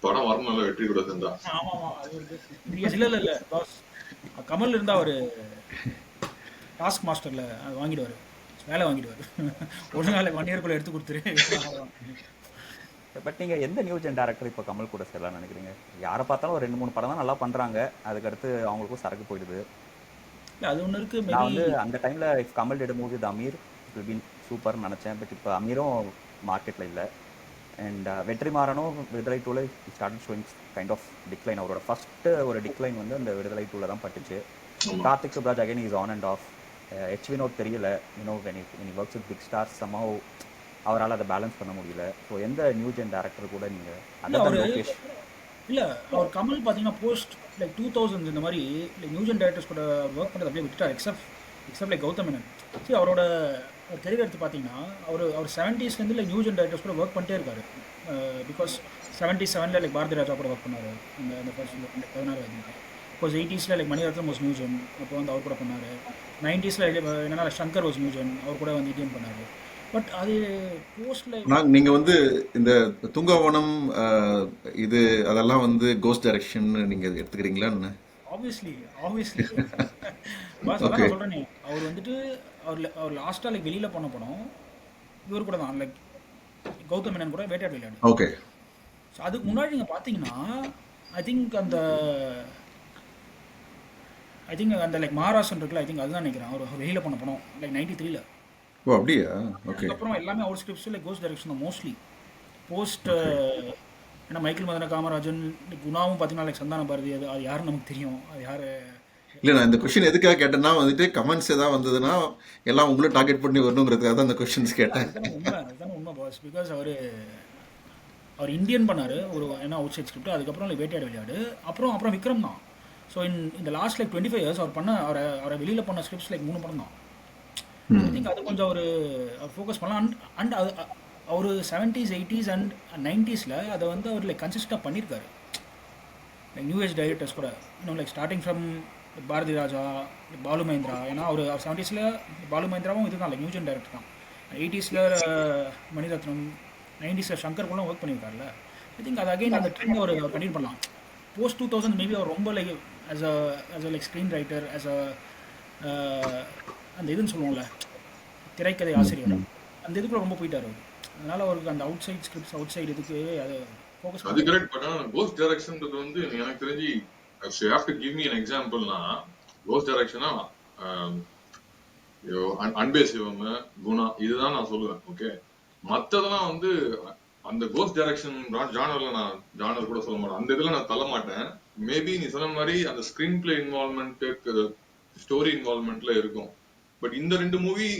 படம் வரணும்ல வெற்றி கூட சேர்ந்தா. ஆமாம் அது ஒரு இல்லை பாஸ் கமல் இருந்தால் அவர் டாஸ்க் மாஸ்டரில் அது வாங்கிடுவார், வேலை வாங்கிடுவார். ஒரு நாள் 1 இயர்க்குள்ளே எடுத்து கொடுத்துரு. பட் நீங்கள் எந்த நியூ ஜென் டேரக்டர் இப்போ கமல் கூட சேரலாம்னு நினைக்கிறீங்க? யாரை பார்த்தாலும் ஒரு 2-3 படம் தான் நல்லா பண்ணுறாங்க, அதுக்கடுத்து அவங்களுக்கும் சரக்கு போயிடுது. இல்லை அது ஒன்று இருக்குது. நான் வந்து அந்த டைமில் if Kamal did movie the Ameer will been சூப்பர்னு நினச்சேன். பட் இப்போ அமீரும் மார்க்கெட்டில் இல்லை. அண்ட் வெற்றிமாறனும் விடுதலை 2ல start showing kind of decline. அவரோட ஃபஸ்ட்டு ஒரு டிக்ளைன் வந்து அந்த விடுதலை 2ல தான் பட்டுச்சு. Karthik Subbaraj again is on and off. H Vinoth தெரியல, you know when he works with big stars somehow அவரால் அதை பேலன்ஸ் பண்ண முடியல. ஸோ எந்த நியூ ஜென் டேரக்டர் கூட நீங்கள் அதான் லோகேஷ் இல்லை அவர் கமல் பார்த்தீங்கன்னா போஸ்ட் லைக் 2000 இந்த மாதிரி லைக் நியூ ஜென் டேரக்டர்ஸ் கூட ஒர்க் பண்ணுறது அப்படியே விட்டுட்டார். Except like Gautham Menon. சரி அவரோட கெரியர் எடுத்து பார்த்தீங்கன்னா அவர் 70ஸ்லேருந்து லைக் நியூ ஜென் டேரக்டர்ஸ் கூட ஒர்க் பண்ணிட்டே இருக்காரு. பிகாஸ் 77ல் லைக் பாரதி ராஜா கூட ஒர்க் பண்ணார் அந்த ஃபர்ஸ்ட் 16. பிகாஸ் 80ஸ்ல like Maniratnam was new gen, அப்போ வந்து அவர் கூட பண்ணார். 90ஸ்ல என்னன்னா சங்கர் வாஸ் நியூ ஜென், அவர் கூட வந்து இடிஎம் பண்ணார். பட் அது போஸ்ட்ல நீங்கள் வந்து இந்த துங்கவனம் இது அதெல்லாம் வந்து கோஸ்ட் டைரக்ஷன் நீங்கள் எடுத்துக்கிறீங்களான்னு? ஆப்வியஸ்லி பாஸ் அதான் சொல்கிறேனே. அவர் வந்துட்டு அவர் லாஸ்ட்டாக லைக் வெளியில் பண்ண படம் இவர் கூட தான் லைக் கௌதம் மேனன் கூட வேட்டையாடு விளையாடு. ஓகே. ஸோ அதுக்கு முன்னாடி நீங்கள் பார்த்தீங்கன்னா ஐ திங்க் அந்த லைக் மகாராஷ்டிரன் இருக்குல்ல, ஐ திங்க் அதுதான் நினைக்கிறேன் அவர் வெளியில் பண்ண படம் லைக் 93ல். ஓ அப்படியா? ஓகே. அதுக்கப்புறம் எல்லாமே out scripts like ghost direction தான் மோஸ்ட்லி. போஸ்ட் ஏன்னா மைக்கேல் மதன காமராஜன் குணாவும் பார்த்தீங்கன்னா லைக் சந்தான பாரதி, அது யாருன்னு நமக்கு தெரியும், அது யார். இல்லை, நான் இந்த கொஷின் எதுக்காக கேட்டேன்னா வந்துட்டு கமெண்ட்ஸ் ஏதாவது வந்ததுன்னா எல்லாம் உங்களும் டார்கெட் பண்ணி வரணுங்கிறதுக்காக தான் அந்த கொஷின்ஸ் கேட்டேன். அதுதானே உண்மை பாஸ். பிகாஸ் அவர் இந்தியன் பண்ணார் ஒரு ஏன்னா அவுட் சைட் ஸ்கிரிப்ட், அதுக்கப்புறம் லைக் வேட்டையாடு விளையாடு, அப்புறம் விக்ரம் தான். ஸோ இந்த லாஸ்ட் லைக் 25 இயர்ஸ் அவர் அவரை வெளியில் பண்ண ஸ்கிரிப்ட்ஸ் லைக் 3 படம் தான். ஐ திங்க் அது கொஞ்சம் அவர் ஃபோக்கஸ் பண்ணலாம். அண்ட் அது அவர் 70s 80s அண்ட் 90s அதை வந்து அவர் லைக் கன்சிஸ்டாக பண்ணியிருக்காரு. லைக் நியூ ஏஜ் டைரக்டர்ஸ் கூட இன்னும் like starting from Bharathi Raja, Balu Mahindra. ஏன்னா அவர் 70s பாலு மகேந்திராவும் இதுதான் லைக் நியூ ஜென் டைரக்டர் தான். 80s மணிரத்னம், 90s சங்கர் கூட ஒர்க் பண்ணியிருக்காருல்ல. ஐ திங்க் அது அகைன் அந்த ட்ரெண்ட் அவர் கண்டினியூ பண்ணலாம். போஸ்ட் 2000 மேபி அவர் ரொம்ப like as a like screen writer, as a அந்த இதுன்னு சொல்லுவோம்ல திரைக்கதை ஆசிரியர், அந்த இதுக்குள்ள ரொம்ப போயிட்டார் அவர். அதனால அவருக்கு அந்த outside scripts, outside இதுக்கு அதை ஃபோக்கஸ் அது கரெக்ட். பட் ஆனால் கோஸ்ட் டைரக்ஷன்றது வந்து எனக்கு தெரிஞ்சு you have to give me an எக்ஸாம்பிள்னா கோஸ்ட் டைரக்ஷனா அன்பே சிவம், குணா, இதுதான் நான் சொல்லுவேன். ஓகே, மற்றதெல்லாம் வந்து அந்த கோஸ்ட் டைரக்ஷன் ஜானர்ல நான் ஜானர் கூட சொல்ல மாட்டேன், அந்த இதுல நான் தள்ள மாட்டேன். மேபி நீ சொன்ன மாதிரி அந்த ஸ்கிரீன் பிளே இன்வால்மெண்ட், ஸ்டோரி இன்வால்மெண்ட்ல இருக்கும். பட் இந்த 2 movie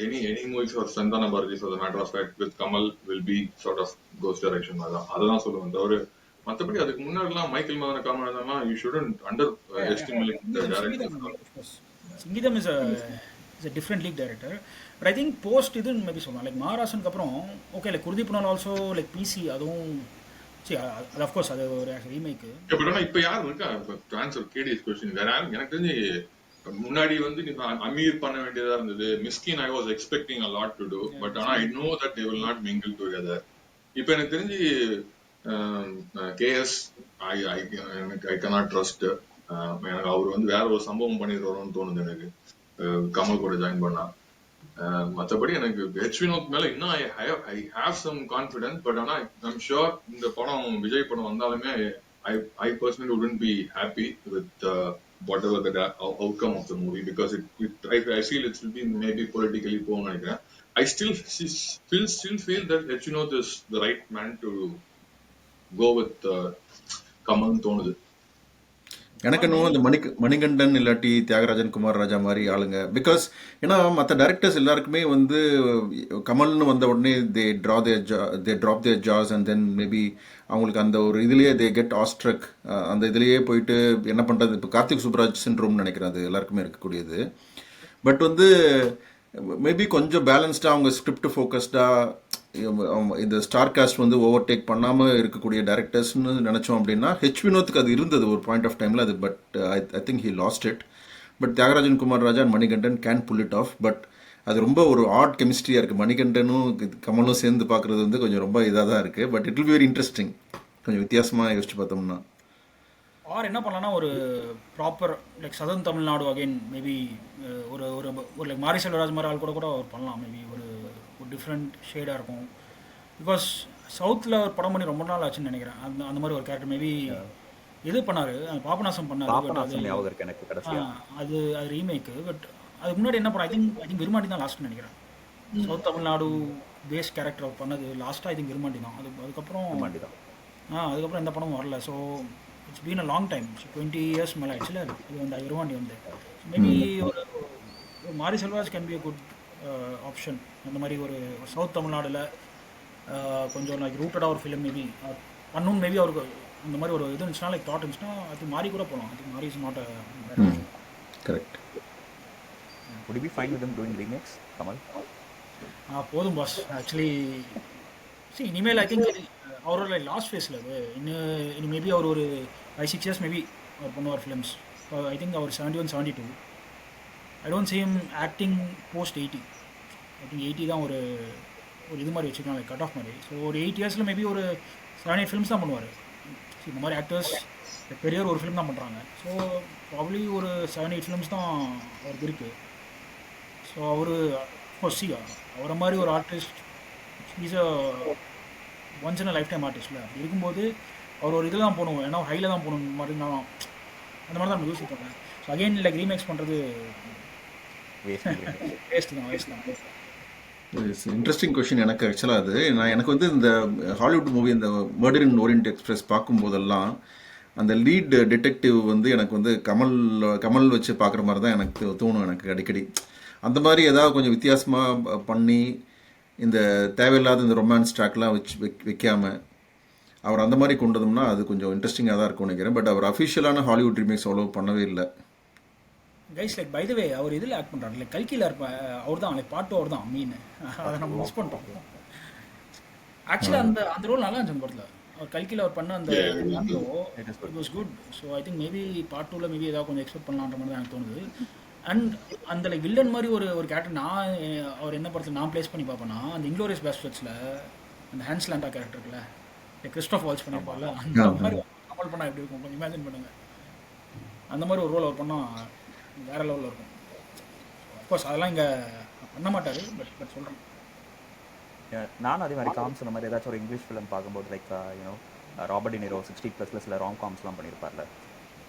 any movies for Santana Bharati for the matter of fact with Kamal will be sort of ghost direction. அதான் சொல்லுவேன். தவிர மற்றபடி அதுக்கு முன்னாடிலாம் மைக்கேல் மதன காமராஜன்லாம் you shouldn't underestimate the director. Singeetham is a different league director. But I think post இது மேபி சொல்லலாம் லைக் மகாராசனுக்கு அப்புறம் ஓகே லைக் குருதீப் நாள் ஆல்சோ லைக் பிசி, அதுவும் சரி அது அஃப்கோர்ஸ் அது ஒரு ரீமேக்கு. பட் ஆனால் இப்போ யார் இருக்கா டு ஆன்சர் கேடிஎஸ் கொஸ்டின்? வேற யாரும் எனக்கு தெரிஞ்சு முன்னாடி வந்து அமீர் பண்ண வேண்டியதா இருந்தது. Mysskin I was expecting a lot to do, but ஆனா I know that they will not mingle together. இப்போ எனக்கு தெரிஞ்சு கேஎஸ் ஐ cannot trust. எனக்கு அவர் வந்து வேற ஒரு சம்பவம் பண்ணிடுவாரோன்னு தோணுது எனக்கு கமல் கூட ஜாயின் பண்ணா. மற்றபடி எனக்கு ஹெச் வினோத் மேல இன்னும் I have some confidence. But ஆனா ஐம் ஷுர் இந்த படம் விஜய் படம் வந்தாலுமே I personally wouldn't be happy with whatever the outcome of the movie, because I feel it will be maybe politically poor. I still feel that H-Vinod is the right man to go with Kamal தோணுது. எனக்கு இன்னும் இந்த மணிகண்டன் இல்லாட்டி தியாகராஜன், குமார் ராஜா மாதிரி ஆளுங்க. Because ஏன்னா மற்ற directors எல்லாருக்குமே வந்து கமல்னு வந்த உடனே they drop their jaws and then maybe அவங்களுக்கு அந்த ஒரு இதுலேயே தே கெட் ஆஸ்ட்ரக். அந்த இதுலேயே போயிட்டு என்ன பண்ணுறது, இப்போ கார்த்திக் சுப்ராஜ் சின்ட்ரோம்னு நினைக்கிறேன், அது எல்லாருக்குமே இருக்கக்கூடியது. பட் வந்து மேபி கொஞ்சம் பேலன்ஸ்டாக அவங்க ஸ்கிரிப்ட் ஃபோக்கஸ்டாக இந்த ஸ்டார் காஸ்ட் வந்து ஓவர்டேக் பண்ணாமல் இருக்கக்கூடிய டேரக்டர்ஸ்னு நினச்சோம் அப்படின்னா ஹெச் வினோத்துக்கு அது இருந்தது ஒரு பாயிண்ட் ஆஃப் டைமில். அது but I think he lost it. But Thiagarajan, Kumar Raja and Manikandan can pull it off. But அது ரொம்ப ஒரு ஆட் கெமிஸ்ட்ரியாக இருக்குது. மணிகண்டனும் கமலும் சேர்ந்து பார்க்குறது வந்து கொஞ்சம் ரொம்ப இதாக தான் இருக்குது. But it will be very interesting, கொஞ்சம் வித்தியாசமாக யோசிச்சு பார்த்தோம்னா. ஆர் என்ன பண்ணலாம்னா ஒரு proper like southern Tamil Nadu again maybe ஒரு ஒரு ஒரு லைக் மாரி செல்வராஜ் மாதிரி ஆள் கூட அவர் பண்ணலாம். மேபி ஒரு டிஃப்ரெண்ட் ஷேடாக இருக்கும். பிகாஸ் சவுத்தில் ஒரு படம் பண்ணி ரொம்ப நாள் ஆச்சுன்னு நினைக்கிறேன். அந்த மாதிரி ஒரு கேரக்டர் மேபி இது பண்ணார், பாபநாசம் பண்ணார். அது ரீமேக்கு. பட் அதுக்கு முன்னாடி என்ன பண்ண ஐ திங்க் விருமாண்டி தான் லாஸ்ட்னு நினைக்கிறேன். சவுத் தமிழ்நாடு பேஸ் கேரக்டர் அவர் பண்ணது லாஸ்ட்டாக ஐ திங்க் விருமாண்டி தான். அதுக்கப்புறம் எந்த படமும் வரல. So it's been a long time, 20 years மேலே ஆக்சுவலி இது வந்து விருமாண்டி வந்து. மேபி ஒரு மாரி Selvaraj can be a good option. அந்த மாதிரி ஒரு சவுத் தமிழ்நாடுல கொஞ்சம் லைக் ரூட்டடாக ஒரு ஃபிலிம் மேபி பண்ணணும். மேபி அவருக்கு அந்த மாதிரி ஒரு இது இருந்துச்சுன்னா லைக் தாட் இருந்துச்சுன்னா அது மாறி கூட போகலாம். அது மாறி is not a correct. Would you be fine with them doing remakes, Kamal? போதும் பாஸ். ஆக்சுவலி இனிமேல் ஐ திங்க் அவரோட லாஸ்ட் ஃபேஸில் அது இன்னும் மேபி அவர் ஒரு 5-6 years மேபி அவர் பண்ணுவார் ஃபிலிம்ஸ். ஐ திங்க் அவர் 71-72. I don't see him acting post 80. I think 80 தான் ஒரு இது மாதிரி வச்சுக்கலாம் லைக் கட் ஆஃப் மாதிரி. ஸோ ஒரு 8 years மேபி ஒரு 7-8 ஃபிலிம்ஸ் தான் பண்ணுவார். இந்த மாதிரி ஆக்டர்ஸ் பெரியவர் ஒரு ஃபிலிம் தான் பண்ணுறாங்க. ஸோ ப்ராப்ளி ஒரு 7-8 ஃபிலிம்ஸ் தான் அவருக்கு இருக்குது. ஸோ அவர் அவரை மாதிரி ஒரு artist is a once in a lifetime ஆர்டிஸ்டில் அப்படி இருக்கும்போது அவர் ஒரு இதில் தான் போகணும், ஏன்னா ஹையில் தான் போகணும் மாதிரி தான் அந்த மாதிரி தான் நம்ம யோசிப்பேன். ஸோ அகைன் லைக் ரீமேக்ஸ் பண்ணுறது வேஸ்ட் தான். இன்ட்ரெஸ்டிங் கொஷின் எனக்கு ஆக்சுவலாக அது எனக்கு வந்து இந்த ஹாலிவுட் மூவி இந்த மர்டர் இன் ஓரியன்ட் எக்ஸ்பிரஸ் பார்க்கும்போதெல்லாம் அந்த லீட் டிடெக்டிவ் வந்து எனக்கு வந்து கமல் வச்சு பார்க்குற மாதிரி தான் எனக்கு தோணும் எனக்கு அடிக்கடி. அந்த மாதிரி ஏதாவது கொஞ்சம் வித்தியாசமாக பண்ணி இந்த தேவையில்லாத இந்த ரொமான்ஸ் ட்ராக்லாம் வைக்காம அவர் அந்த மாதிரி கொண்டு வந்தோம்னா அது கொஞ்சம் இன்ட்ரெஸ்டிங்காக தான் இருக்கும்னு நினைக்கிறேன். பட் அவர் அஃபிஷியலான ஹாலிவுட் ரீமேக்ஸ் அவ்வளோ பண்ணவே இல்லை. கைஸ் லைக் பை த வே அவர் இதில் ஆக்ட் பண்ணுறாரு லைக் கல்கியில் அவர் தான் லைக் பாட்டு அவர் தான் மீன் அதை நம்ம மிஸ் பண்ணிட்டோம். ஆக்சுவலாக அந்த ரோல் நல்லா இருந்துச்சு அந்த படத்தில். அவர் கல்கியில் அவர் பண்ண அந்த it was good. So I think maybe part 2ல் மேபி ஏதாவது கொஞ்சம் எக்ஸ்பெக்ட் பண்ணலான்ற மாதிரி தான் எனக்கு தோணுது. அண்ட் அந்த லைக் வில்லன் மாதிரி ஒரு கேரக்டர் நான் அவர் என்ன படத்தில் நான் ப்ளேஸ் பண்ணி பார்ப்பேன்னா அந்த இன்க்ளோரியஸ் பேஸ்டர்ட்ஸில் அந்த ஹேன்ஸ் லேண்டா கேரக்டர் இருக்குல்ல லைக் கிறிஸ்டோஃப் வால்ஸ் பண்ணியிருப்பார்ல அந்த மாதிரி கமல் பண்ணால் எப்படி இருக்கும் கொஞ்சம் இமேஜின் பண்ணுங்கள். அந்த மாதிரி ஒரு ரோல் அவர் பண்ணால் வேறு லெவலில் இருக்கும். அஃப்கோர்ஸ் அதெல்லாம் இங்கே பண்ண மாட்டார். பட் சொல்கிறேன் நானும் அதே மாதிரி காம் சொன்ன மாதிரி ஏதாச்சும் ஒரு இங்கிலீஷ் ஃபிலிம் பார்க்கும்போது லைக் யூனோ ராபர்ட் டினிரோ 60+ சில ராங் காம்ஸ்லாம் பண்ணியிருப்பார்ல.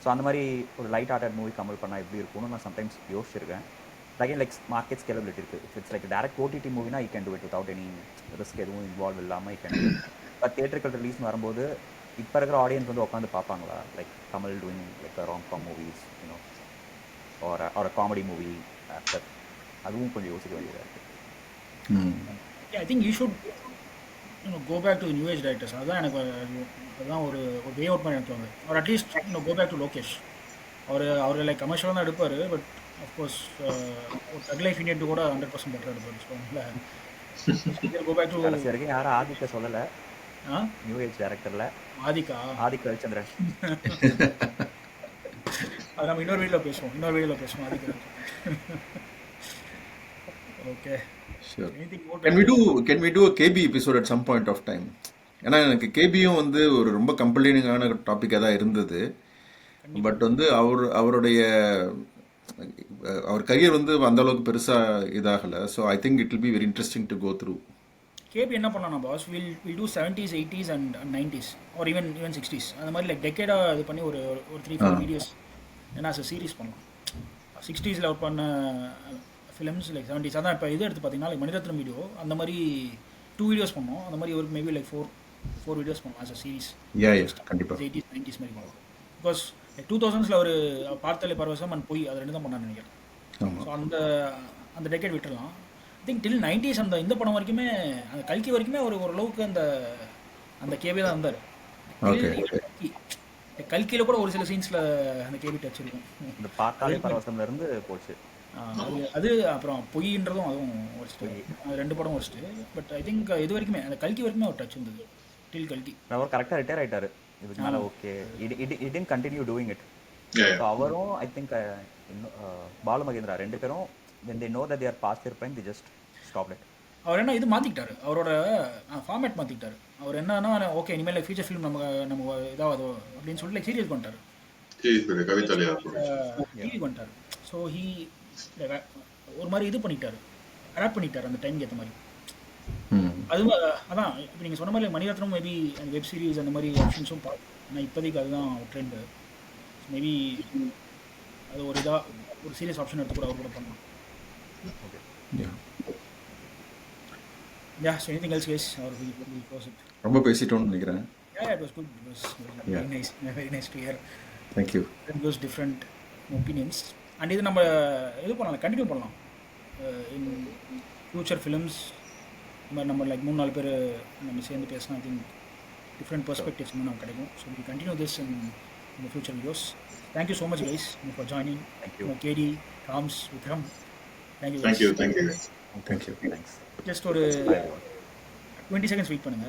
ஸோ அந்த மாதிரி ஒரு லைட் ஹார்ட்டட் மூவி கமல் பண்ணால் எப்படி இருக்கும்னு நான் சம்டைம்ஸ் யோசிச்சிருக்கேன். அகைன் லைக் மார்க்கெட் ஸ்கேலபிலிட்டி இருக்குது. இட்ஸ் லைக் டேரக்ட் ஓடிடி மூவினா you can do it without any risk எதுவும் இன்வால்வ் இல்லாமல் யூ கேன் டூ. பட் தியேட்டர்கள் ரிலீஸ்னு வரும்போது இப்போ இருக்கிற ஆடியன்ஸ் வந்து உட்காந்து பார்ப்பாங்களா like Kamal doing like rom com movies you know ஒரு காமெடி மூவி ஆக்டர், அதுவும் கொஞ்சம் யோசிக்க வேண்டியதாக இருக்குது. I think you should go back to new age directors. அதுதான் எனக்கு அதுதான் ஒரு வே அவுட் பண்ணி எடுத்துவாங்க. அவர் at least go back to Lokesh. அவர் லைக் கமர்ஷியலாக தான் எடுப்பார். பட் அஃப்கோர்ஸ் ஒரு தக் லைஃப் இண்டியன் கூட 100% பெட்டராக எடுப்பார். ஸோ கோ பேக் டு கடைசி வரைக்கும் யாரும் ஆதிக்க சொல்லலை நியூ ஏஜ் டேரக்டரில். ஆதிக் ரவிச்சந்திரன் அது நம்ம இன்னொரு வீடியோவில் பேசுவோம் அதுக்கு. Okay Can we do a KB episode at some point of time? ஏன்னா எனக்கு கேபியும் வந்து ஒரு ரொம்ப கம்பெலிங்கான டாப்பிக்காக தான் இருந்தது. பட் வந்து அவருடைய அவர் கரியர் வந்து அந்த அளவுக்கு பெருசாக இதாகலை. So I think it will be very interesting to go through. KB என்ன பண்ணலாம் boss, will do 70s 80s and 90s or even 60s அந்த மாதிரி லைக் டெக்கேடாக இது பண்ணி ஒரு 3-4 வீடியோஸ் ஏன்னா சீரீஸ் பண்ணலாம். 60s அவர் பண்ண ஃபிலிம்ஸ் லைக் 70s அதான் இப்போ இது எடுத்து பார்த்தீங்கன்னா லைக் மணிரத்னம் வீடியோ அந்த மாதிரி 2 வீடியோஸ் பண்ணோம். அந்த மாதிரி ஒரு மேபி லைக் 4 வீடியோஸ் பண்ணலாம் ஆஸ் அ சீரீஸ். கண்டிப்பாக 80s 90s மாதிரி பண்ணலாம். பிகாஸ் லைக் 2000s ஒரு பார்த்தாலே பரவசம் அண்ட் போய் அது ரெண்டு தான் பண்ணான்னு நினைக்கிறேன். ஸோ அந்த டெக்கேட் விட்டுடலாம். ஐ திங்க் டில் 90s இந்த படம் வரைக்குமே அந்த கல்கி வரைக்குமே ஓரளவுக்கு அந்த கேபி தான் இருந்தார். கல்கியில் கூட ஒரு சில சீன்ஸில் அந்த கேபி டச் இருக்கும். இந்த பார்த்தாலே பரவசம்ல இருந்து போச்சு அது. அப்புறம் பொய்ன்றதும் அதுவும் வச்சுட்டு அது 2 படம் வச்சுட்டு. பட் ஐ திங்க் இது வரைக்குமே அந்த கல்கி வரைக்குமே ஒரு டச் இருந்தது டில் கல்கி. அவர் கரெக்டாக ரிட்டையர் ஆகிட்டாரு இதுக்கு மேலே. Okay it continue doing it. So அவரும் ஐ திங்க் பாலு மகேந்திரா 2 பேரும் when they know that they are past their prime they just stopped it. அவர் என்ன இது மாற்றிக்கிட்டாரு, அவரோட ஃபார்மேட் மாற்றிக்கிட்டாரு. அவர் என்னன்னா ஓகே இனிமேல் ஃபியூச்சர் ஃபிலிம் நம்ம இதாவது அப்படின்னு சொல்லிட்டு சீரியஸ் பண்ணிட்டாரு. பண்ணிட்டாரு. ஸோ ஹீ ஒரு மாதிரி இது பண்ணிட்டாரு, அடாப்ட் பண்ணிட்டாரு அந்த டைம்க்கு ஏற்ற மாதிரி. அதுவும் அதான் இப்போ நீங்கள் சொன்ன மாதிரி மணிரத்னம் மேபி அந்த வெப் சீரிஸ் அந்த மாதிரி ஆப்ஷன்ஸும் ஆனால் இப்போதைக்கு அதுதான் ட்ரெண்டு. மேபி அது ஒரு சீரியஸ் ஆப்ஷன் எடுத்து கூட அவர் கூட பண்ணலாம். Yeah, so anything else guys or we close it? ரொம்ப பேசிட்டோம்னு நினைக்கிறேன். Yeah, it was good. It was very nice to hear. Thank you. It was different opinions. And இது நம்ம இது பண்ணலாம், கண்டினியூ பண்ணலாம் in future films. நம்ம லைக் 3-4 பேர் நம்ம சேர்ந்து பேசினா ஐ திங்க் டிஃப்ரெண்ட் பெர்ஸ்பெக்டிவ்ஸ் நமக்கு கிடைக்கும். So we continue this in the future videos. Thank you so much guys for joining. Thank you. KD, Rams, Vikram. Thank you. Thank you. Thanks. Just ஒரு 20 seconds wait பண்ணுங்க.